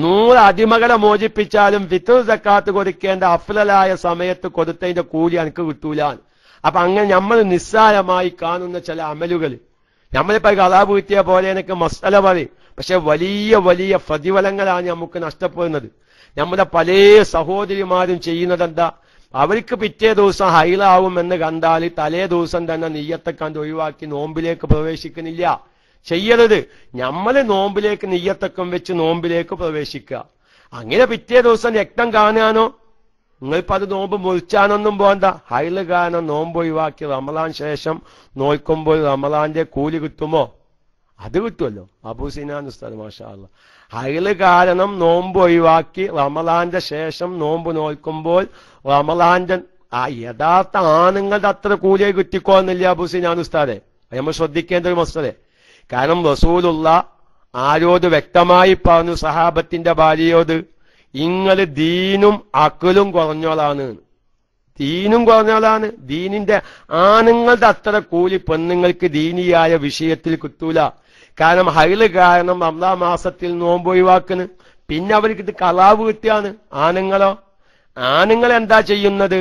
100 അടിമകളെ മോചിപ്പിച്ചാലും വിത്ർ സക്കാത്ത് കൊടുക്കേണ്ട അഫ്ളലായ സമയത്ത് കൊടുത്തതിന്റെ കൂലി എനിക്ക് കിട്ടൂല. അപ്പൊ അങ്ങനെ നമ്മൾ നിസ്സാരമായി കാണുന്ന ചില അമലുകൾ, നമ്മളിപ്പോ കലാപ് കിട്ടിയ പോലെ എനിക്ക് മസ്അല പറയും. പക്ഷെ വലിയ വലിയ പ്രതിഫലങ്ങളാണ് നമുക്ക് നഷ്ടപ്പെടുന്നത്. നമ്മുടെ പല സഹോദരിമാരും ചെയ്യുന്നത് എന്താ? അവർക്ക് പിറ്റേ ദിവസം ഹൈലാവും എന്ന് കണ്ടാൽ തലേ ദിവസം തന്നെ നിയ്യത്തെ കണ്ട് ഒഴിവാക്കി നോമ്പിലേക്ക് പ്രവേശിക്കുന്നില്ല. ചെയ്യരുത്. നമ്മൾ നോമ്പിലേക്ക് നിയ്യത്തൊക്കെ വെച്ച് നോമ്പിലേക്ക് പ്രവേശിക്കുക. അങ്ങനെ പിറ്റേ ദിവസം രക്തം കാണാനോ നിങ്ങളിപ്പോ അത് നോമ്പ് മുറിച്ചാനൊന്നും പോകണ്ട. ഹൈല് കാരണം നോമ്പ് ഒഴിവാക്കി റമളാൻ ശേഷം നോക്കുമ്പോൾ റമളാന്റെ കൂലി കിട്ടുമോ? അത് കിട്ടുമല്ലോ. അബൂ സിനാൻ ഉസ്താദ് മാഷാ അല്ലാഹ്. ഹൈല് കാരണം നോമ്പ് ഒഴിവാക്കി റമളാന്റെ ശേഷം നോമ്പ് നോക്കുമ്പോൾ റമളാന്റെ ആ യഥാർത്ഥ ആണുങ്ങളുടെ അത്ര കൂലിയെ കിട്ടിക്കോന്നില്ല അബൂ സിനാൻ ഉസ്താദെ. നമ്മൾ ശ്രദ്ധിക്കേണ്ട ഒരു മസ്തലെ. കാരണം റസൂലുള്ള ആരോട് വ്യക്തമായി പറഞ്ഞു, സഹാബത്തിന്റെ ഭാര്യയോട്, ഇങ്ങള് ദീനും അക്കലും കുറഞ്ഞോളാണ്. ദീനും കുറഞ്ഞോളാണ്. ദീനിന്റെ ആണുങ്ങളുടെ അത്ര കൂലി പെണ്ണുങ്ങൾക്ക് ദീനിയായ വിഷയത്തിൽ കിട്ടൂല. കാരണം ഹൈല് കാരണം റമളാൻ മാസത്തിൽ നോമ്പ് ഒഴിവാക്കുന്നു. പിന്നെ അവർക്ക് ഇത് കളാവ് കിട്ടിയാണ്. ആണുങ്ങൾ എന്താ ചെയ്യുന്നത്?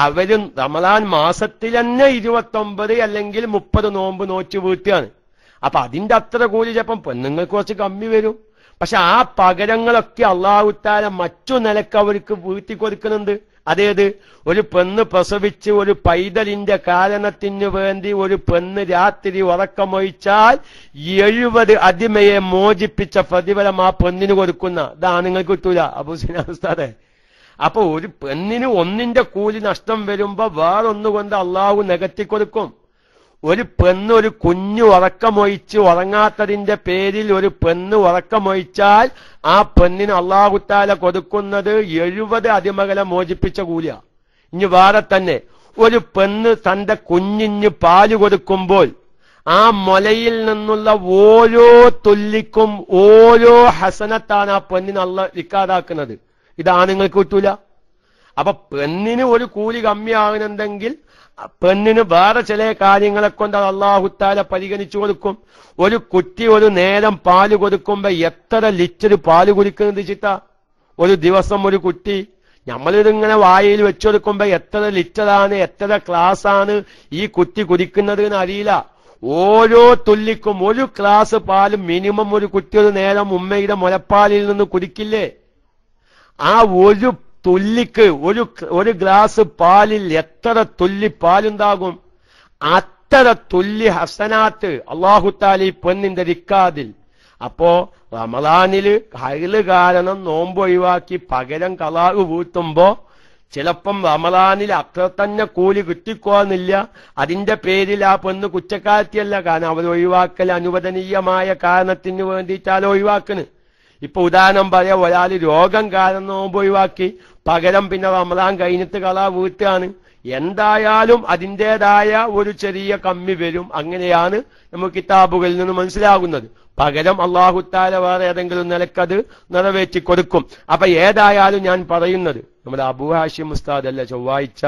അവരും റമളാൻ മാസത്തിൽ തന്നെ 29 അല്ലെങ്കിൽ 30 നോമ്പ് നോറ്റ് വീട്ടുകയാണ്. അപ്പൊ അതിന്റെ അത്ര കൂലി ചിലപ്പം പെണ്ണുങ്ങൾക്ക് കുറച്ച് കമ്മി വരും. പക്ഷെ ആ പകരങ്ങളൊക്കെ അല്ലാഹു തആല മറ്റു നിലക്ക് അവർക്ക് വീട്ടി കൊടുക്കുന്നുണ്ട്. അതേത്? ഒരു പെണ്ണ് പ്രസവിച്ച് ഒരു പൈതലിന്റെ കാരണത്തിന് വേണ്ടി ഒരു പെണ്ണ് രാത്രി ഉറക്കമൊഴിച്ചാൽ 70 അടിമയെ മോചിപ്പിച്ച പ്രതിഫലം ആ പെണ്ണിന് കൊടുക്കുന്ന ഇതാണുങ്ങൾക്ക് കിട്ടൂല അബൂ സിനാൻ ഉസ്താദെ. അപ്പൊ ഒരു പെണ്ണിന് ഒന്നിന്റെ കൂലി നഷ്ടം വരുമ്പോ വേറൊന്നുകൊണ്ട് അള്ളാഹു നികത്തി കൊടുക്കും. ഒരു പെണ്ണ് ഒരു കുഞ്ഞു ഉറക്കമൊഴിച്ച് ഉറങ്ങാത്തതിന്റെ പേരിൽ ഒരു പെണ്ണ് ഉറക്കമൊഴിച്ചാൽ ആ പെണ്ണിന് അല്ലാഹു തആല കൊടുക്കുന്നത് 70 അടിമകളെ മോചിപ്പിച്ച കൂലിയ. ഇനി വേറെ തന്നെ ഒരു പെണ്ണ് തന്റെ കുഞ്ഞിന് പാല് കൊടുക്കുമ്പോൾ ആ മുലയിൽ നിന്നുള്ള ഓരോ തുല്ലിക്കും ഓരോ ഹസനത്താണ് ആ പെണ്ണിന് അല്ലാഹു ഇക്കാതാക്കുന്നത്. ഇതാണുങ്ങൾക്ക് കിട്ടൂല. അപ്പൊ പെണ്ണിന് ഒരു കൂലി കമ്മിയാകുന്നുണ്ടെങ്കിൽ പെണ്ണിന് വേറെ ചില കാര്യങ്ങളെ കൊണ്ട് അല്ലാഹു തആല പരിഗണിച്ചു കൊടുക്കും. ഒരു കുട്ടി ഒരു നേരം പാല് കൊടുക്കുമ്പോ എത്ര ലിറ്റർ പാല് കുടിക്കുന്നത് ചിട്ടാ? ഒരു ദിവസം ഒരു കുട്ടി നമ്മളിതിങ്ങനെ വായിൽ വെച്ചുകൊടുക്കുമ്പോ എത്ര ലിറ്ററാണ്, എത്ര ഗ്ലാസ്സാണ് ഈ കുട്ടി കുടിക്കുന്നത് എന്ന് അറിയില്ല. ഓരോ തുള്ളിക്കും ഒരു ഗ്ലാസ് പാല് മിനിമം ഒരു കുട്ടി ഒരു നേരം ഉമ്മയുടെ മുലപ്പാലിൽ നിന്ന് കുടിക്കില്ലേ? ആ ഒരു തുല്ലിക്ക് ഒരു ഗ്ലാസ് പാലിൽ എത്ര തുല്ലി പാലുണ്ടാകും? അത്ര തുല്ലി ഹസനാത്ത് അല്ലാഹു തആല ഈ പെണ്ണിന്റെ റിക്കാദിൽ. അപ്പോ റമളാനില് ഹൈല് കാരണം നോമ്പ് ഒഴിവാക്കി പകരം ഖളാഅ് വീട്ടുമ്പോ ചിലപ്പം റമളാനിൽ അത്ര തന്നെ കൂലി കിട്ടിക്കോന്നില്ല. അതിന്റെ പേരിൽ ആ പെണ്ണ് കുറ്റക്കാരത്തിയല്ല. കാരണം അവർ ഒഴിവാക്കൽ അനുവദനീയമായ കാരണത്തിന് വേണ്ടിയിട്ടാലോ ഒഴിവാക്കണ്. ഇപ്പൊ ഉദാഹരണം പറയാം, ഒരാൾ രോഗം കാരണം നോമ്പ് ഒഴിവാക്കി പകരം പിന്നെ റമളാൻ കഴിഞ്ഞിട്ട് ഖളാഅ് വീട്ടുകയാണ്. എന്തായാലും അതിൻ്റെതായ ഒരു ചെറിയ കമ്മി വരും. അങ്ങനെയാണ് നമുക്ക് കിതാബുകളിൽ നിന്ന് മനസ്സിലാകുന്നത്. പകരം അല്ലാഹു തആല വേറെ ഏതെങ്കിലും നിലക്കത് നിറവേറ്റി കൊടുക്കും. അപ്പൊ ഏതായാലും ഞാൻ പറയുന്നത്, നമ്മുടെ അബൂ ഹാഷിം ഉസ്താദ് അല്ല, ചൊവ്വാഴ്ച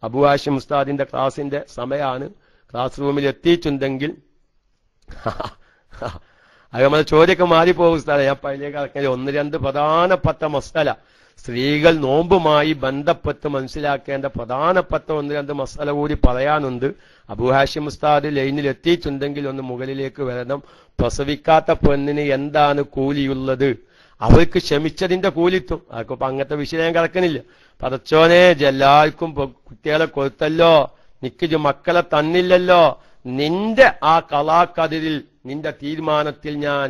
അബൂ ഹാഷിം ഉസ്താദിന്റെ ക്ലാസിന്റെ സമയമാണ്. ക്ലാസ് റൂമിൽ എത്തിയിട്ടുണ്ടെങ്കിൽ അത് നമ്മളെ ചോദ്യമൊക്കെ മാറിപ്പോകും സ്ഥലം. ഞാൻ പതിലേക്ക് ഇറങ്ങിയത് 1-2 പ്രധാനപ്പെട്ട മസല, സ്ത്രീകൾ നോമ്പുമായി ബന്ധപ്പെട്ട് മനസ്സിലാക്കേണ്ട പ്രധാനപ്പെട്ട 1-2 മസല കൂടി പറയാനുണ്ട്. അബൂ ഹാഷിം ഉസ്താദ് ലൈനിൽ എത്തിയിട്ടുണ്ടെങ്കിൽ ഒന്ന് മുകളിലേക്ക് വരണം. പ്രസവിക്കാത്ത പെണ്ണിന് എന്താണ് കൂലിയുള്ളത്? അവർക്ക് ക്ഷമിച്ചതിന്റെ കൂലിത്തും. അതൊക്കെ അങ്ങനത്തെ വിഷയം ഞാൻ കിടക്കുന്നില്ല. പടച്ചോനെ, എല്ലാവർക്കും കുട്ടികളെ കൊടുത്തല്ലോ, നിക്ക് മക്കളെ തന്നില്ലല്ലോ, നിന്റെ ആ കലാക്കതിരിൽ നിന്റെ തീരുമാനത്തിൽ ഞാൻ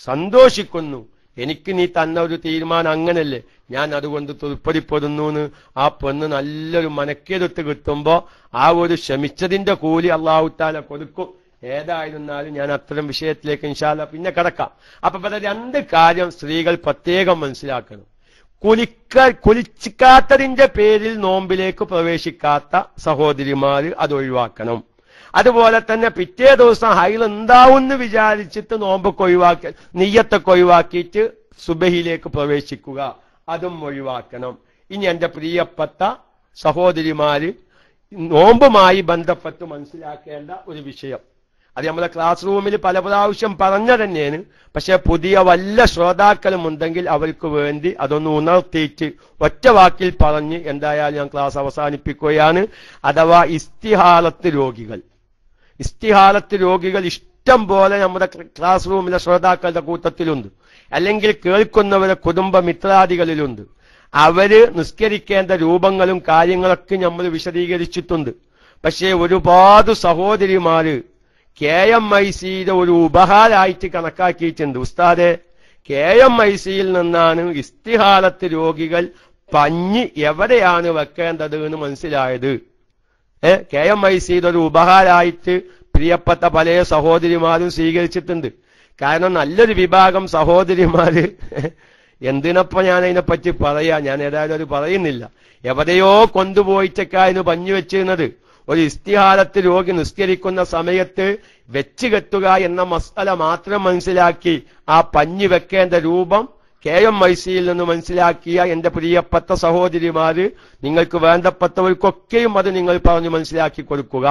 സന്തോഷിക്കുന്നു. എനിക്ക് നീ തന്ന ഒരു തീരുമാനം അങ്ങനല്ലേ, ഞാൻ അതുകൊണ്ട് തൃപ്തിപ്പെടുന്നു എന്ന് ആ പെണ്ണ് നല്ലൊരു മനക്കേതെടുത്ത് കിട്ടുമ്പോ ആ ഒരു ക്ഷമിച്ചതിന്റെ കൂലി അള്ളാഹു തആല കൊടുക്കും. ഏതായിരുന്നാലും ഞാൻ അത്തരം വിഷയത്തിലേക്ക് ഇൻഷാ അല്ലാഹ് പിന്നെ കടക്കാം. അപ്പൊ 2 കാര്യം സ്ത്രീകൾ പ്രത്യേകം മനസ്സിലാക്കണം. കുലിക്കാത്തതിന്റെ പേരിൽ നോമ്പിലേക്ക് പ്രവേശിക്കാത്ത സഹോദരിമാര് അത് ഒഴിവാക്കണം. അതുപോലെ തന്നെ പിറ്റേ ദിവസം ഹൈൽ ഉണ്ടാവുമെന്ന് വിചാരിച്ചിട്ട് നോമ്പൊക്കെ ഒഴിവാക്കി, നിയ്യത്തൊക്കെ ഒഴിവാക്കിയിട്ട് സുബഹിയിലേക്ക് പ്രവേശിക്കുക, അതും ഒഴിവാക്കണം. ഇനി എന്റെ പ്രിയപ്പെട്ട സഹോദരിമാര്, നോമ്പുമായി ബന്ധപ്പെട്ട് മനസ്സിലാക്കേണ്ട ഒരു വിഷയം, അത് നമ്മളെ ക്ലാസ് റൂമിൽ പല പ്രാവശ്യം പറഞ്ഞ തന്നെയാണ്. പക്ഷെ പുതിയ വല്ല ശ്രോതാക്കളും ഉണ്ടെങ്കിൽ അവർക്ക് വേണ്ടി അതൊന്ന് ഉണർത്തിയിട്ട് ഒറ്റ വാക്കിൽ പറഞ്ഞ് എന്തായാലും ഞാൻ ക്ലാസ് അവസാനിപ്പിക്കുകയാണ്. അഥവാ ഇസ്തിഹാലത്ത് രോഗികൾ ഇഷ്ടം പോലെ നമ്മുടെ ക്ലാസ് റൂമിലെ ശ്രോതാക്കളുടെ കൂട്ടത്തിലുണ്ട്, അല്ലെങ്കിൽ കേൾക്കുന്നവരെ കുടുംബ മിത്രാദികളിലുണ്ട്. അവര് നിസ്കരിക്കേണ്ട രൂപങ്ങളും കാര്യങ്ങളൊക്കെ നമ്മൾ വിശദീകരിച്ചിട്ടുണ്ട്. പക്ഷേ ഒരുപാട് സഹോദരിമാര് KMICയുടെ ഒരു ഉപഹാരമായിട്ട് കണക്കാക്കിയിട്ടുണ്ട്. ഉസ്താദെ, KMICയിൽ നിന്നാണ് ഇസ്തിഹാലത്ത് രോഗികൾ പഞ്ഞി എവിടെയാണ് വെക്കേണ്ടത് എന്ന് മനസ്സിലായത്. KMICയുടെ ഒരു ഉപഹാരമായിട്ട് പ്രിയപ്പെട്ട പല സഹോദരിമാരും സ്വീകരിച്ചിട്ടുണ്ട്. കാരണം നല്ലൊരു വിഭാഗം സഹോദരിമാര്, എന്തിനപ്പോ ഞാൻ അതിനെപ്പറ്റി പറയാ, ഞാൻ ഏതായാലും അത് പറയുന്നില്ല, എവിടെയോ കൊണ്ടുപോയിട്ടൊക്കെ പഞ്ഞു വെച്ചിരുന്നത്. ഒരു ഇസ്തിഹാലത്ത് രോഗി നിസ്കരിക്കുന്ന സമയത്ത് വെച്ച് കെട്ടുക എന്ന മസല മാത്രം മനസ്സിലാക്കി ആ പഞ്ഞി വെക്കേണ്ട രൂപം KMICയിൽ നിന്ന് മനസ്സിലാക്കിയ എന്റെ പ്രിയപ്പെട്ട സഹോദരിമാര്, നിങ്ങൾക്ക് വേണ്ടപ്പെട്ടവർക്കൊക്കെയും അത് നിങ്ങൾ പറഞ്ഞു മനസ്സിലാക്കി കൊടുക്കുക.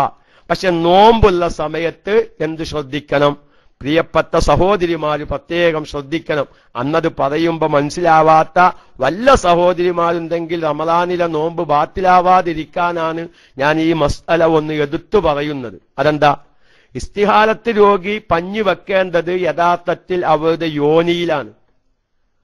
പക്ഷെ നോമ്പുള്ള സമയത്ത് എന്ത് ശ്രദ്ധിക്കണം? പ്രിയപ്പെട്ട സഹോദരിമാര് പ്രത്യേകം ശ്രദ്ധിക്കണം. അന്നത് പറയുമ്പോ മനസ്സിലാവാത്ത വല്ല സഹോദരിമാരുണ്ടെങ്കിൽ റമളാനിലെ നോമ്പ് ബാത്തിലാവാതിരിക്കാനാണ് ഞാൻ ഈ മസ്അല ഒന്ന് എടുത്തു പറയുന്നത്. അതെന്താ? ഇസ്തിഹാലത്ത് രോഗി പഞ്ഞു വെക്കേണ്ടത് യഥാർത്ഥത്തിൽ അവരുടെ യോനിയിലാണ്.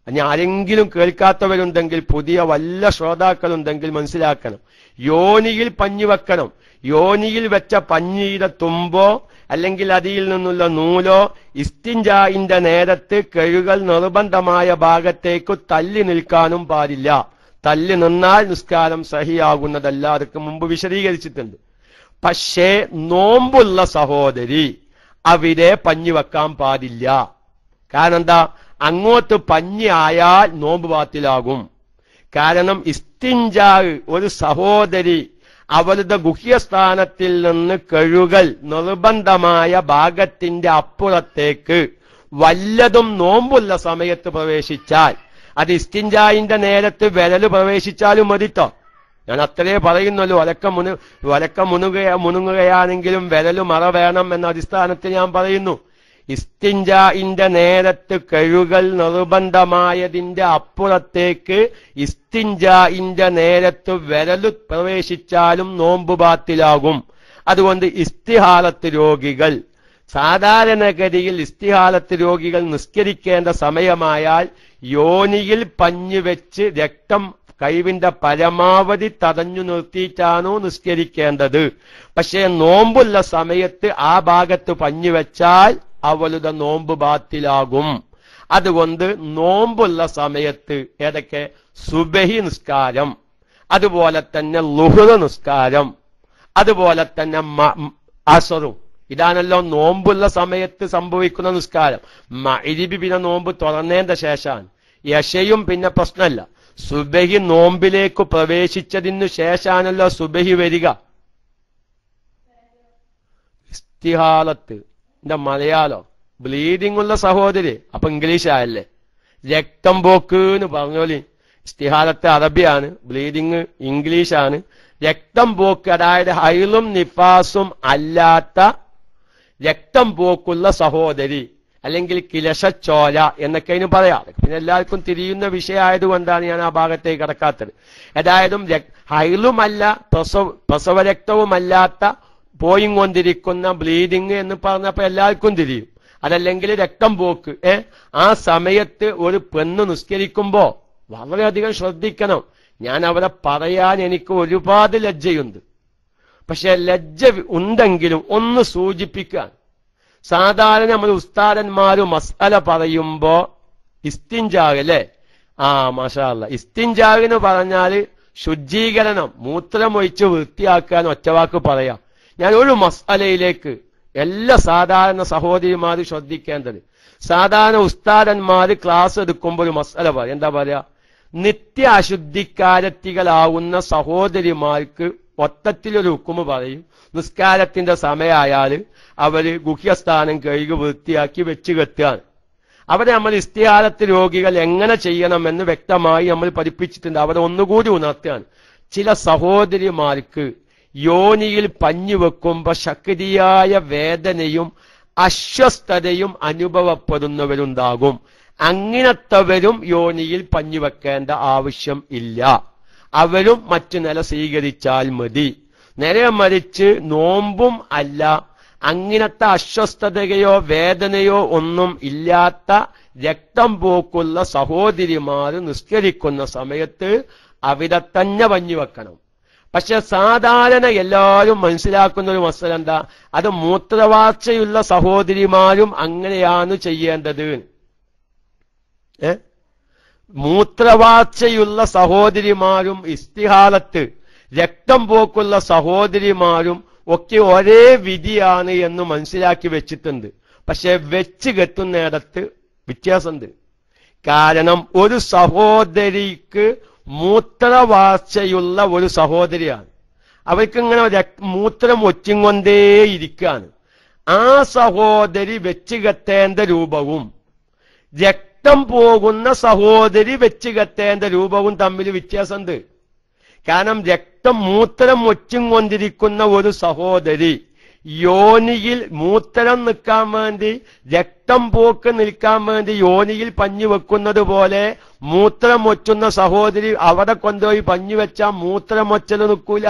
ഇനി ആരെങ്കിലും കേൾക്കാത്തവരുണ്ടെങ്കിൽ, പുതിയ വല്ല ശ്രോതാക്കളുണ്ടെങ്കിൽ മനസ്സിലാക്കണം. യോനിയിൽ പഞ്ഞു വെക്കണം. യോനിയിൽ വെച്ച പഞ്ഞിയുടെ തുമ്പോ അല്ലെങ്കിൽ അതിൽ നിന്നുള്ള നൂലോ ഇസ്തിൻജായിന്റെ നേരത്ത് കഴുകൽ നിർബന്ധമായ ഭാഗത്തേക്ക് തല്ലി നിൽക്കാനും പാടില്ല. തല്ലി നിന്നാൽ നിസ്കാരം സഹിയാകുന്നതല്ല. അതൊക്കെ മുമ്പ് വിശദീകരിച്ചിട്ടുണ്ട്. പക്ഷേ നോമ്പുള്ള സഹോദരി അവിടെ പഞ്ഞി വെക്കാൻ പാടില്ല. കാരണം എന്താ? അങ്ങോട്ട് പഞ്ഞി ആയാൽ നോമ്പ് ബാത്തിലാകും. കാരണം ഇസ്തിൻജാ ഒരു സഹോദരി അവരുടെ ഗുഹ്യസ്ഥാനത്തിൽ നിന്ന് കഴുകൽ നിർബന്ധമായ ഭാഗത്തിന്റെ അപ്പുറത്തേക്ക് വല്ലതും നോമ്പുള്ള സമയത്ത് പ്രവേശിച്ചാൽ, അത് ഇസ്തിൻജായിന്റെ നേരത്ത് വിരല് പ്രവേശിച്ചാലും മതിട്ടോ. ഞാൻ അത്രേ പറയുന്നുള്ളൂ. ഒലക്ക മുനുങ്ങുകയാണെങ്കിലും വിരല് മറ വേണം എന്ന അടിസ്ഥാനത്തിൽ ഞാൻ പറയുന്നു. ഇസ്തിൻജായിന്റെ നേരത്ത് കഴുകൽ നിർബന്ധമായതിന്റെ അപ്പുറത്തേക്ക് ഇസ്തിൻജായിന്റെ നേരത്ത് വിരല് പ്രവേശിച്ചാലും നോമ്പ് ബാത്തിലാകും. അതുകൊണ്ട് ഇസ്തിഹാലത്ത് രോഗികൾ, സാധാരണഗതിയിൽ ഇസ്തിഹാലത്ത് രോഗികൾ നിസ്കരിക്കേണ്ട സമയമായാൽ യോനിയിൽ പഞ്ഞുവെച്ച് രക്തം കഴിവിന്റെ പരമാവധി തടഞ്ഞു നിർത്തിയിട്ടാണോ നിസ്കരിക്കേണ്ടത്. പക്ഷേ നോമ്പുള്ള സമയത്ത് ആ ഭാഗത്ത് പഞ്ഞുവെച്ചാൽ അവളുടെ നോമ്പ് ബാത്തിലാകും. അതുകൊണ്ട് നോമ്പുള്ള സമയത്ത് ഏതൊക്കെ? സുബഹി നിസ്കാരം, അതുപോലെ തന്നെ ളുഹ്ർ നിസ്കാരം, അതുപോലെ തന്നെ അസറും. ഇതാണല്ലോ നോമ്പുള്ള സമയത്ത് സംഭവിക്കുന്ന നിസ്കാരം. മഗ്‌രിബ് പിന്നെ നോമ്പ് തുറന്നതിന്റെ ശേഷമാണ്. യശയും പിന്നെ പ്രശ്നമല്ല. സുബഹി നോമ്പിലേക്ക് പ്രവേശിച്ചതിനു ശേഷാണല്ലോ സുബഹി വരിക. ഇസ്തിഹാലത്ത് മലയാളം ബ്ലീഡിംഗ് ഉള്ള സഹോദരി, അപ്പൊ ഇംഗ്ലീഷ് ആയല്ലേ. രക്തം പോക്ക് എന്ന് പറഞ്ഞോളി. ഇസ്തിഹാലത്ത് അറബിയാണ്, ബ്ലീഡിംഗ് ഇംഗ്ലീഷാണ്. രക്തം പോക്ക്, അതായത് ഹൈലും നിഫാസും അല്ലാത്ത രക്തം പോക്കുള്ള സഹോദരി, അല്ലെങ്കിൽ കിലശച്ചോല എന്നൊക്കെ അതിന് പറയാം. പിന്നെ എല്ലാവർക്കും തിരിയുന്ന വിഷയമായതുകൊണ്ടാണ് ഞാൻ ആ ഭാഗത്തേക്ക് കടക്കാത്തത്. ഏതായാലും ഹൈലുമല്ല പ്രസവരക്തവുമല്ലാത്ത പോയിക്കൊണ്ടിരിക്കുന്ന ബ്ലീഡിങ് എന്ന് പറഞ്ഞപ്പോ എല്ലാവർക്കും തിരിയും. അതല്ലെങ്കിൽ രക്തം പോക്ക്. ആ സമയത്ത് ഒരു പെണ്ണ് നിസ്കരിക്കുമ്പോ വളരെയധികം ശ്രദ്ധിക്കണം. ഞാൻ അവരെ പറയാൻ എനിക്ക് ഒരുപാട് ലജ്ജയുണ്ട്. പക്ഷെ ലജ്ജ ഉണ്ടെങ്കിലും ഒന്ന് സൂചിപ്പിക്കാൻ, സാധാരണ നമ്മൾ ഉസ്താദന്മാര് മസ്അല പറയുമ്പോ ഇസ്തിൻജാഗ് അല്ലേ? മാഷാ അല്ലാഹ്. ഇസ്തിൻജാഗ് എന്ന് പറഞ്ഞാല് ശുദ്ധീകരണം, മൂത്രമൊഴിച്ച് വൃത്തിയാക്കാൻ ഒറ്റവാക്ക് പറയാം. ഞാൻ ഒരു മസ്അലയിലേക്ക് എല്ലാ സാധാരണ സഹോദരിമാര് ശ്രദ്ധിക്കേണ്ടത്, സാധാരണ ഉസ്താദന്മാര് ക്ലാസ് എടുക്കുമ്പോൾ ഒരു മസ്അല പറയും. എന്താ പറയാ? നിത്യ അശുദ്ധിക്കാരത്തികളാവുന്ന സഹോദരിമാർക്ക് മൊത്തത്തിലൊരു ഹുക്കുമ് പറയും. നിസ്കാരത്തിന്റെ സമയമായാൽ അവര് ഗുഹ്യസ്ഥാനം കഴുകി വൃത്തിയാക്കി വെച്ച് കെട്ടുകയാണ്. അവരെ നമ്മൾ ഇസ്തിഹാലത്ത് രോഗികൾ എങ്ങനെ ചെയ്യണമെന്ന് വ്യക്തമായി നമ്മൾ പഠിപ്പിച്ചിട്ടുണ്ട്. അവരെ ഒന്നുകൂടി ഉണർത്തുകയാണ്. ചില സഹോദരിമാർക്ക് യോനിയിൽ പഞ്ഞുവെക്കുമ്പോ ശക്തിയായ വേദനയും അസ്വസ്ഥതയും അനുഭവപ്പെടുന്നവരുണ്ടാകും. അങ്ങനത്തവരും യോനിയിൽ പഞ്ഞുവെക്കേണ്ട ആവശ്യം ഇല്ല. അവരും മറ്റു നില സ്വീകരിച്ചാൽ മതി. നേരെ മറിച്ച് നോമ്പും അല്ല, അങ്ങനത്തെ അസ്വസ്ഥതയോ വേദനയോ ഒന്നും ഇല്ലാത്ത രക്തം പോക്കുള്ള സഹോദരിമാർ നിസ്കരിക്കുന്ന സമയത്ത് അവിടെ തന്നെ പഞ്ഞുവെക്കണം. പക്ഷെ സാധാരണ എല്ലാവരും മനസ്സിലാക്കുന്ന ഒരു മസല എന്താ? അത് മൂത്രവാർച്ചയുള്ള സഹോദരിമാരും അങ്ങനെയാണ് ചെയ്യേണ്ടത്. മൂത്രവാർച്ചയുള്ള സഹോദരിമാരും ഇസ്തിഹാലത്ത് രക്തം പോക്കുള്ള സഹോദരിമാരും ഒക്കെ ഒരേ വിധിയാണ് എന്ന് മനസ്സിലാക്കി വെച്ചിട്ടുണ്ട്. പക്ഷെ വെച്ച് കെട്ടുന്നിടത്ത് വ്യത്യാസമുണ്ട്. കാരണം ഒരു സഹോദരിക്ക് മൂത്രവാർച്ചയുള്ള ഒരു സഹോദരിയാണ്, അവർക്ക് ഇങ്ങനെ മൂത്രം ഒച്ചിക്കൊണ്ടേയിരിക്കുകയാണ്. ആ സഹോദരി വെച്ച് കെട്ടേണ്ട രൂപവും രക്തം പോകുന്ന സഹോദരി വെച്ച് കെട്ടേണ്ട രൂപവും തമ്മിൽ വ്യത്യാസമുണ്ട്. കാരണം മൂത്രം ഒച്ചുകൊണ്ടിരിക്കുന്ന ഒരു സഹോദരി യോനിയിൽ മൂത്രം നിൽക്കാൻ വേണ്ടി, രക്തം പോക്ക് നിൽക്കാൻ വേണ്ടി യോനിയിൽ പഞ്ഞു വെക്കുന്നത് പോലെ മൂത്രം ഒച്ചുന്ന സഹോദരി അവിടെ കൊണ്ടുപോയി പഞ്ഞു വെച്ചാൽ മൂത്രം ഒച്ചല് നിൽക്കൂല.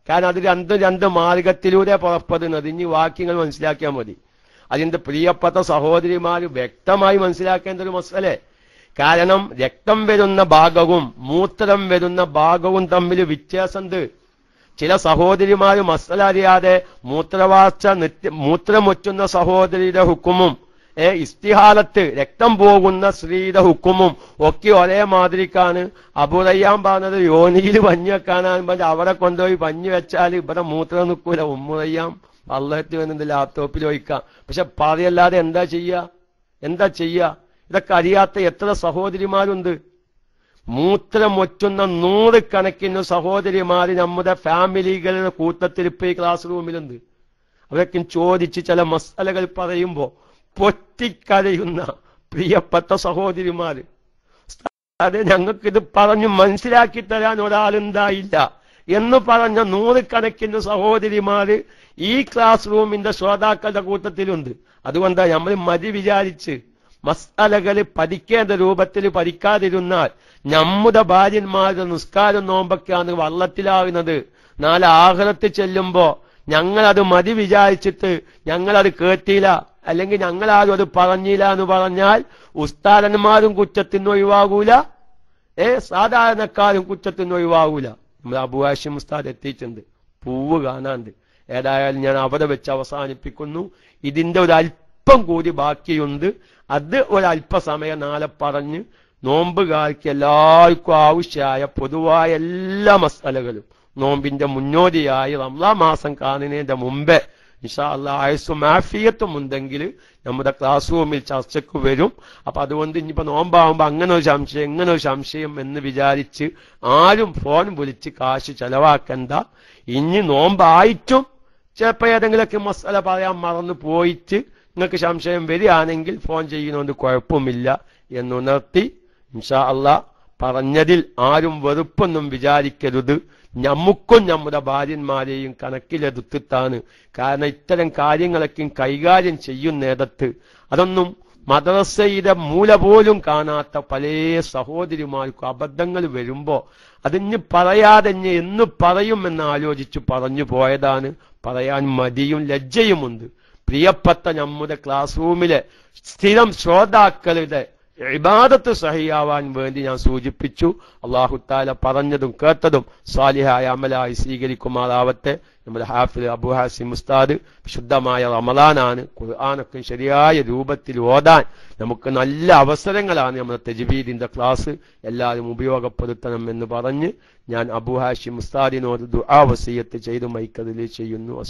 കാരണം അത് രണ്ട് മാർഗത്തിലൂടെ പുറപ്പെടുന്നത്. ഇനി വാക്യങ്ങൾ മനസ്സിലാക്കിയാൽ മതി. അതിന്റെ പ്രിയപ്പെട്ട സഹോദരിമാർ വ്യക്തമായി മനസ്സിലാക്കേണ്ട ഒരു മസലെ. കാരണം രക്തം വരുന്ന ഭാഗവും മൂത്രം വരുന്ന ഭാഗവും തമ്മിൽ വ്യത്യാസമുണ്ട്. ചില സഹോദരിമാര് മസല അറിയാതെ മൂത്രമൊറ്റുന്ന സഹോദരിയുടെ ഹുക്കുമും ഇസ്തിഹാലത്ത് രക്തം പോകുന്ന സ്ത്രീയുടെ ഹുക്കുമും ഒക്കെ ഒരേ മാതിരിക്കാണ്. അബുറയ്യാൻ പറഞ്ഞത് യോനിയിൽ പഞ്ഞു വെക്കാനാണ് പറഞ്ഞ് അവിടെ കൊണ്ടുപോയി പഞ്ഞു വെച്ചാൽ ഇവിടെ മൂത്രം നിൽക്കൂല. ഉമ്മുറയ്യാം അള്ളാഹത്ത് വന്നത് ലാപ്ടോപ്പിൽ വയ്ക്കാം. പക്ഷെ പറയല്ലാതെ എന്താ ചെയ്യാ? ഇതൊക്കെ അറിയാത്ത എത്ര സഹോദരിമാരുണ്ട്. മൂത്രമൊറ്റുന്ന 100 കണക്കിന് സഹോദരിമാര് നമ്മുടെ ഫാമിലികളുടെ കൂട്ടത്തിൽ ഇപ്പൊ ഈ ക്ലാസ് റൂമിലുണ്ട്. അവരൊക്കെ ചോദിച്ച് ചില മസലകൾ പറയുമ്പോ പൊട്ടിക്കരയുന്ന പ്രിയപ്പെട്ട സഹോദരിമാര്, അത് ഞങ്ങൾക്കിത് പറഞ്ഞു മനസ്സിലാക്കി തരാൻ ഒരാളുണ്ടായില്ല എന്ന് പറഞ്ഞ 100 കണക്കിന് സഹോദരിമാര് ഈ ക്ലാസ് റൂമിന്റെ ശ്രോതാക്കളുടെ കൂട്ടത്തിലുണ്ട്. അതുകൊണ്ടാണ് നമ്മൾ മതി വിചാരിച്ച് മസ്അലകൾ പഠിക്കേണ്ട രൂപത്തിൽ പഠിക്കാതിരുന്നാൽ നമ്മുടെ ഭാര്യന്മാരുടെ നിസ്കാരം നോമ്പൊക്കെയാണ് വള്ളത്തിലാകുന്നത്. നാളെ ആഖിറത്ത് ചെല്ലുമ്പോ ഞങ്ങളത് മതി വിചാരിച്ചിട്ട് ഞങ്ങളത് കേട്ടില്ല, അല്ലെങ്കിൽ ഞങ്ങളാരും അത് പറഞ്ഞില്ല എന്ന് പറഞ്ഞാൽ ഉസ്താദന്മാരും കുറ്റത്തിന് ഒഴിവാകൂല, സാധാരണക്കാരും കുറ്റത്തിന് ഒഴിവാകൂല. നമ്മൾ അബൂ ഹാഷിം ഉസ്താദ് എത്തിയിട്ടുണ്ട്, പൂവ് കാണാണ്ട്. ഏതായാലും ഞാൻ അവിടെ വെച്ച് അവസാനിപ്പിക്കുന്നു. ഇതിന്റെ ഒരു അല്പം കൂടി ബാക്കിയുണ്ട്. അത് ഒരല്പസമയം നാളെ പറഞ്ഞ് നോമ്പുകാർക്ക് എല്ലാവർക്കും ആവശ്യമായ പൊതുവായ എല്ലാ മസലകളും നോമ്പിന്റെ മുന്നോടിയായി റമളാൻ മാസം കാണുന്നതിന്റെ മുമ്പേ ഇൻഷാ അല്ലാഹ് ആയുസ്സും ആഫിയത്തും ഉണ്ടെങ്കിൽ നമ്മുടെ ക്ലാസ് റൂമിൽ ചർച്ചയ്ക്ക് വരും. അപ്പൊ അതുകൊണ്ട് ഇനിയിപ്പോ നോമ്പാകുമ്പോ അങ്ങനെ ഒരു സംശയം ഇങ്ങനെ ഒരു സംശയം എന്ന് വിചാരിച്ച് ആരും ഫോൺ വിളിച്ച് കാശ് ചെലവാക്കണ്ട. ഇനി നോമ്പായിട്ടും ചിലപ്പോ ഏതെങ്കിലുമൊക്കെ മസല പറയാൻ മറന്നു പോയിട്ട് നിങ്ങൾക്ക് സംശയം വരികയാണെങ്കിൽ ഫോൺ ചെയ്യുന്നതുകൊണ്ട് കുഴപ്പമില്ല എന്നുണർത്തി ഇൻഷാ അല്ലാഹ് പറഞ്ഞതിൽ ആരും വെറുപ്പൊന്നും വിചാരിക്കരുത്. നമുക്കും നമ്മുടെ ഭാര്യന്മാരെയും കണക്കിലെടുത്തിട്ടാണ്. കാരണം ഇത്തരം കാര്യങ്ങളൊക്കെ കൈകാര്യം ചെയ്യുന്നിടത്ത് അതൊന്നും മദ്രസയുടെ മൂല പോലും കാണാത്ത പല സഹോദരിമാർക്കും അബദ്ധങ്ങൾ വരുമ്പോ അതിന് പറയാതെ എന്ന് പറയുമെന്ന് ആലോചിച്ച് പറഞ്ഞു പോയതാണ്. പറയാൻ മടിയും ലജ്ജയുമുണ്ട്. പ്രിയപ്പെട്ട നമ്മുടെ ക്ലാസ് റൂമിലെ സ്ഥിരം ശ്രോതാക്കളുടെ ഇബാദത്ത് സഹിയാവാൻ വേണ്ടി ഞാൻ സൂചിപ്പിച്ചു. അല്ലാഹു തആല പറഞ്ഞതും കേട്ടതും സാലിഹായ അമലായി സ്വീകരിക്കുമാറാവട്ടെ. നമ്മുടെ ഹാഫിദ് അബൂ ഹാസിം ഉസ്താദ് ശുദ്ധമായ റമളാനാണ്. ഖുർആനൊക്കെ ശരിയായ രൂപത്തിൽ ഓതാൻ നമുക്ക് നല്ല അവസരങ്ങളാണ് നമ്മുടെ തജ്വീദിന്റെ ക്ലാസ്. എല്ലാവരും ഉപയോഗപ്പെടുത്തണം എന്ന് പറഞ്ഞ് ഞാൻ അബൂ ഹാഷിം ഉസ്താദിനോട് ദുആ വസിയത്ത് ചെയ്തു മൈക്കതിൽ ചെയ്യുന്നു.